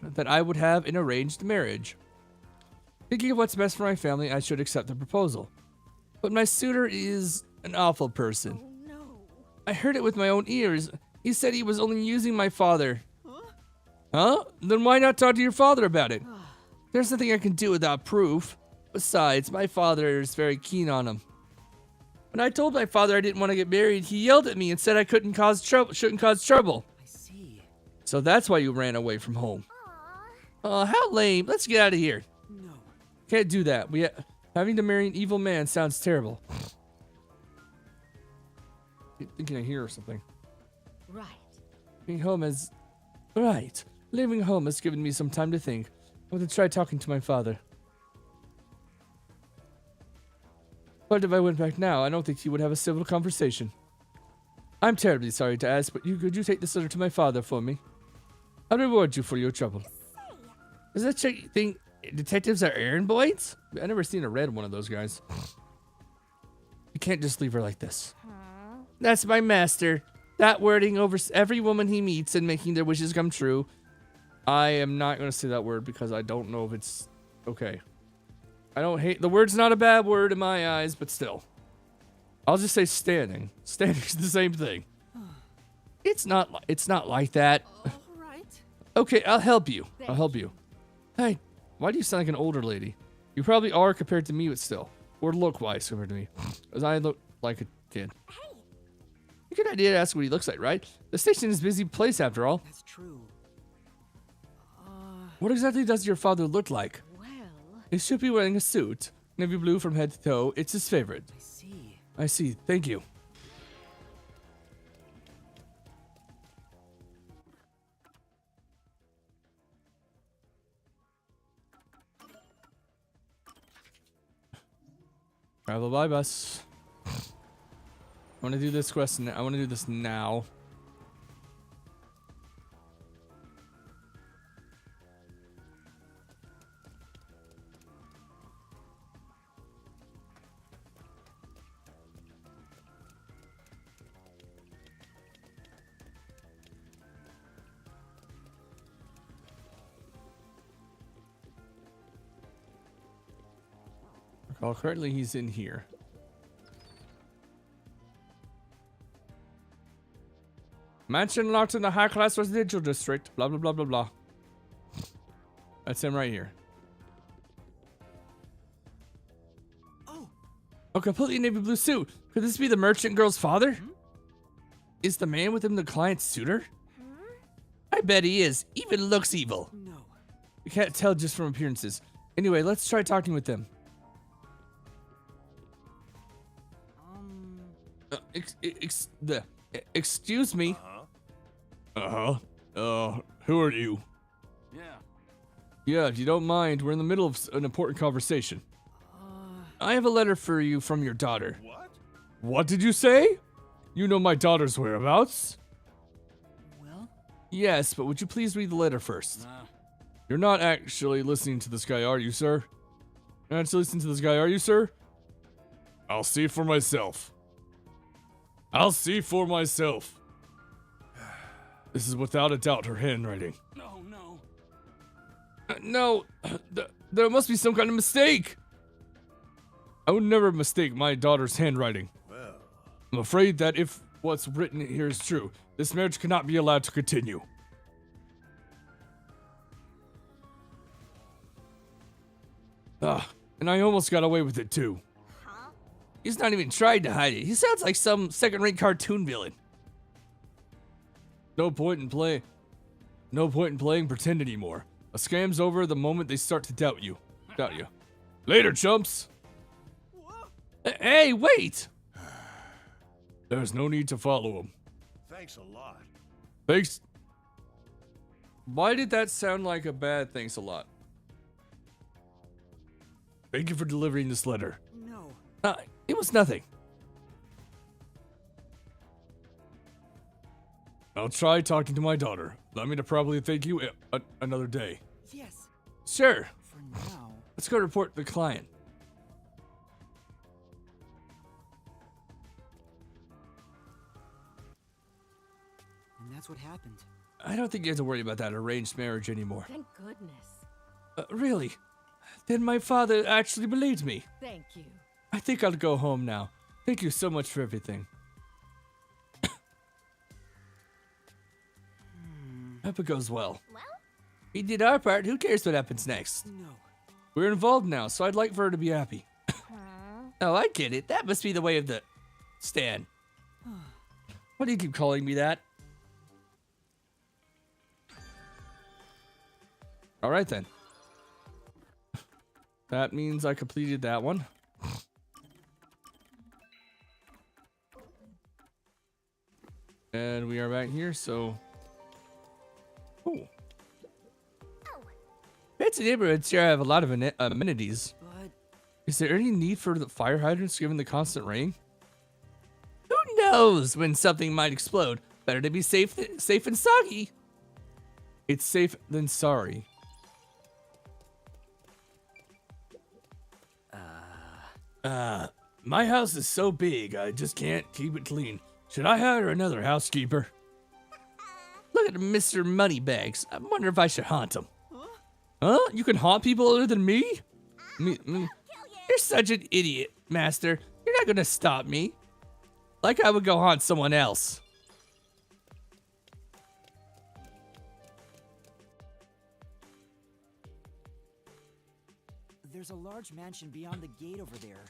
Thinking of what's best for my family, I should accept the proposal. But my suitor is an awful person. Oh no. I heard it with my own ears. He said he was only using my father. Huh? Then why not talk to your father about it? There's nothing I can do without proof. Besides, my father is very keen on him. When I told my father I didn't want to get married, he yelled at me and said I shouldn't cause trouble. I see. So that's why you ran away from home. How lame. Let's get out of here. No. Can't do that. Having to marry an evil man sounds terrible. Thinking I hear something. Right. Leaving home has... Right. Leaving home has given me some time to think. I want to try talking to my father. But if I went back now, I don't think he would have a civil conversation. I'm terribly sorry to ask, but could you take this letter to my father for me? I'll reward you for your trouble. Does that think detectives are errand boys? I've never seen a red one of those guys. You can't just leave her like this. That's my master. That wording over every woman he meets and making their wishes come true. I am not going to say that word because I don't know if it's okay. I don't hate... The word's not a bad word in my eyes, but still. I'll just say standing. Standing's the same thing. It's not like that. All right. Okay, I'll help you. I'll help you. Hey, why do you sound like an older lady? You probably are compared to me, but still. Or look-wise compared to me. Because I look like a kid. Hey, A good idea to ask what he looks like, right? The station is a busy place after all. That's true. What exactly does your father look like? Well, He should be wearing a suit. Navy blue from head to toe. It's his favorite. I see. I see. Thank you. Travel by bus. I want to do this quest. I want to do this now. Recall correctly, he's in here. Mansion locked in the high-class residential district. Blah, blah, blah, blah, blah. That's him right here. Oh. A completely navy blue suit. Could this be the merchant girl's father? Is the man with him the client's suitor? I bet he is. Even looks evil. No. You can't tell just from appearances. Anyway, let's try talking with them. Excuse me. Who are you? Yeah, if you don't mind, we're in the middle of an important conversation. I have a letter for you from your daughter. What? What did you say? You know my daughter's whereabouts? Well? Yes, but would you please read the letter first? You're not actually listening to this guy, are you, sir? You're not actually listening to this guy, are you, sir? I'll see for myself. I'll see for myself. This is without a doubt her handwriting. No, no. No, there must be some kind of mistake. I would never mistake my daughter's handwriting. Well, I'm afraid that if what's written here is true, this marriage cannot be allowed to continue. And I almost got away with it too. huh? He's not even trying to hide it. He sounds like some second-rate cartoon villain. No point in playing pretend anymore. A scam's over the moment they start to doubt you. Later, chumps. Hey, wait! There's no need to follow him. thanks a lot. Thanks. Why did that sound like a bad thanks a lot? Thank you for delivering this letter. No. It was nothing. I'll try talking to my daughter. Allow me to probably thank you another day. Yes. Sure. For now. Let's go report the client. And that's what happened. I don't think you have to worry about that arranged marriage anymore. thank goodness. Really? Then my father actually believed me. Thank you. I think I'll go home now. Thank you so much for everything. Hope it goes well. Well, We did our part. Who cares what happens next? No. We're involved now, so I'd like for her to be happy. Oh, I get it. That must be the way of the Stan. Why do you keep calling me that? All right, then. That means I completed that one. And we are back here, so... Ooh. Fancy neighborhoods here have a lot of amenities. But Is there any need for the fire hydrants given the constant rain? Who knows when something might explode? Better to be safe and soggy. It's safe than sorry. My house is so big, I just can't keep it clean. Should I hire another housekeeper? Look at Mr. Moneybags. I wonder if I should haunt him. Huh? You can haunt people other than me? You're such an idiot, Master. You're not gonna stop me. Like I would go haunt someone else. there's a large mansion beyond the gate over there.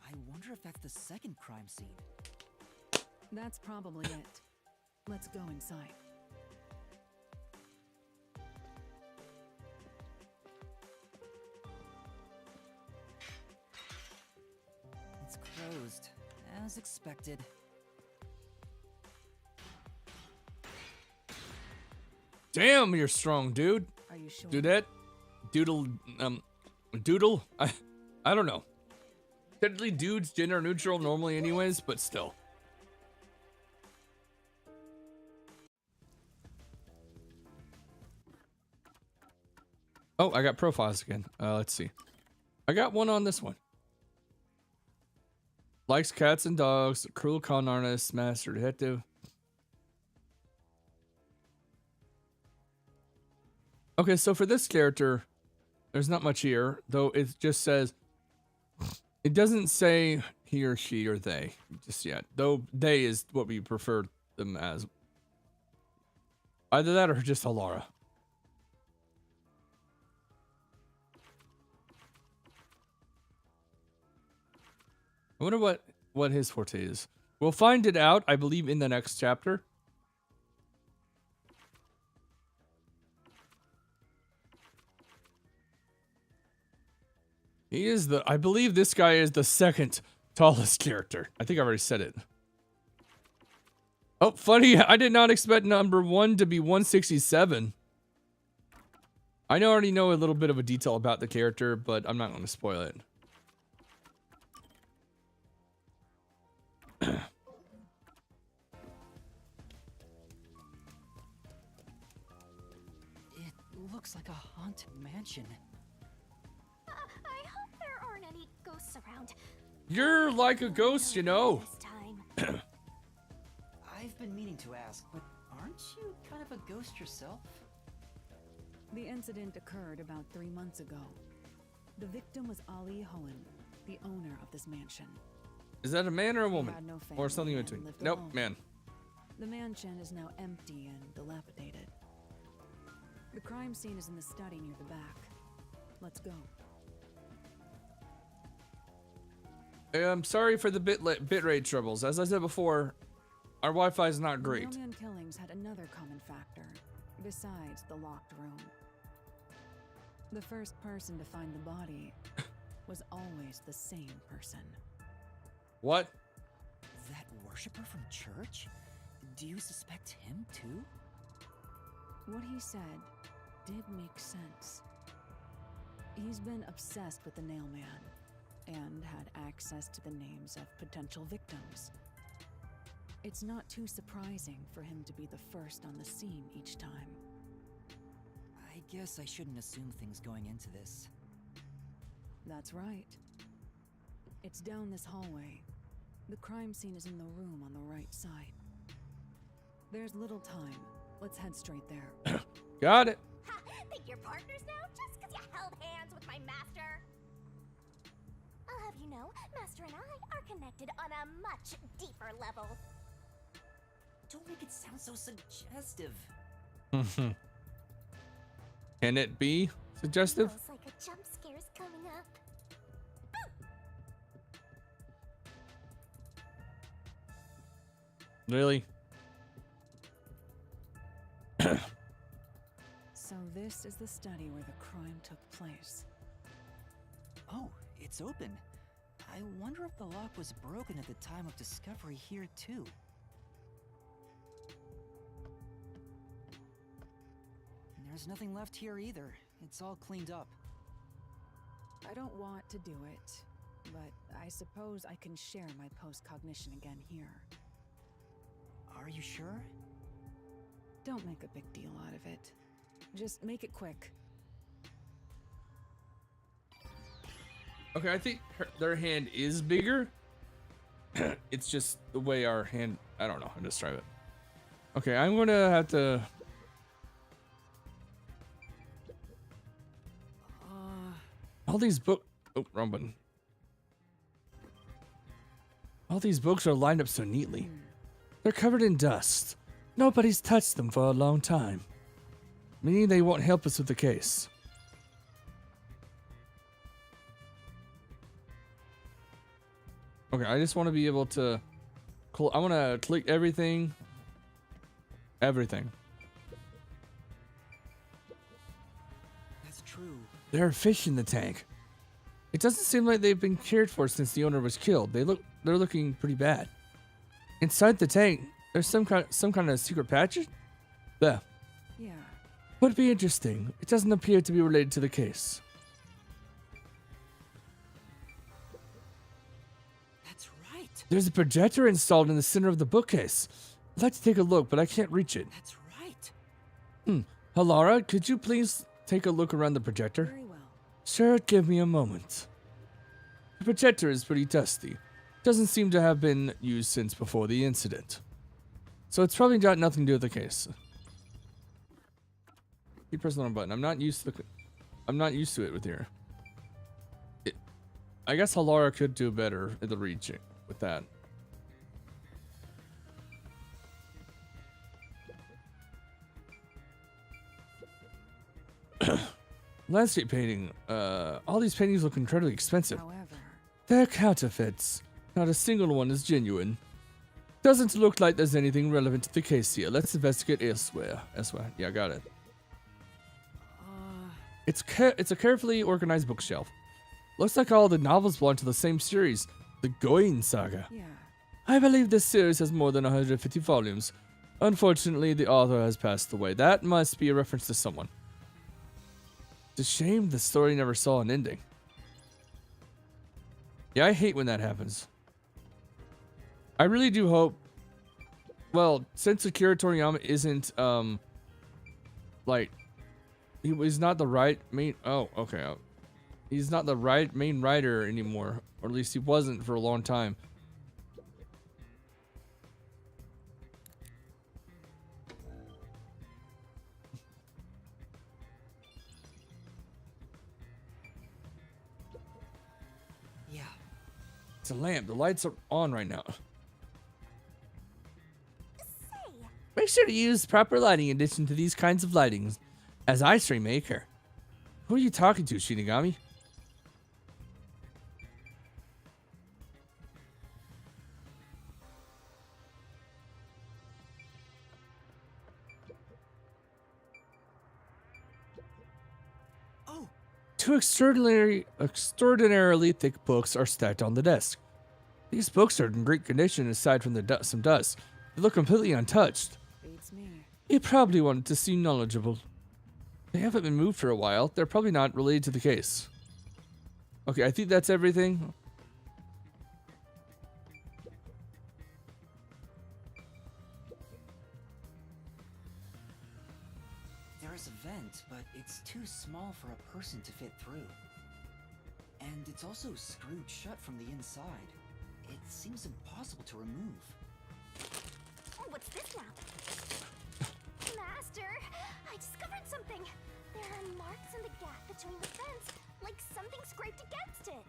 I wonder if that's the second crime scene. That's probably it. Let's go inside. It's closed, as expected. Damn, you're strong, dude. Are you sure? Do that. Doodle. I don't know. Technically, dude's gender neutral normally, anyways, but still. Oh, I got profiles again. Let's see. I got one on this one. Likes cats and dogs. Cruel con artist. Master detective. Okay, so for this character, there's not much here, though it just says, it doesn't say he or she or they just yet, though they is what we prefer them as. Either that or just Alara. I wonder what his forte is. We'll find it out, I believe, in the next chapter. He is I believe this guy is the second tallest character. I think I already said it. Oh, funny, I did not expect number 1 to be 167. I already know a little bit of a detail about the character, but I'm not going to spoil it. It looks like a haunted mansion. I hope there aren't any ghosts around. You're like a ghost, you know. This time. I've been meaning to ask, but aren't you kind of a ghost yourself? The incident occurred about 3 months ago. The victim was Ali Hohen, the owner of this mansion. Is that a man or a woman? Had no Or family something in and between? lived Nope, alone. man. The mansion is now empty and dilapidated. The crime scene is in the study near the back. Let's go. I'm sorry for the bitrate troubles. As I said before, our Wi-Fi is not great. The Million killings had another common factor, besides the locked room. The first person to find the body was always the same person. What? That worshiper from church? Do you suspect him too? What he said did make sense. He's been obsessed with the nail man and had access to the names of potential victims. It's not too surprising for him to be the first on the scene each time. I guess I shouldn't assume things going into this. That's right. It's down this hallway. The crime scene is in the room on the right side. There's little time. Let's head straight there. Got it. Ha! Think you're partners now just because you held hands with my master? I'll have you know, Master and I are connected on a much deeper level. Don't make it sound so suggestive. Can it be suggestive? Feels like a jump scare's coming up. Really? So this is the study where the crime took place. Oh, it's open. I wonder if the lock was broken at the time of discovery here, too. There's nothing left here either. It's all cleaned up. I don't want to do it, but I suppose I can share my post-cognition again here. Are you sure? Don't make a big deal out of it. Just make it quick. Okay, I think their hand is bigger. It's just the way our hand... I don't know how to describe it. Okay, I'm going to have to... All these books... Oh, wrong button. All these books are lined up so neatly. They're covered in dust. Nobody's touched them for a long time. Meaning they won't help us with the case. Okay, I just want to be able to... I want to click everything. Everything. That's true. There are fish in the tank. It doesn't seem like they've been cared for since the owner was killed. They're looking pretty bad. Inside the tank, there's some kind of secret passage? There. Yeah. Would be interesting. It doesn't appear to be related to the case. That's right. There's a projector installed in the center of the bookcase. I'd like to take a look, but I can't reach it. That's right. Halara, could you please take a look around the projector? Very well. Sure, give me a moment. The projector is pretty dusty. Doesn't seem to have been used since before the incident. So it's probably got nothing to do with the case. Keep pressing the wrong button. I'm not used to it with here. I guess Halara could do better at the reaching with that. Landscape painting. All these paintings look incredibly expensive. However, They're counterfeits. Not a single one is genuine. Doesn't look like there's anything relevant to the case here. Let's investigate elsewhere. Yeah, got it. It's a carefully organized bookshelf. Looks like all the novels belong to the same series, the Goin Saga. yeah. I believe this series has more than 150 volumes. Unfortunately, the author has passed away. That must be a reference to someone. It's a shame the story never saw an ending. Yeah, I hate when that happens. I really do hope... Well, since Akira Toriyama isn't, like... He was not the right main... Oh, okay. He's not the right main writer anymore. Or at least he wasn't for a long time. Yeah. It's a lamp. The lights are on right now. Say, Make sure to use proper lighting in addition to these kinds of lightings. As I stream maker. Who are you talking to, Shinigami? Oh, Two extraordinarily thick books are stacked on the desk. These books are in great condition aside from some dust. They look completely untouched. Beats me. You probably wanted to seem knowledgeable. They haven't been moved for a while. They're probably not related to the case. Okay, I think that's everything. there's a vent, but it's too small for a person to fit through. And it's also screwed shut from the inside. It seems impossible to remove. Oh, what's this now? Master, I discovered something. There are marks in the gap between the fence, like something scraped against it.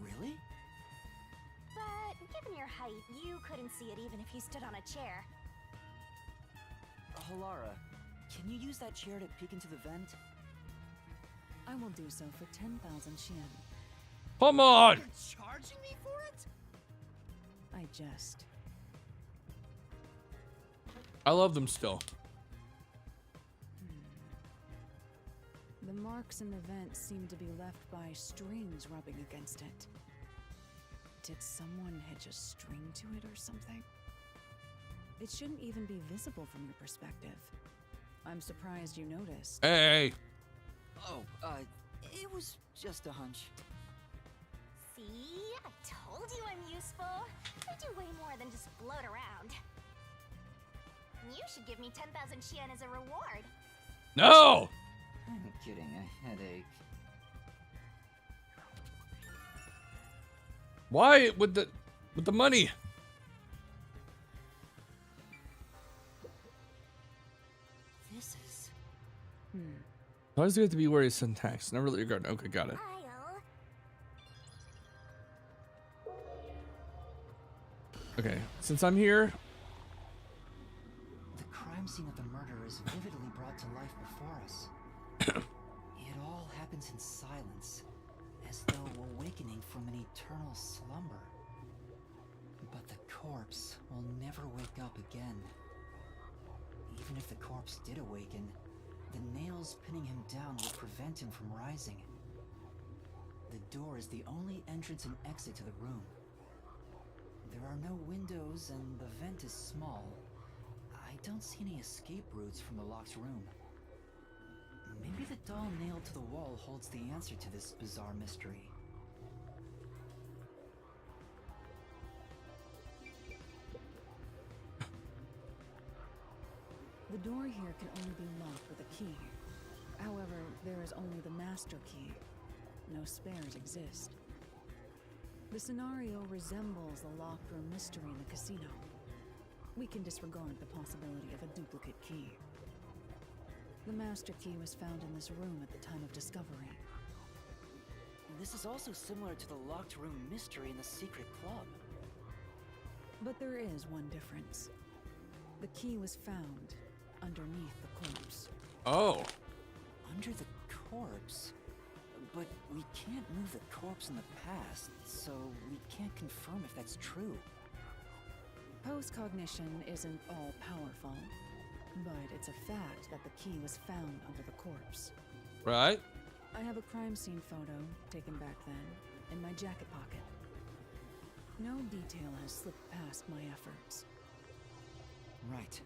Really? But given your height, you couldn't see it even if you stood on a chair. Halara, can you use that chair to peek into the vent? I will do so for 10,000 Xian. Come on! You're charging me for it? I jest. I love them still. The marks in the vent seem to be left by strings rubbing against it. Did someone hitch a string to it or something? It shouldn't even be visible from your perspective. I'm surprised you noticed. Hey! Oh, it was just a hunch. See? I told you I'm useful. I do way more than just float around. You should give me 10,000 Xian as a reward. No! I'm kidding, a headache. Why with the money? This is... Why does it have to be worried syntax? Never let your guard. Okay, got it. Okay, since I'm here, The crime scene of the murder is vividly brought to life before us. It all happens in silence, as though awakening from an eternal slumber. But the corpse will never wake up again. Even if the corpse did awaken, the nails pinning him down would prevent him from rising. The door is the only entrance and exit to the room. There are no windows and the vent is small. I don't see any escape routes from the locked room. Maybe the doll nailed to the wall holds the answer to this bizarre mystery. The door here can only be locked with a key. However, there is only the master key. No spares exist. The scenario resembles the locked room mystery in the casino. We can disregard the possibility of a duplicate key. The master key was found in this room at the time of discovery. This is also similar to the locked room mystery in the secret club. But there is one difference. The key was found underneath the corpse. oh, Under the corpse? But we can't move the corpse in the past, so we can't confirm if that's true. Post-cognition isn't all-powerful, but it's a fact that the key was found under the corpse. right? I have a crime scene photo, taken back then, in my jacket pocket. No detail has slipped past my efforts. Right.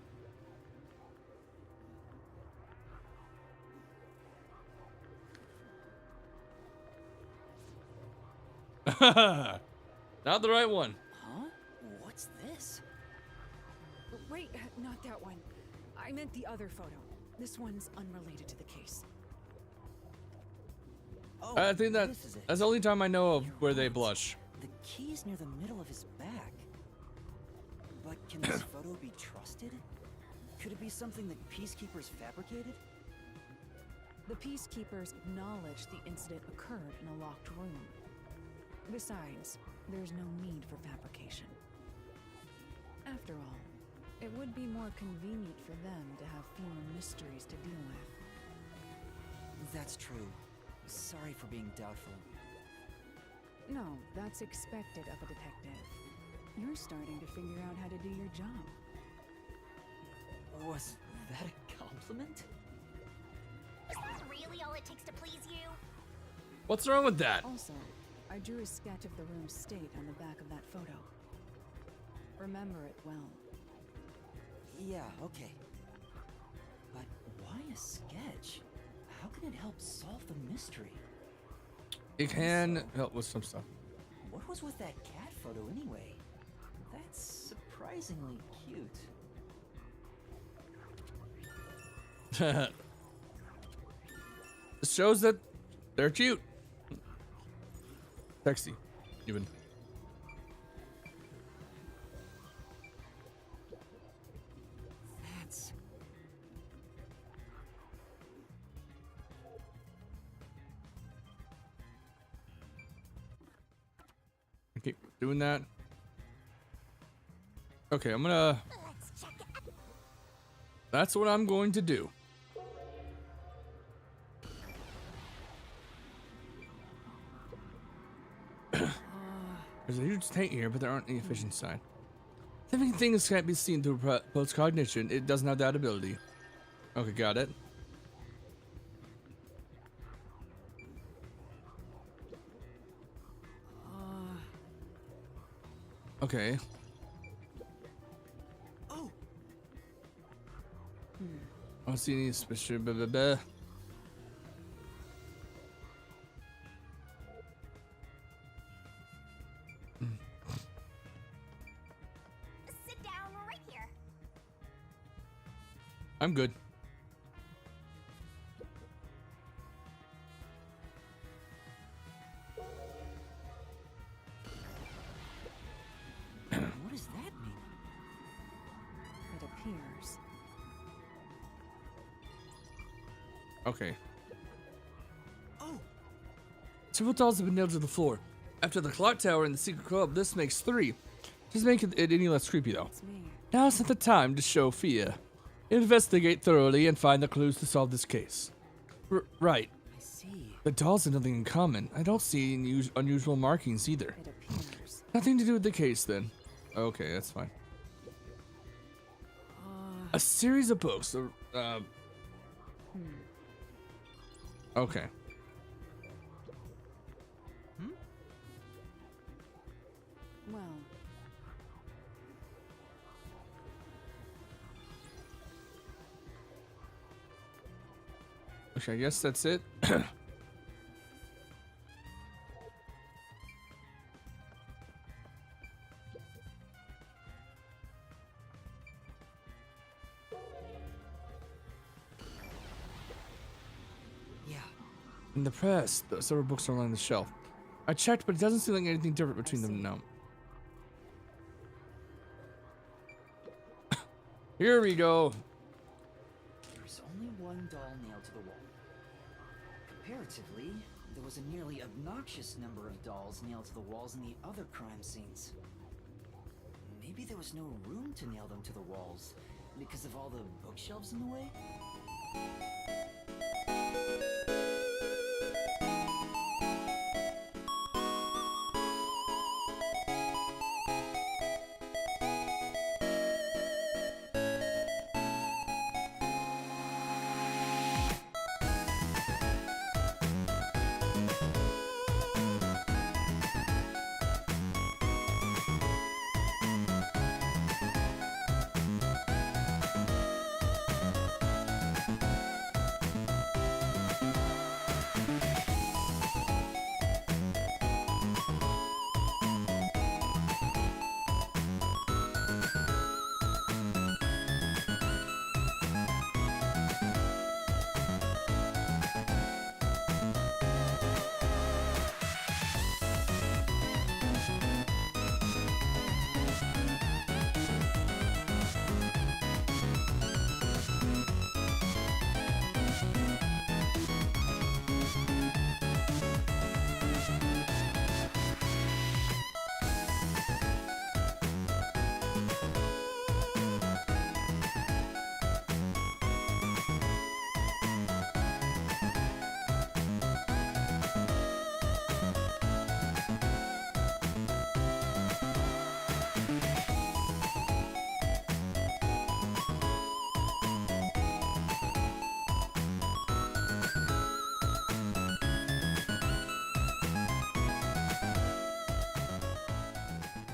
Not the right one. Huh? What's this? Wait, not that one. I meant the other photo. This one's unrelated to the case. Oh, I think this is it. that's the only time I know of You're where they right. blush. The key's near the middle of his back. But can this photo be trusted? Could it be something that peacekeepers fabricated? The peacekeepers acknowledged the incident occurred in a locked room. Besides, there's no need for fabrication. After all, it would be more convenient for them to have fewer mysteries to deal with. That's true. Sorry for being doubtful. No, that's expected of a detective. You're starting to figure out how to do your job. Was that a compliment? Is that really all it takes to please you? What's wrong with that? Also, I drew a sketch of the room's state on the back of that photo. Remember it well. Yeah, okay. But why a sketch? How can it help solve the mystery? It can help with some stuff. What was with that cat photo anyway? That's surprisingly cute. This shows that they're cute. Sexy, even. That's... I keep doing that. Okay, I'm gonna. Let's check it. That's what I'm going to do. There's a huge tank here, but there aren't any efficient sign. Living things can't be seen through post-cognition. It doesn't have that ability. Okay, got it. Okay. Oh. I don't see any special. Blah, blah, blah. Sit down right here. I'm good. What does that mean? It appears. Okay. Oh. Several dolls have been nailed to the floor. After the clock tower and the secret club, this makes 3. Just making it any less creepy though. It's me. Now's not the time to show fear. Investigate thoroughly and find the clues to solve this case. Right. I see. The dolls have nothing in common. I don't see any unusual markings either. It appears. Nothing to do with the case then. Okay, that's fine. A series of books. Okay. Well, Okay, I guess that's it. Yeah. In the press, the several books are along the shelf. I checked, but it doesn't seem like anything different between them now. Here we go. There's only one doll nailed to the wall. Comparatively, there was a nearly obnoxious number of dolls nailed to the walls in the other crime scenes. Maybe there was no room to nail them to the walls because of all the bookshelves in the way?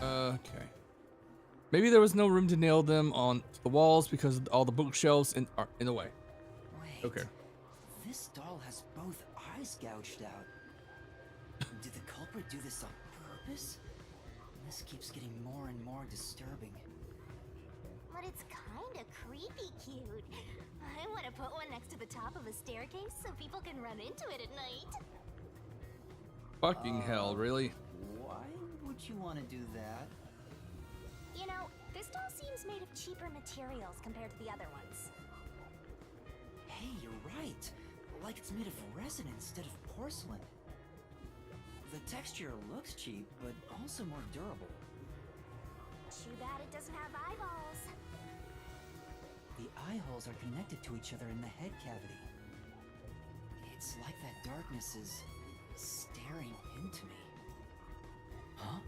Okay. Maybe there was no room to nail them on the walls because all the bookshelves are in the way. Wait. Okay. This doll has both eyes gouged out. Did the culprit do this on purpose? This keeps getting more and more disturbing. But it's kinda creepy cute. I wanna put one next to the top of a staircase so people can run into it at night. Fucking hell, really? Why would you want to do that? You know, this doll seems made of cheaper materials compared to the other ones. Hey, you're right. Like it's made of resin instead of porcelain. The texture looks cheap, but also more durable. Too bad it doesn't have eyeballs. The eye holes are connected to each other in the head cavity. It's like that darkness is staring into me. Huh?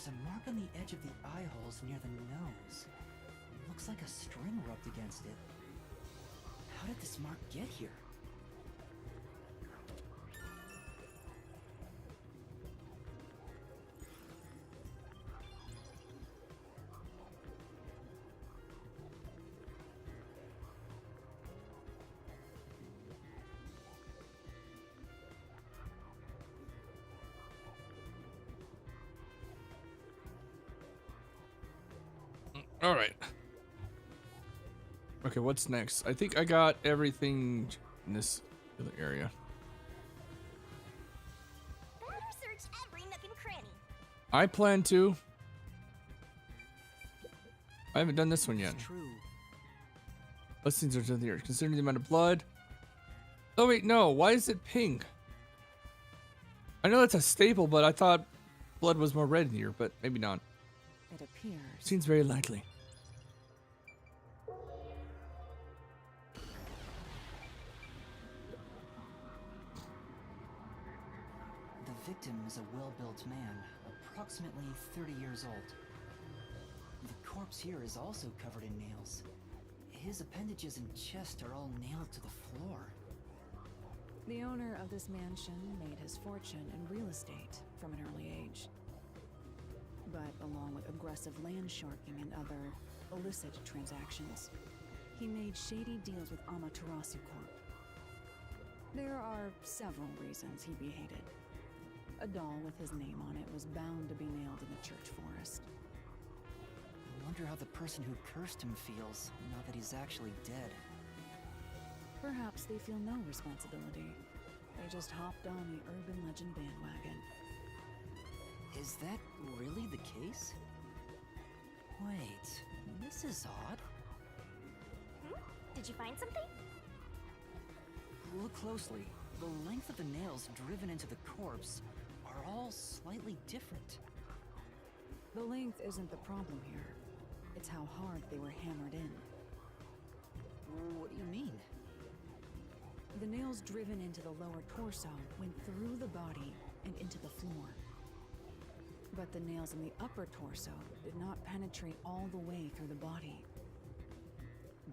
There's a mark on the edge of the eye holes near the nose. Looks like a string rubbed against it. How did this mark get here? All right. Okay, what's next? I think I got everything in this other area. Better search every nook and cranny. I plan to. I haven't done this one yet. It's true. Listings are to the earth. Considering the amount of blood. Oh wait, no. Why is it pink? I know that's a staple, but I thought blood was more red here, but maybe not. It appears. Seems very likely. The victim is a well-built man, approximately 30 years old. The corpse here is also covered in nails. His appendages and chest are all nailed to the floor. The owner of this mansion made his fortune in real estate from an early age. But along with aggressive land sharking and other illicit transactions, he made shady deals with Amaterasu Corp. There are several reasons he'd be hated. A doll with his name on it was bound to be nailed in the church forest. I wonder how the person who cursed him feels, now that he's actually dead. Perhaps they feel no responsibility. They just hopped on the urban legend bandwagon. Is that really the case? Wait, this is odd. Did you find something? Look closely. The length of the nails driven into the corpse are all slightly different. The length isn't the problem here. It's how hard they were hammered in. What do you mean? The nails driven into the lower torso went through the body and into the floor. But the nails in the upper torso did not penetrate all the way through the body.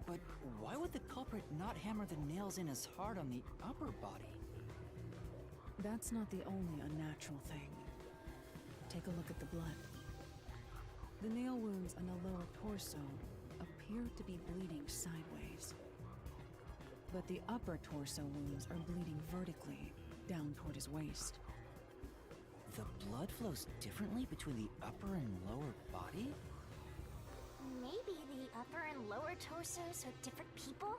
But why would the culprit not hammer the nails in as hard on the upper body? That's not the only unnatural thing. Take a look at the blood. The nail wounds on the lower torso appear to be bleeding sideways. But the upper torso wounds are bleeding vertically, down toward his waist. The blood flows differently between the upper and lower body? Maybe the upper and lower torsos are different people,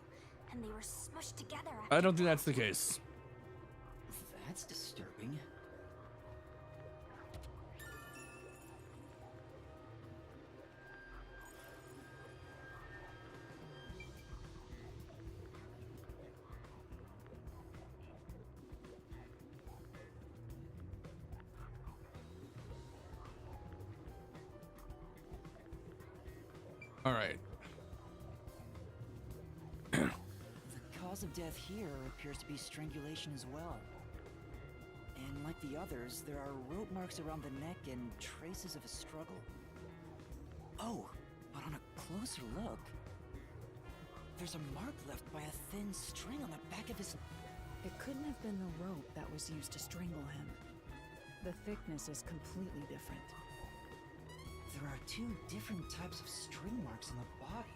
and they were smushed together. I don't think that's the case. That's disturbing. All right. The cause of death here appears to be strangulation as well. And like the others, there are rope marks around the neck and traces of a struggle. Oh, but on a closer look, there's a mark left by a thin string on the back of his... It couldn't have been the rope that was used to strangle him. The thickness is completely different. There are two different types of string marks on the body.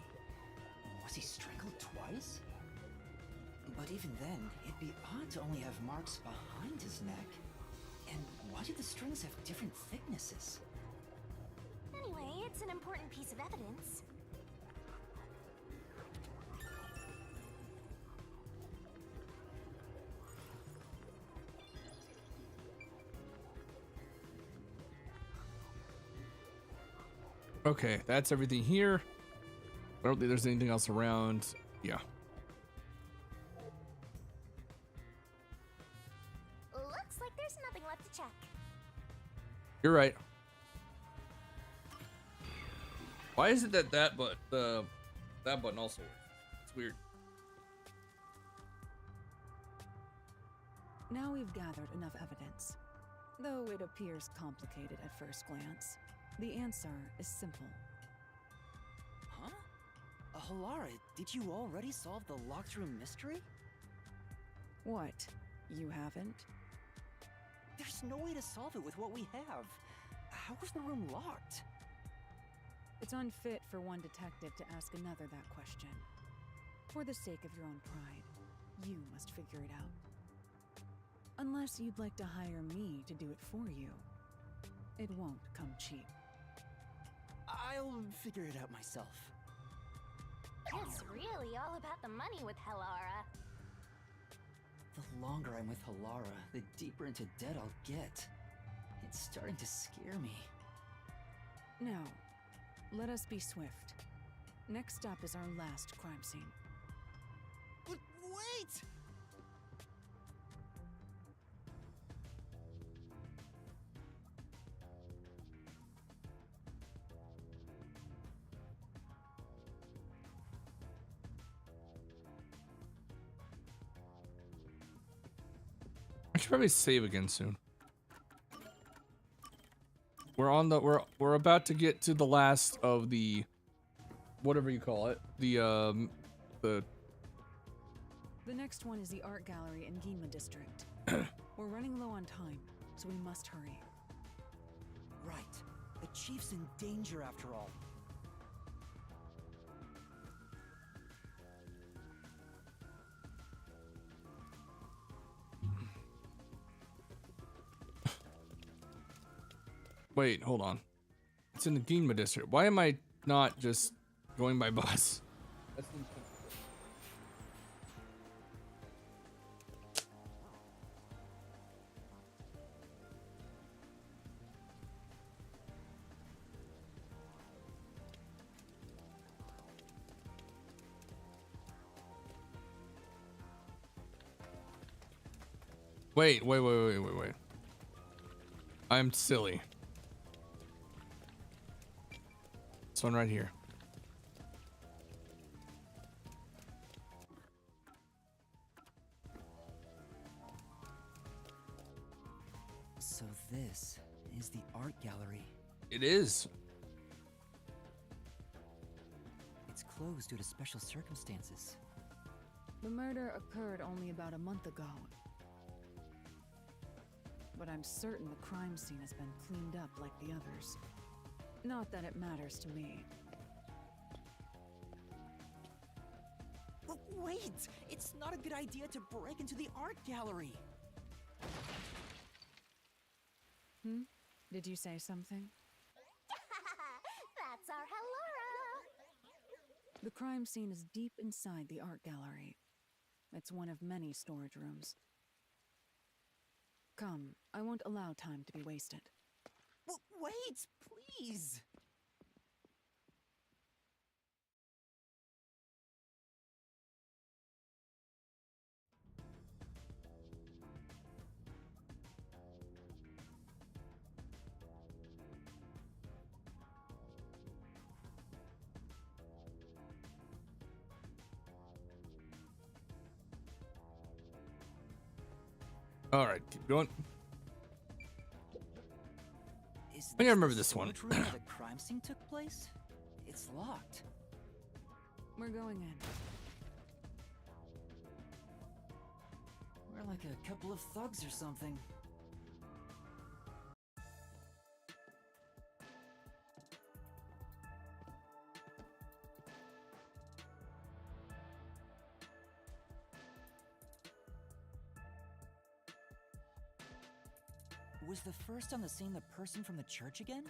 Was he strangled twice? But even then, it'd be odd to only have marks behind his neck. And why do the strings have different thicknesses? Anyway, it's an important piece of evidence. Okay, that's everything here. I don't think there's anything else around. Yeah. Looks like there's nothing left to check. You're right. Why is it that that button also works? It's weird. Now we've gathered enough evidence, though it appears complicated at first glance. The answer is simple. Huh? Halara, did you already solve the locked room mystery? What? You haven't? There's no way to solve it with what we have. How was the room locked? It's unfit for one detective to ask another that question. For the sake of your own pride, you must figure it out. Unless you'd like to hire me to do it for you. It won't come cheap. I'll figure it out myself. It's really all about the money with Halara. The longer I'm with Halara, the deeper into debt I'll get. It's starting to scare me. Now, let us be swift. Next up is our last crime scene. But wait! I should probably save again soon. We're about to get to the last of the whatever you call it. The next one is the art gallery in Ginma district. We're running low on time, so we must hurry. Right. The chief's in danger after all. Wait, hold on. It's in the Ginma district. Why am I not just going by bus? Wait. I'm silly. This one right here. So this is the art gallery. It is. It's closed due to special circumstances. The murder occurred only about a month ago. But I'm certain the crime scene has been cleaned up like the others. Not that it matters to me. Wait! It's not a good idea to break into the art gallery! Did you say something? That's our Halara! The crime scene is deep inside the art gallery. It's one of many storage rooms. Come, I won't allow time to be wasted. Wait, please! All right, keep going. Is I think I remember this one. storage room where the crime scene took place? It's locked. We're going in. We're like a couple of thugs or something. Was the first on the scene the person from the church again?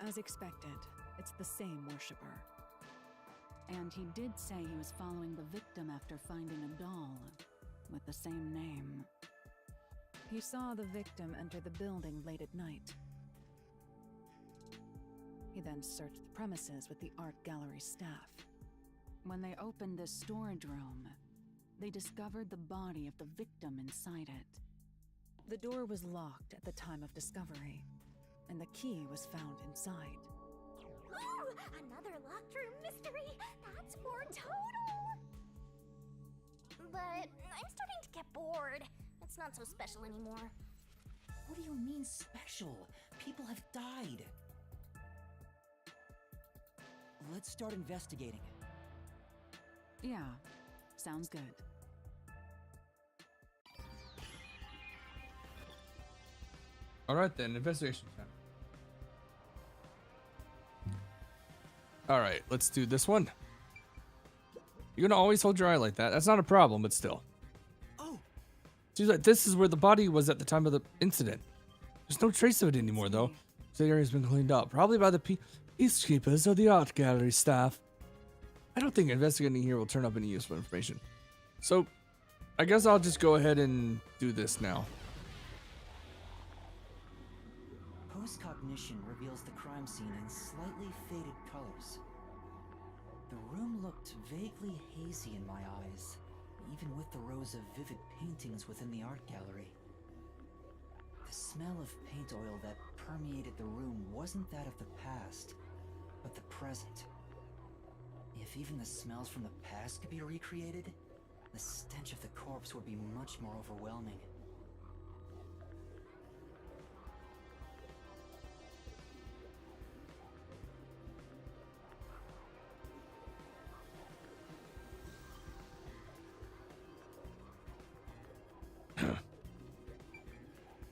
As expected, it's the same worshipper. And he did say he was following the victim after finding a doll with the same name. He saw the victim enter the building late at night. He then searched the premises with the art gallery staff. When they opened this storage room, they discovered the body of the victim inside it. The door was locked at the time of discovery, and the key was found inside. Ooh, another locked room mystery! That's more total! But I'm starting to get bored. It's not so special anymore. What do you mean special? People have died. let's start investigating. Yeah, sounds good. All right then, investigation time. All right, let's do this one. You're gonna always hold your eye like that. That's not a problem, but still. Oh, Seems like this is where the body was at the time of the incident. There's no trace of it anymore, though. The area has been cleaned up, probably by the peacekeepers or the art gallery staff. I don't think investigating here will turn up any useful information. So, I guess I'll just go ahead and do this now. Post-cognition reveals the crime scene in slightly faded colors. The room looked vaguely hazy in my eyes, even with the rows of vivid paintings within the art gallery. The smell of paint oil that permeated the room wasn't that of the past, but the present. If even the smells from the past could be recreated, the stench of the corpse would be much more overwhelming.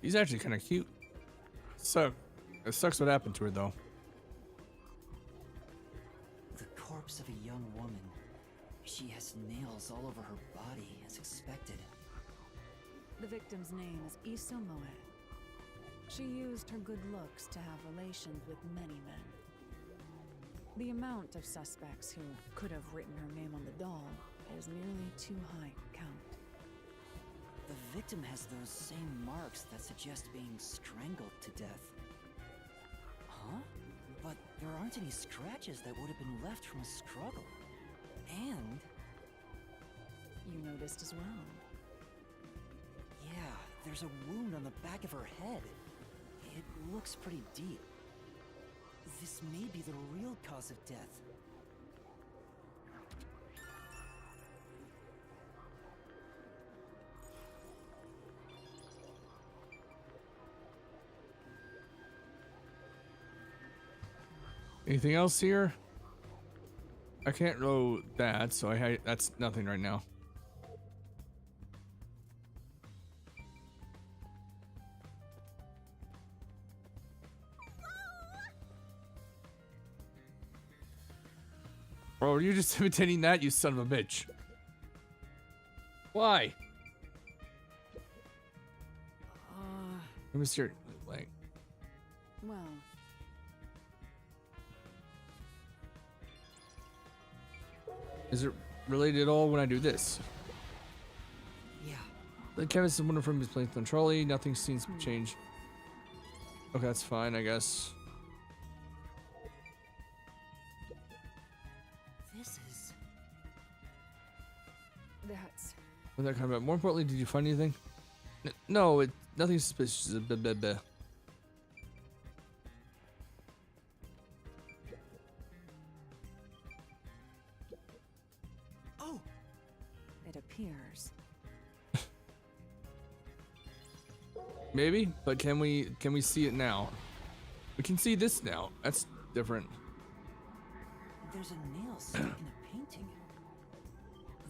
He's actually kind of cute. So, it sucks what happened to her, though. The corpse of a young woman. She has nails all over her body, as expected. The victim's name is Isomoe. She used her good looks to have relations with many men. The amount of suspects who could have written her name on the doll is nearly too high to count. The victim has those same marks that suggest being strangled to death. Huh? But there aren't any scratches that would have been left from a struggle. And... You noticed as well. yeah, there's a wound on the back of her head. It looks pretty deep. This may be the real cause of death. Anything else here? I can't roll that, so that's nothing right now. Bro, are you just imitating that, you son of a bitch? Why? Let me see your leg. Well, Is it related at all when I do this? Yeah. The canvas is one from his playing on trolley. Nothing seems to change. Okay, that's fine, I guess. This is... that's... When that come out. More importantly, did you find anything? No, nothing suspicious. Blah, blah, blah. oh, It appears. Maybe, but can we see it now? We can see this now. That's different. There's a nail stuck in a painting.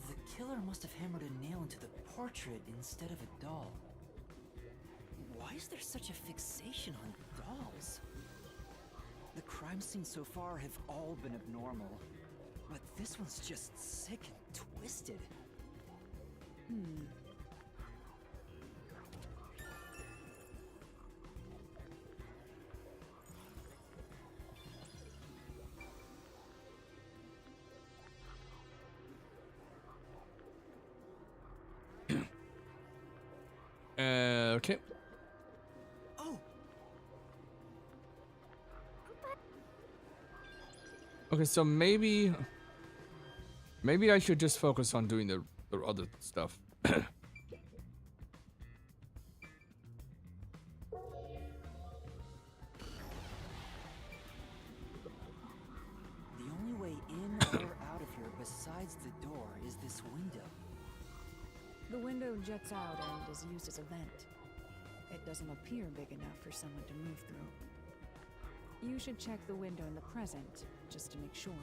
The killer must have hammered a nail into the portrait instead of a doll. Why is there such a fixation on dolls? The crime scenes so far have all been abnormal, but this one's just sick and twisted. Okay. oh, Okay, so maybe I should just focus on doing the other stuff. The only way in or out of here besides the door is this window. The window juts out and is used as a vent. It doesn't appear big enough for someone to move through. You should check the window in the present just to make sure.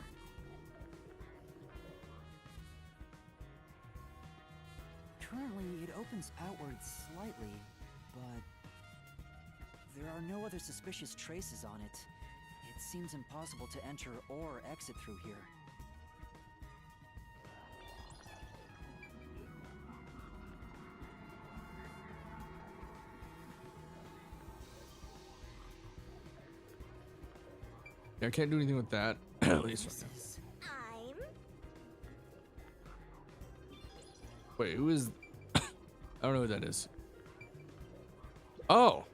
Currently, it opens outward slightly, but there are no other suspicious traces on it. It seems impossible to enter or exit through here. Yeah, I can't do anything with that. At least right now. Wait, who is? I don't know who that is. Oh,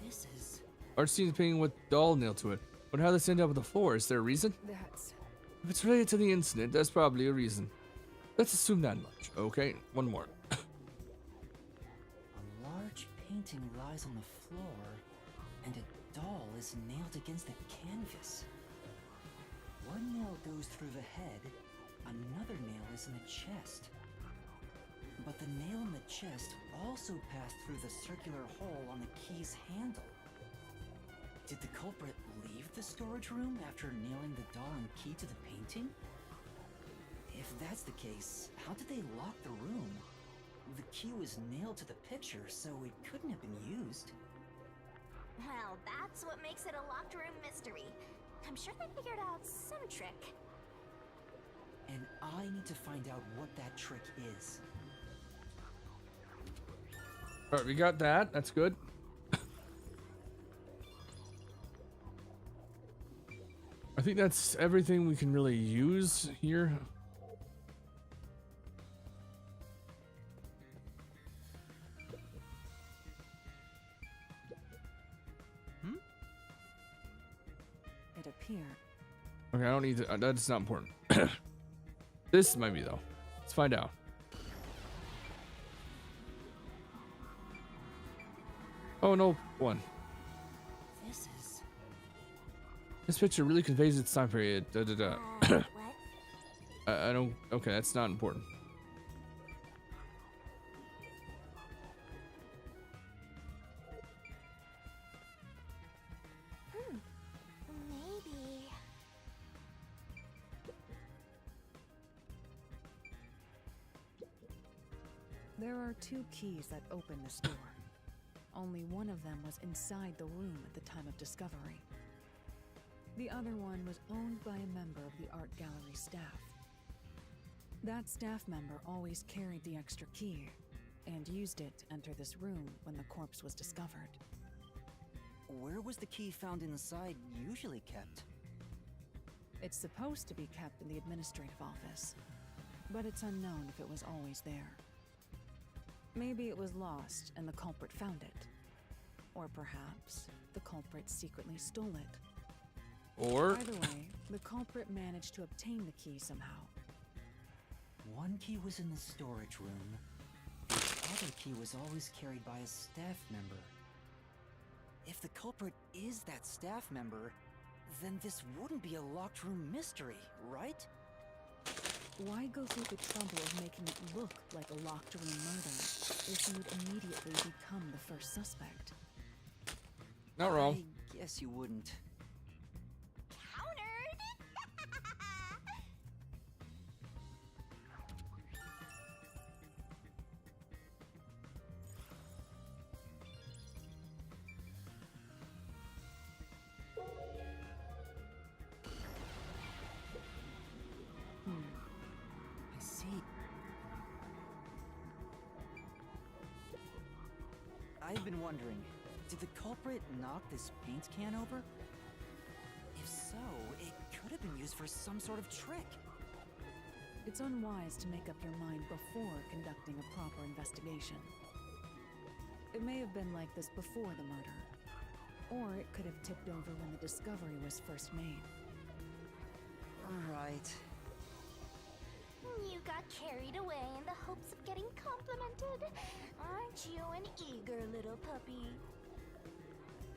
This is... art scene's painting with doll nailed to it. But how this end up on the floor? Is there a reason? That's... If it's related to the incident, that's probably a reason. Let's assume that much. Okay, one more. A large painting lies on the floor, and a doll is nailed against the canvas. One nail goes through the head, another nail is in the chest. But the nail in the chest also passed through the circular hole on the key's handle. Did the culprit leave the storage room after nailing the doll and key to the painting? If that's the case, how did they lock the room? The key was nailed to the picture, so it couldn't have been used. Well, that's what makes it a locked room mystery. I'm sure they figured out some trick. And I need to find out what that trick is. All right, we got that. That's good. I think that's everything we can really use here. It appeared. Okay, I don't need to. That's not important. This might be though. Let's find out. Oh no, one. This is... This picture really conveys its time period. What? I don't. Okay, that's not important. Maybe. There are two keys that open this door. Only one of them was inside the room at the time of discovery. The other one was owned by a member of the art gallery staff. That staff member always carried the extra key and used it to enter this room when the corpse was discovered. Where was the key found inside usually kept? It's supposed to be kept in the administrative office, but it's unknown if it was always there. Maybe it was lost and the culprit found it. Or perhaps the culprit secretly stole it. Or Either way, the culprit managed to obtain the key somehow. One key was in the storage room. The other key was always carried by a staff member. If the culprit is that staff member, then this wouldn't be a locked room mystery, right? Why go through the trouble of making it look like a locked room murder if you'd immediately become the first suspect? not wrong. I guess you wouldn't. Countered! I see. I've been wondering, did the culprit knock this paint can over? If so, it could have been used for some sort of trick. It's unwise to make up your mind before conducting a proper investigation. It may have been like this before the murder, or it could have tipped over when the discovery was first made. Right. You got carried away in the hopes of getting complimented. Aren't you an eager little puppy?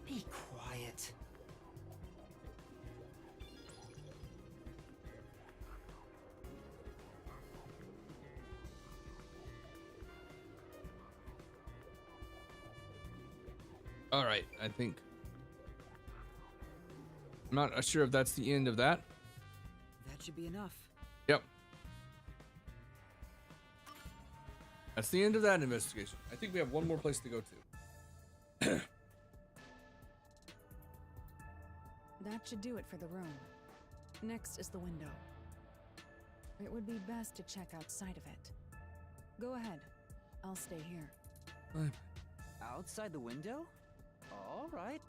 Be quiet. All right, I think. I'm not sure if that's the end of that. That should be enough. Yep. That's the end of that investigation. I think we have one more place to go to. That should do it for the room. Next is the window. It would be best to check outside of it. Go ahead. I'll stay here. Outside the window? All right.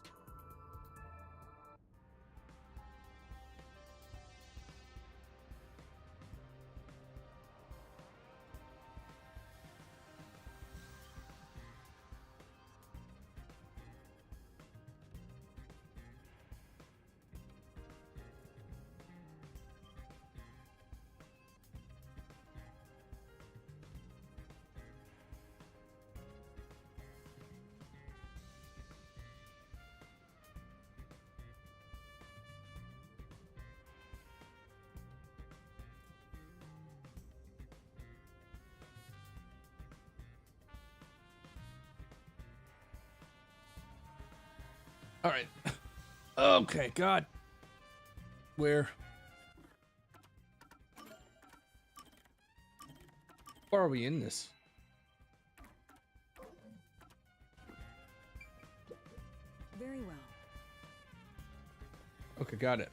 All right. Okay, God. Where? Where are we in this? Very well. Okay, got it.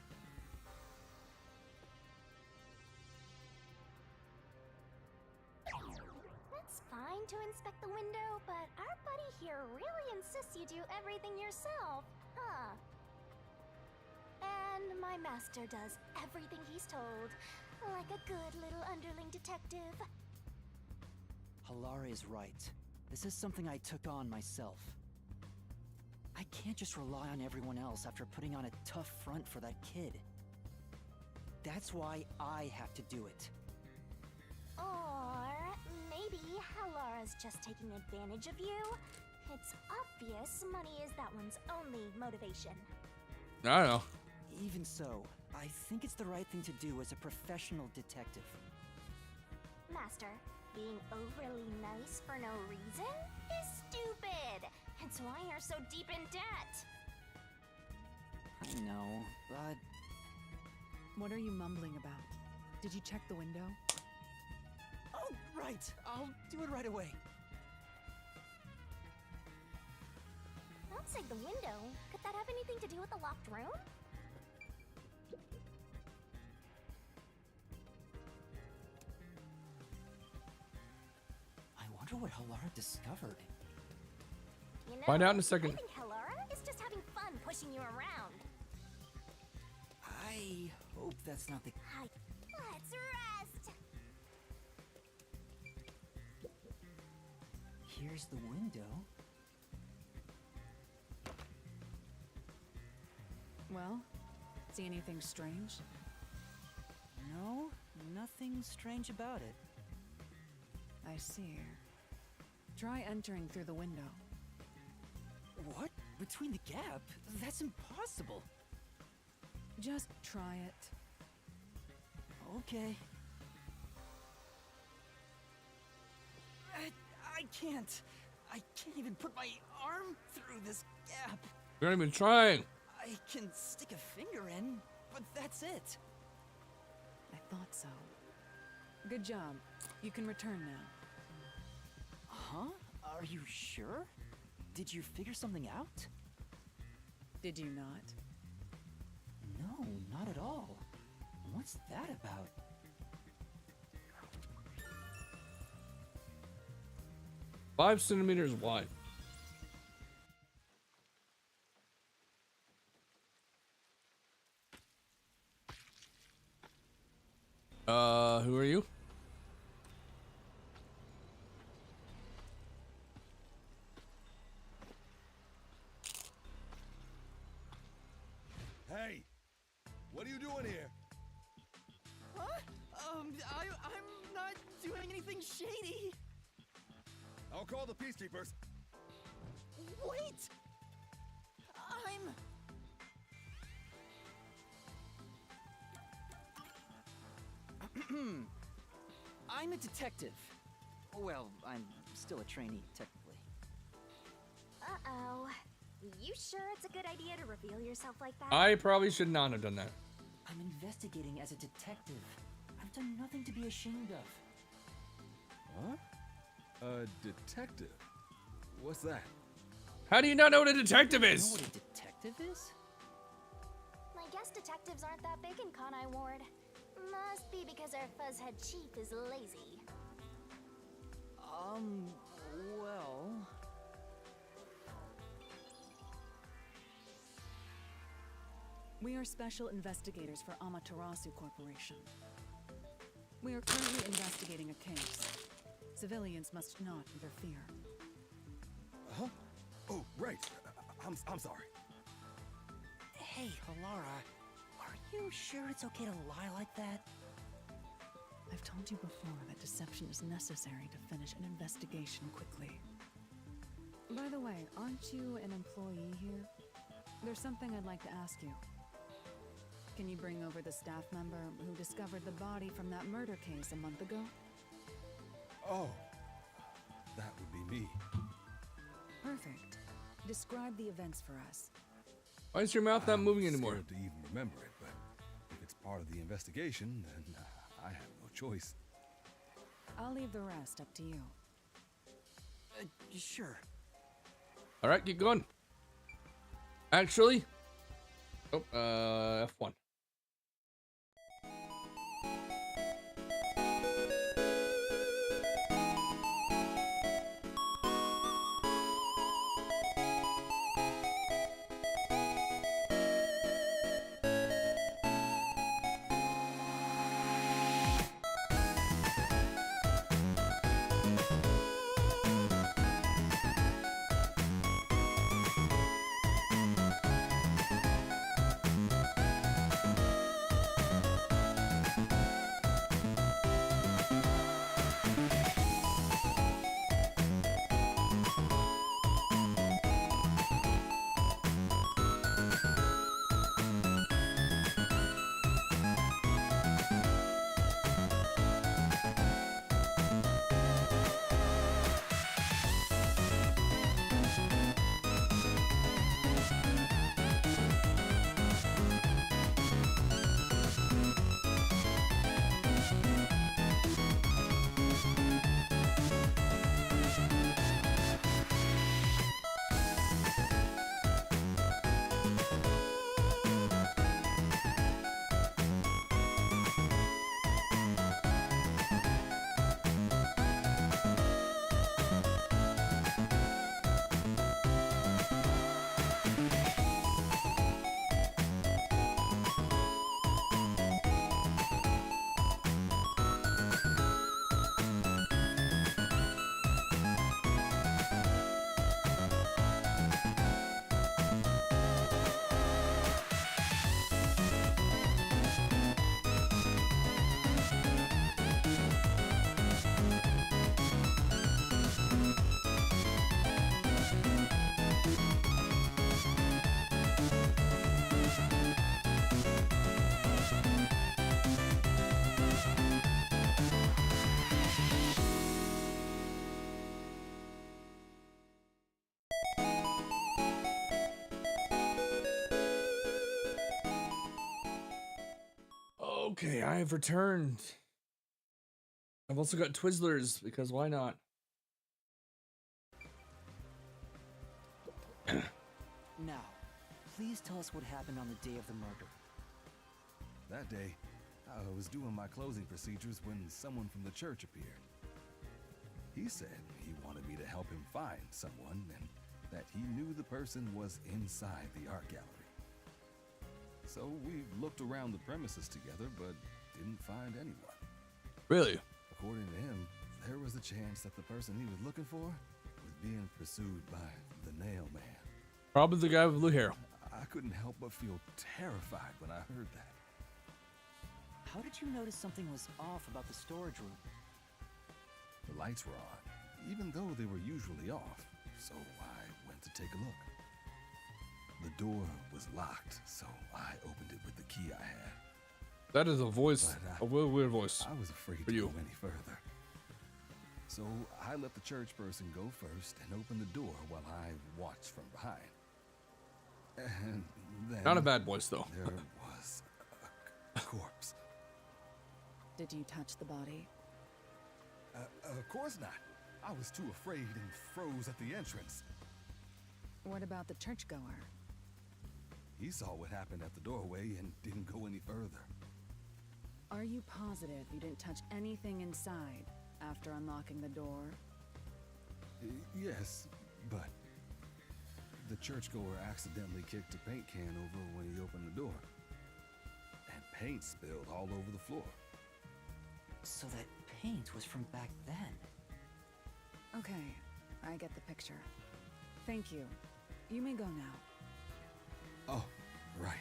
That's fine to inspect the window, but our buddy here really insists you do everything yourself, huh? And my master does everything he's told, like a good little underling detective. Halara is right. This is something I took on myself. I can't just rely on everyone else after putting on a tough front for that kid. That's why I have to do it. Or maybe Halara's just taking advantage of you. It's obvious money is that one's only motivation. I don't know. Even so, I think it's the right thing to do as a professional detective. Master, being overly nice for no reason is stupid. It's why you're so deep in debt. I know, but... What are you mumbling about? Did you check the window? Oh, right! I'll do it right away. Outside the window? Could that have anything to do with the locked room? I wonder what Halara discovered. You know, Find out in a second. I think Halara is just having fun pushing you around. I hope that's not the... Let's rest! Here's the window. Well, see anything strange? No, nothing strange about it. I see. Try entering through the window. What? Between the gap? That's impossible. Just try it. Okay. I can't. I can't even put my arm through this gap. You're not even trying. I can stick a finger in, but that's it. I thought so. Good job. You can return now. Huh? Are you sure? Did you figure something out? Did you not? No, not at all. What's that about? Five centimeters wide. Who are you? Hey! What are you doing here? Huh? I'm not doing anything shady. I'll call the peacekeepers. Wait! I'm a detective. Well, I'm still a trainee, technically. Uh-oh. You sure it's a good idea to reveal yourself like that? I probably should not have done that. I'm investigating as a detective. I've done nothing to be ashamed of. Huh? A detective? What's that? How do you not know what a detective You know is? what a detective is? I guess detectives aren't that big in Conai Ward. Must be because our fuzzhead chief is lazy. Well... We are special investigators for Amaterasu Corporation. We are currently investigating a case. Civilians must not interfere. Huh? Oh, right. I'm sorry. Hey, Alara, are you sure it's okay to lie like that? I've told you before that deception is necessary to finish an investigation quickly. By the way, aren't you an employee here? There's something I'd like to ask you. Can you bring over the staff member who discovered the body from that murder case a month ago? Oh, that would be me. Perfect. Describe the events for us. Why is your mouth not moving anymore? I'm scared to even remember it, but if it's part of the investigation, then I have no choice. I'll leave the rest up to you. Sure. All right, keep going. Actually, F1. Okay, I have returned. I've also got Twizzlers, because why not? Now, please tell us what happened on the day of the murder. That day, I was doing my closing procedures when someone from the church appeared. He said he wanted me to help him find someone and that he knew the person was inside the art gallery. So we looked around the premises together, but didn't find anyone. Really? According to him, there was a chance that the person he was looking for was being pursued by the Nail Man. Probably the guy with blue hair. I couldn't help but feel terrified when I heard that. How did you notice something was off about the storage room? The lights were on, even though they were usually off, so I went to take a look. The door was locked, so I opened it with the key I had. That is a voice, a weird voice. I was afraid to go any further. So I let the church person go first and open the door while I watched from behind. And then Not a bad voice, though. there was a corpse. Did you touch the body? Of course not. I was too afraid and froze at the entrance. What about the churchgoer? He saw what happened at the doorway and didn't go any further. Are you positive you didn't touch anything inside after unlocking the door? Yes, but the churchgoer accidentally kicked a paint can over when he opened the door. And paint spilled all over the floor. So that paint was from back then. Okay, I get the picture. Thank you. You may go now. Oh, right.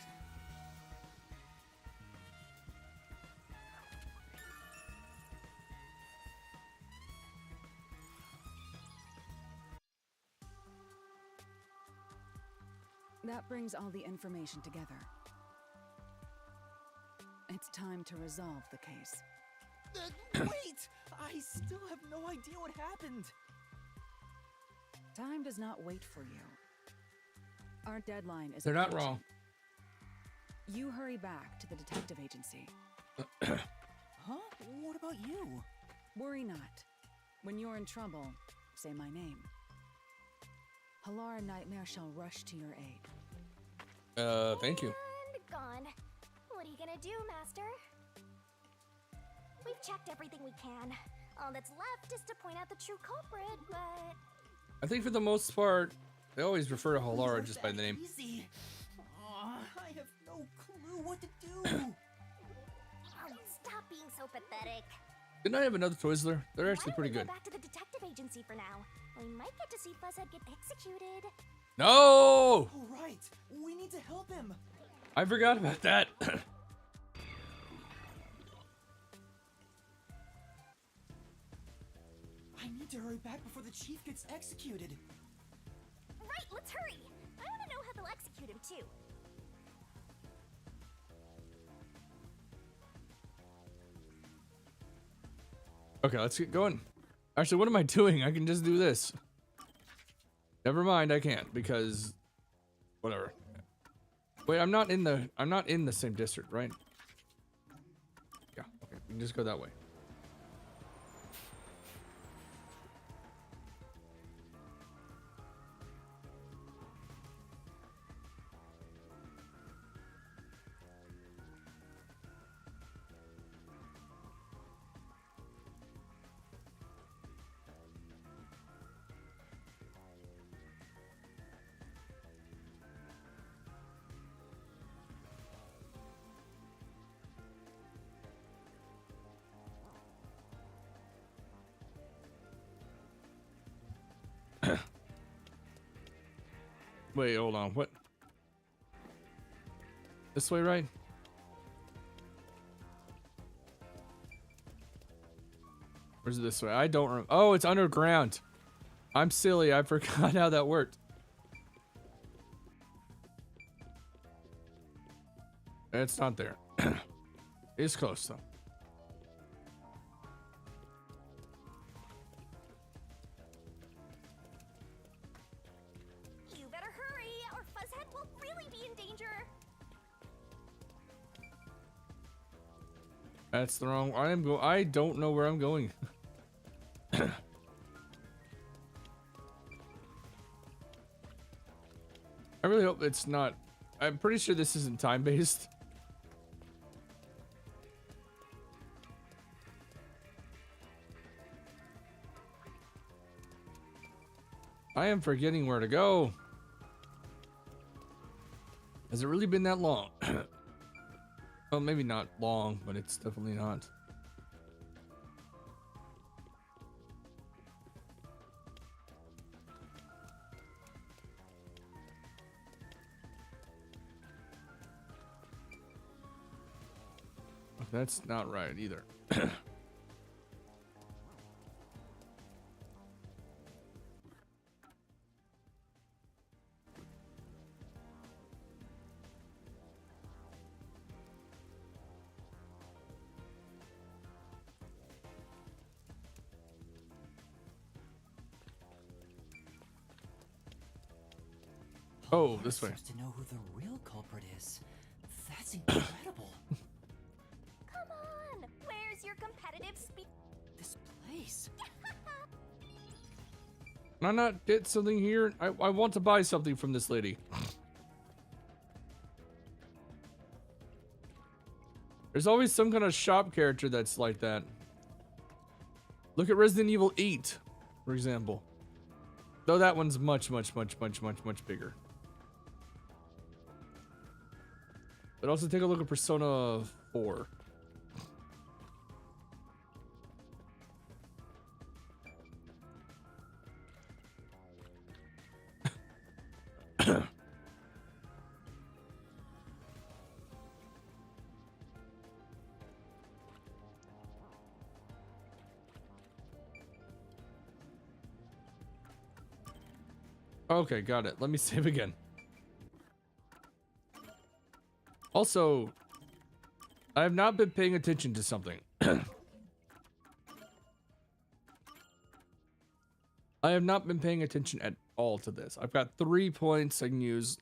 That brings all the information together. It's time to resolve the case. Wait! I still have no idea what happened. Time does not wait for you. Our deadline is They're not approaching. wrong. You hurry back to the detective agency. Huh? What about you? Worry not. When you're in trouble, say my name. Halara Nightmare shall rush to your aid. Thank you. And gone. What are you gonna do, Master? We've checked everything we can. All that's left is to point out the true culprit, but... I think for the most part, they always refer to Halara just by the name. Easy. I have no clue what to do. Oh, stop being so pathetic. Didn't I have another Twizzler? They're actually Why don't pretty we good. Go back to the detective agency for now. We might get to see Fuzzhead get executed. No! Oh, right. We need to help him. I forgot about that. I need to hurry back before the chief gets executed. Right, let's hurry. I want to know how they'll execute him, too. Okay, let's get going. Actually, what am I doing? I can just do this. Never mind, I can't because whatever. Wait, I'm not in the same district, right? Yeah, okay. We can just go that way. Wait, hold on. What? This way, right? Where's it this way? I don't remember. Oh, it's underground. I'm silly. I forgot how that worked. It's not there. It's close, though. You better hurry, or Fuzzhead will really be in danger. That's the wrong. I don't know where I'm going. I really hope it's not. I'm pretty sure this isn't time-based. I am forgetting where to go. Has it really been that long? Well, maybe not long, but it's definitely not. That's not right either. Oh, this way. Seems to know who the real culprit is. That's incredible. Come on! Where's your competitive speed? This place. Can I not get something here? I want to buy something from this lady. There's always some kind of shop character that's like that. Look at Resident Evil 8, for example. Though that one's much bigger. But also take a look at Persona 4. Okay, got it. Let me save again. Also, I have not been paying attention to something. I have not been paying attention at all to this. I've got 3 points I can use.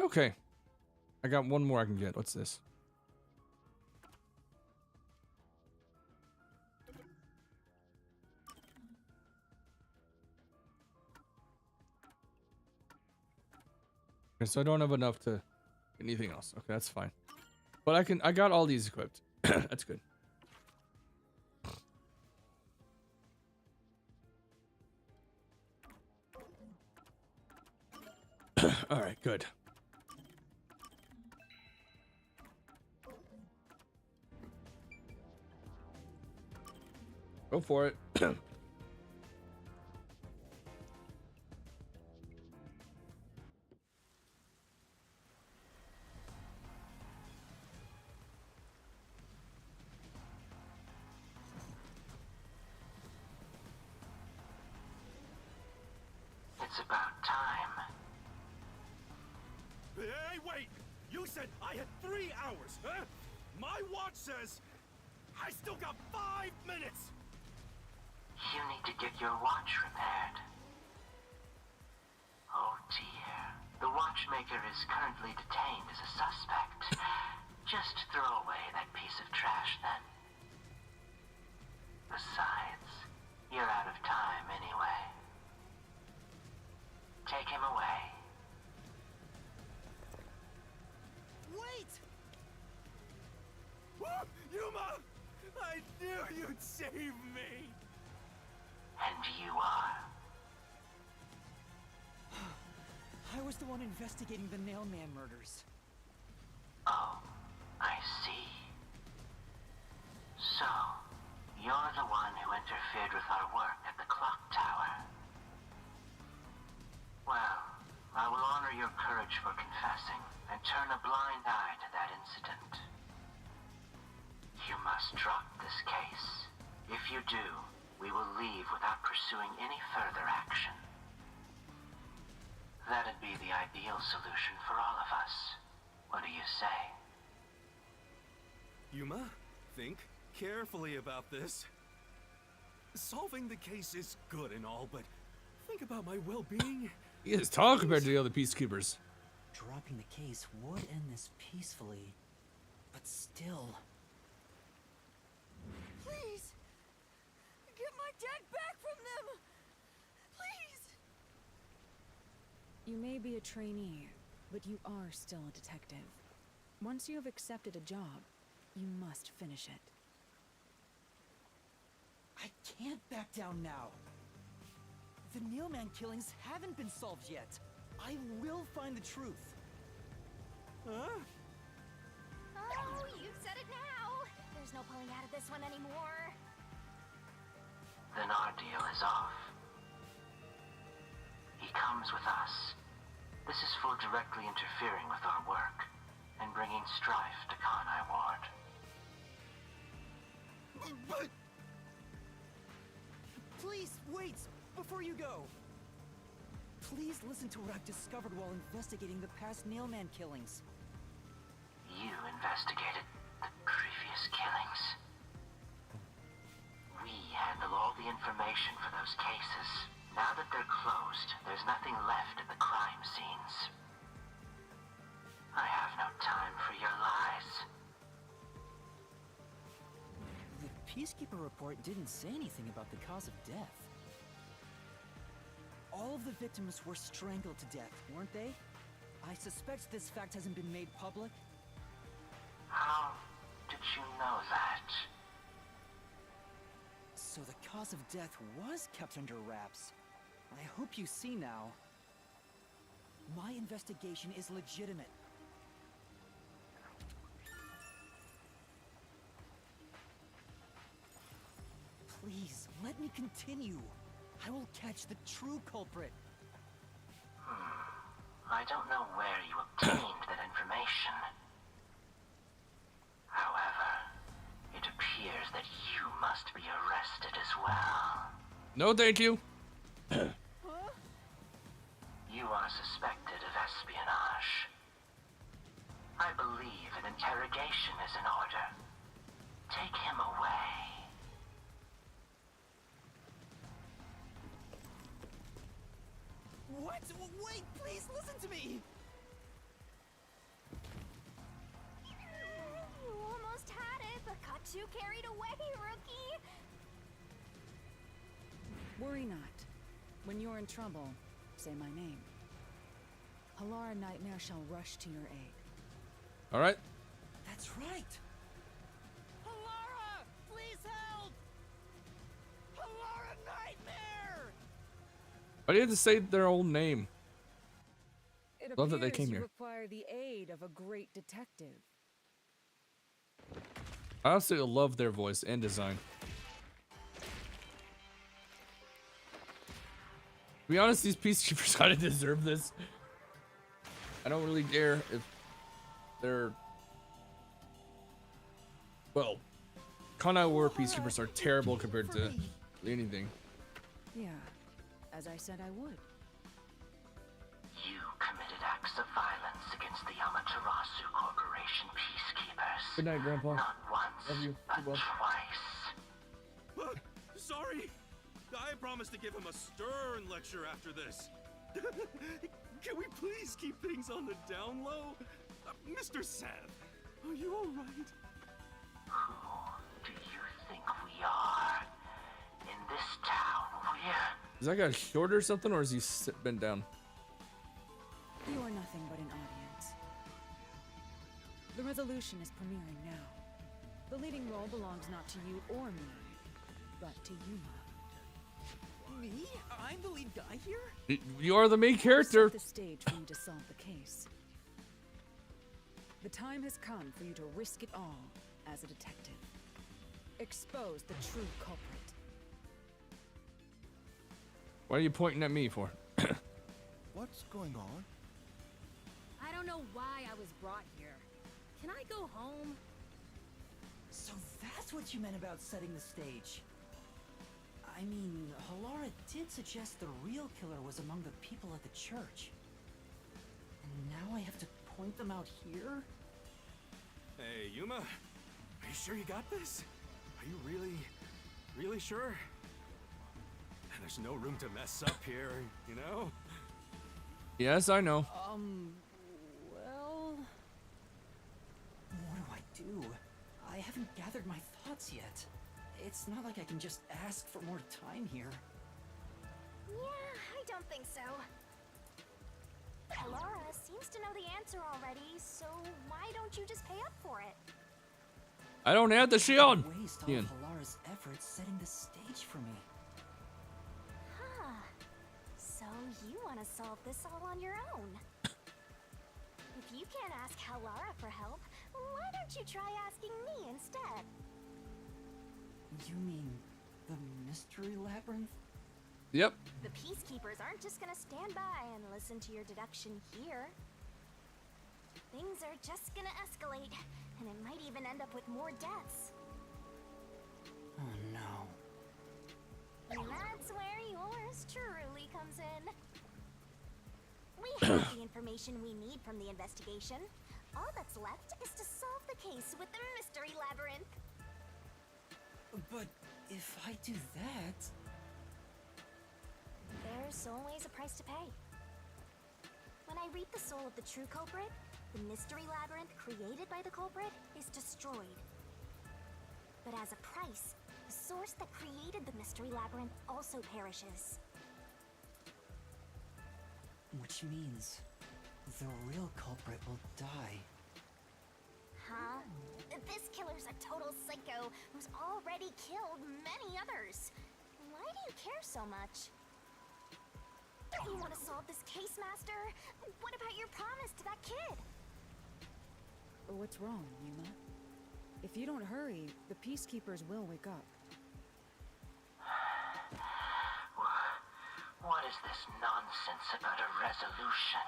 Okay. I got one more I can get. What's this? Okay, so I don't have enough to anything else. Okay, that's fine. But I got all these equipped. That's good. All right, good. Go for it. It's about time. Hey, wait! You said I had 3 hours, huh? My watch says I still got 5 minutes! You need to get your watch repaired. Oh dear. The watchmaker is currently detained as a suspect. Just throw away that piece of trash then. Besides, you're out of time anyway. Take him away. Wait! Yuma! I knew you'd save me! And you are. I was the one investigating the Nailman murders. Oh, I see. So, you're the one who interfered with our work at the clock tower. Well, I will honor your courage for confessing and turn a blind eye to that incident. You must drop this case. If you do, we will leave without pursuing any further action. That'd be the ideal solution for all of us. What do you say? Yuma, think carefully about this. Solving the case is good and all, but think about my well-being. He is tall compared to the other peacekeepers. Dropping the case would end this peacefully, but still. Please! Get my dad back from them! Please! You may be a trainee, but you are still a detective. Once you have accepted a job, you must finish it. I can't back down now. The Nailman killings haven't been solved yet. I will find the truth. Huh? Oh, there's no pulling out of this one anymore. Then our deal is off. He comes with us. This is for directly interfering with our work and bringing strife to Kanai Ward. But... Please, wait! Before you go! Please listen to what I've discovered while investigating the past Nailman killings. You investigated the previous killings. We handle all the information for those cases. Now that they're closed, there's nothing left at the crime scenes. I have no time for your lies. The Peacekeeper report didn't say anything about the cause of death. All of the victims were strangled to death, weren't they? I suspect this fact hasn't been made public. How did you know that? So the cause of death was kept under wraps. I hope you see now. My investigation is legitimate. Please, let me continue. I will catch the true culprit. I don't know where you obtained that information. However, it appears that you must be arrested as well. No, thank you. You are suspected of espionage. I believe an interrogation is in order. Take him away. What? Wait, please listen to me! You almost had it, but got too carried away, rookie. Worry not. When you're in trouble, say my name. Halara Nightmare shall rush to your aid. All right. That's right! Halara! Please help! Halara Nightmare! Why do you have to say their own name? It Love that they appears came you here. require the aid of a great detective. I also love their voice and design. To be honest, these peacekeepers kind of deserve this. I don't really care if they're... Well, Kanai War peacekeepers are terrible compared to anything. Yeah, as I said I would. You committed acts of violence against the Amaterasu Corporation peacekeepers. Good night, Grandpa. Not once, Love you. but Goodbye. twice. Sorry! I promised to give him a stern lecture after this. Can we please keep things on the down low? Mr. Sav, are you alright? Who do you think we are? In this town, we're... Is that guy short or something, or is he bent down? You are nothing but an audience. The resolution is premiering now. The leading role belongs not to you or me, but to Yuma. Me? I'm the lead guy here? You are the main character. Set the stage for you to solve the case. The time has come for you to risk it all as a detective. Expose the true culprit. What are you pointing at me for? What's going on? I don't know why I was brought here. Can I go home? So that's what you meant about setting the stage. I mean, Halara did suggest the real killer was among the people at the church. And now I have to point them out here? Hey, Yuma, are you sure you got this? Are you really sure? There's no room to mess up here, you know? Yes, I know. Well... What do? I haven't gathered my thoughts yet. It's not like I can just ask for more time here. Yeah, I don't think so. Halara seems to know the answer already, so why don't you just pay up for it? I don't have the shield. Waste all Ian. of Halara's efforts setting the stage for me. Huh. So you want to solve this all on your own? If you can't ask Halara for help, why don't you try asking me instead? You mean the mystery labyrinth? Yep. The peacekeepers aren't just gonna stand by and listen to your deduction here. Things are just gonna escalate, and it might even end up with more deaths. Oh no. And that's where yours truly comes in. We have the information we need from the investigation. All that's left is to solve the case with the mystery labyrinth. But if I do that... There's always a price to pay. When I reap the soul of the true culprit, the mystery labyrinth created by the culprit is destroyed. But as a price, the source that created the mystery labyrinth also perishes. Which means the real culprit will die. Huh? This killer's a total psycho who's already killed many others. Why do you care so much? You want to solve this case, Master? What about your promise to that kid? What's wrong, Yuma? If you don't hurry, the peacekeepers will wake up. What is this nonsense about a resolution?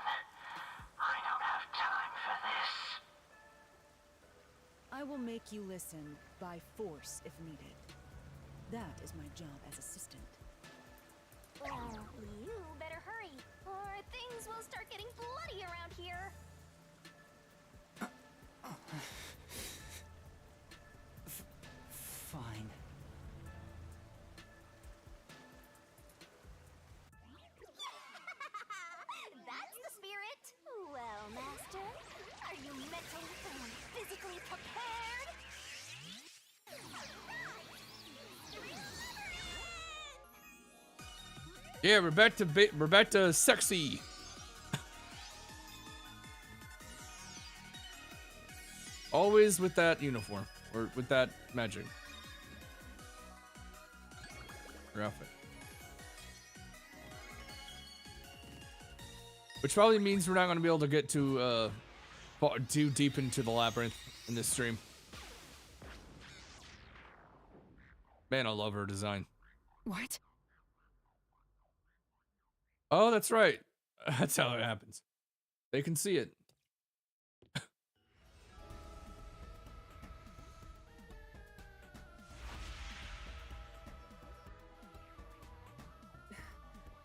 I don't have time for this. I will make you listen by force if needed. That is my job as assistant. Well, you better hurry, or things will start getting bloody around here. Fine. That's the spirit. Well, Master, are you mentally and physically prepared? Yeah, we're back to sexy. Always with that uniform or with that magic. Or outfit. Which probably means we're not going to be able to get too deep into the labyrinth in this stream. Man, I love her design. What? Oh, that's right. That's how it happens. They can see it.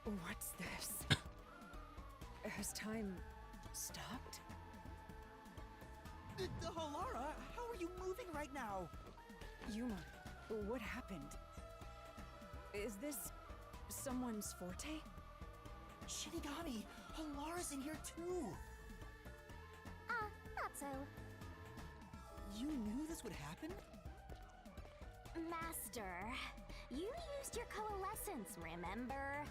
What's this? Has time stopped? Halara, how are you moving right now? Yuma, what happened? Is this someone's forte? Shinigami, Halara's in here too. Not so. You knew this would happen? Master, you used your coalescence, remember?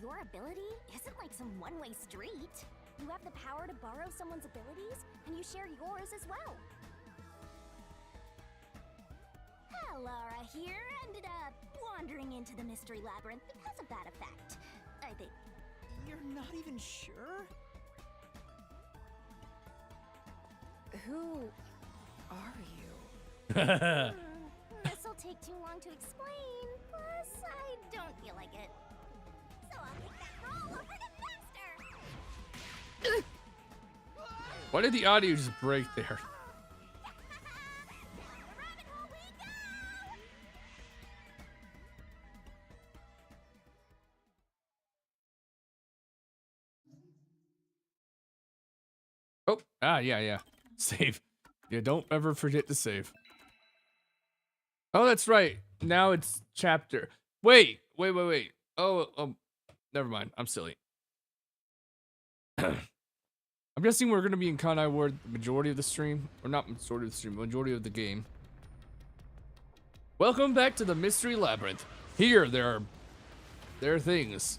Your ability isn't like some one-way street. You have the power to borrow someone's abilities, and you share yours as well. Lara here ended up wandering into the mystery labyrinth because of that effect, I think. You're not even sure? Who are you? This'll take too long to explain, plus I don't feel like it. So I'll kick that ball over to Master! Why did the audio just break there? Oh, yeah. Save. Yeah, don't ever forget to save. Oh, that's right. Now it's chapter. Wait. Oh, never mind. I'm silly. I'm guessing we're going to be in Kanai Ward the majority of the stream. Or not majority of the stream, majority of the game. Welcome back to the Mystery Labyrinth. Here, there are things.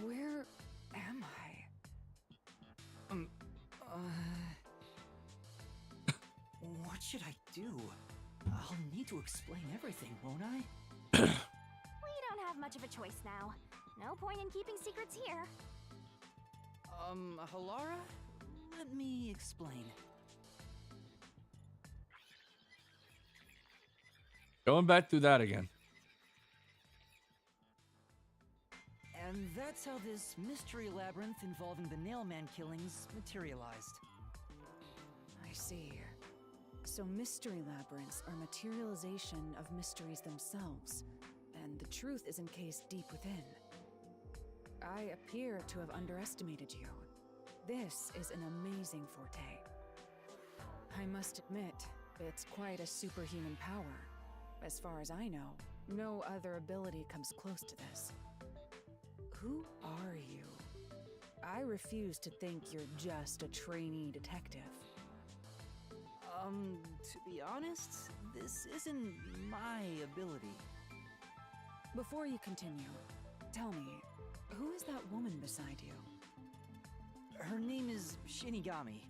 Where am I? What should I do? I'll need to explain everything, won't I? We don't have much of a choice now. No point in keeping secrets here. Halara? Let me explain. Going back through that again. And that's how this mystery labyrinth involving the Nailman killings materialized. I see. So mystery labyrinths are materialization of mysteries themselves, and the truth is encased deep within. I appear to have underestimated you. This is an amazing forte. I must admit, it's quite a superhuman power. As far as I know, no other ability comes close to this. Who are you? I refuse to think you're just a trainee detective. To be honest, this isn't my ability. Before you continue, tell me, who is that woman beside you? Her name is Shinigami.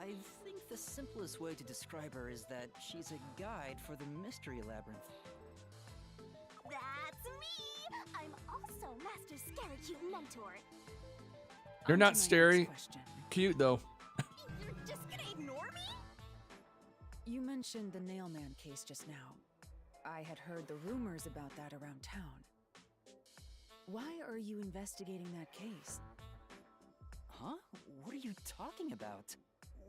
I think the simplest way to describe her is that she's a guide for the Mystery Labyrinth. That's me! I'm also Master Scary Cute Mentor. You're not scary. Cute though. You're just gonna ignore me? You mentioned the Nailman case just now. I had heard the rumors about that around town. Why are you investigating that case? Huh? What are you talking about?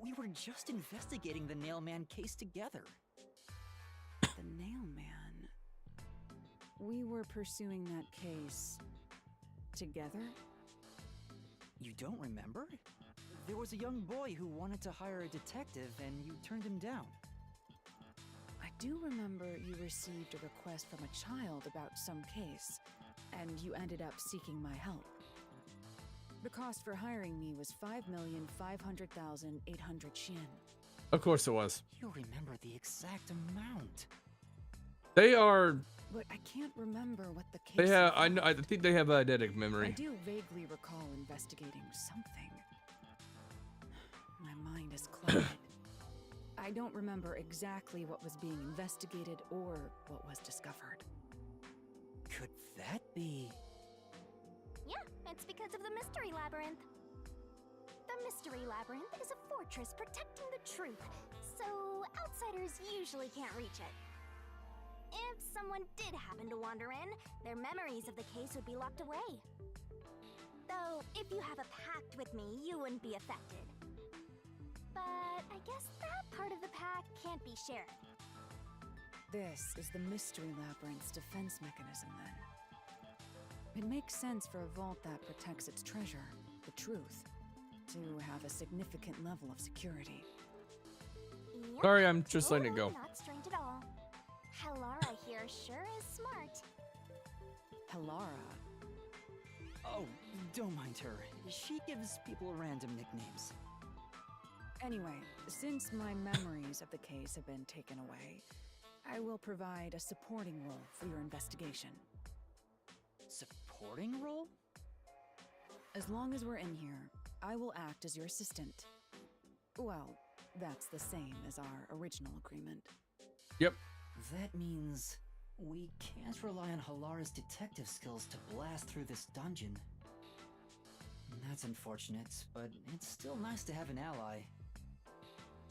We were just investigating the Nailman case together. The Nailman? We were pursuing that case together? You don't remember? There was a young boy who wanted to hire a detective and you turned him down. I do remember you received a request from a child about some case, and you ended up seeking my help. The cost for hiring me was 5,500,800 Yen. Of course it was. You remember the exact amount. They are. But I can't remember what the case. They have. I think they have eidetic memory. I do vaguely recall investigating something. My mind is clouded. I don't remember exactly what was being investigated or what was discovered. Could that be? Yeah, it's because of the Mystery Labyrinth. The Mystery Labyrinth is a fortress protecting the truth, so outsiders usually can't reach it. If someone did happen to wander in, their memories of the case would be locked away. Though, if you have a pact with me, you wouldn't be affected. But I guess that part of the pact can't be shared. This is the Mystery Labyrinth's defense mechanism, then. It makes sense for a vault that protects its treasure, the truth, to have a significant level of security. Yep, Sorry, I'm just letting it totally go. Not strange at all. Halara here sure is smart. Halara? Oh, don't mind her. She gives people random nicknames. Anyway, since my memories of the case have been taken away, I will provide a supporting role for your investigation. Supporting role? As long as we're in here, I will act as your assistant. Well, that's the same as our original agreement. Yep. That means we can't rely on Halara's detective skills to blast through this dungeon. That's unfortunate, but it's still nice to have an ally.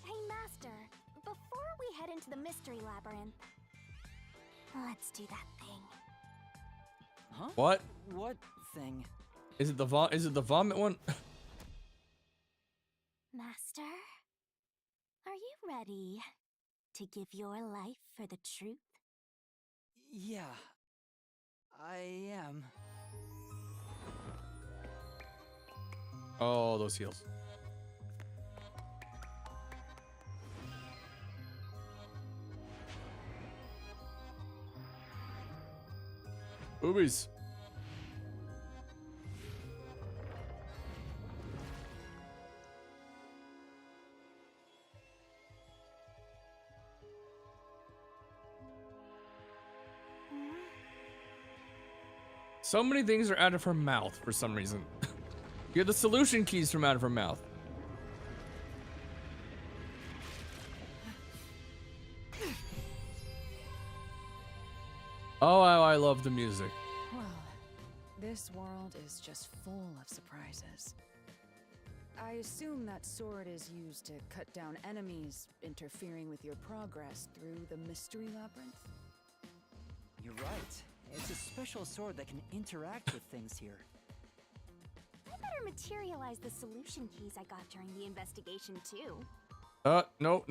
Hey, Master, before we head into the Mystery Labyrinth, let's do that thing. Huh? What? What thing? Is it the vomit one? Master, are you ready to give your life for the truth? Yeah, I am. Oh, those heels. Boobies. So many things are out of her mouth for some reason. You get the solution keys from out of her mouth. Oh, I love the music. Well, this world is just full of surprises. I assume that sword is used to cut down enemies interfering with your progress through the mystery labyrinth? You're right. It's a special sword that can interact with things here. I better materialize the solution keys I got during the investigation, too. No.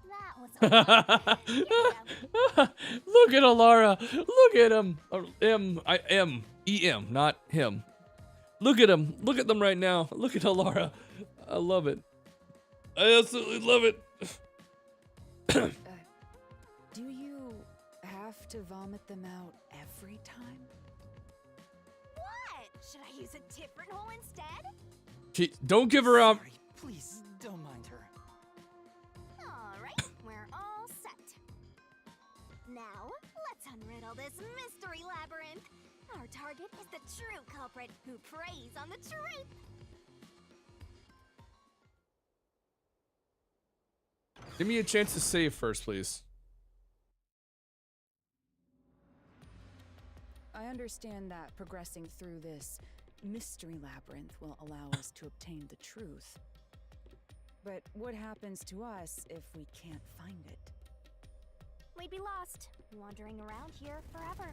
That was a lot. Here we go. Look at Alara. Look at him. E-M, not him. Look at him. Look at them right now. Look at Alara. I love it. I absolutely love it. Do you have to vomit them out every time? What? Should I use a different hole instead? Don't give her up. Sorry, please don't mind her. Alright, we're all set. Now, let's unriddle this mystery labyrinth. Our target is the true culprit who preys on the truth. Give me a chance to save first, please. I understand that progressing through this mystery labyrinth will allow us to obtain the truth. But what happens to us if we can't find it? We'd be lost, wandering around here forever.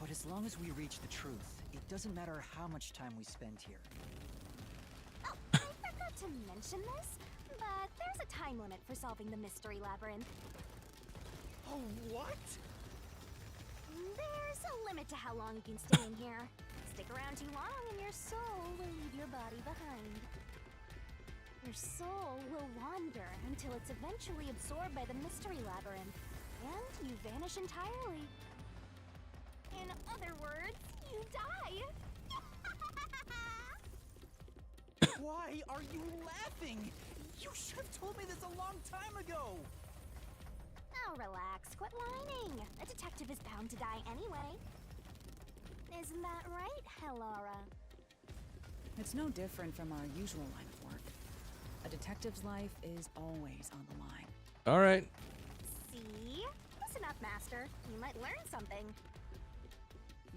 But as long as we reach the truth, it doesn't matter how much time we spend here. Oh, I forgot to mention this, but there's a time limit for solving the mystery labyrinth. Oh, what? There's a limit to how long you can stay in here. Stick around too long and your soul will leave your body behind. Your soul will wander until it's eventually absorbed by the mystery labyrinth, and you vanish entirely. In other words, you die. Why are you laughing? You should have told me this a long time ago! Now relax, quit whining. A detective is bound to die anyway. Isn't that right, Helara? It's no different from our usual line of work. A detective's life is always on the line. All right. See? Listen up, Master. You might learn something.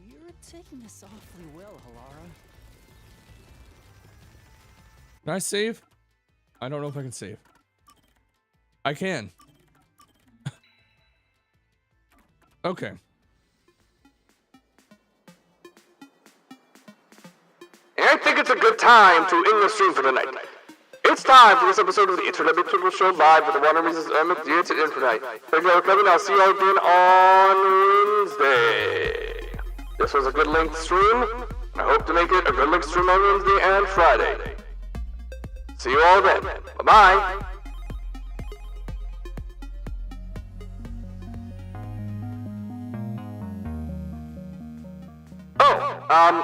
You're taking this awfully well, Halara. Can I save? I don't know if I can save. I can. Okay. And I think it's a good time to end the stream for tonight. It's time for this episode of the Internet Turtle Show live with the Warner Reasons Theater Infinite. Thank you all for coming. I'll see you all again on Wednesday. This was a good length stream. I hope to make it a good length stream on Wednesday and Friday. See you all then. Bye-bye.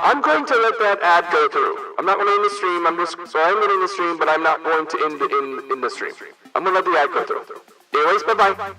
I'm going to let that ad go through. I'm not going to end the stream. I'm going to end the stream, but I'm not going to end the stream. I'm going to let the ad go through. Anyways, bye-bye.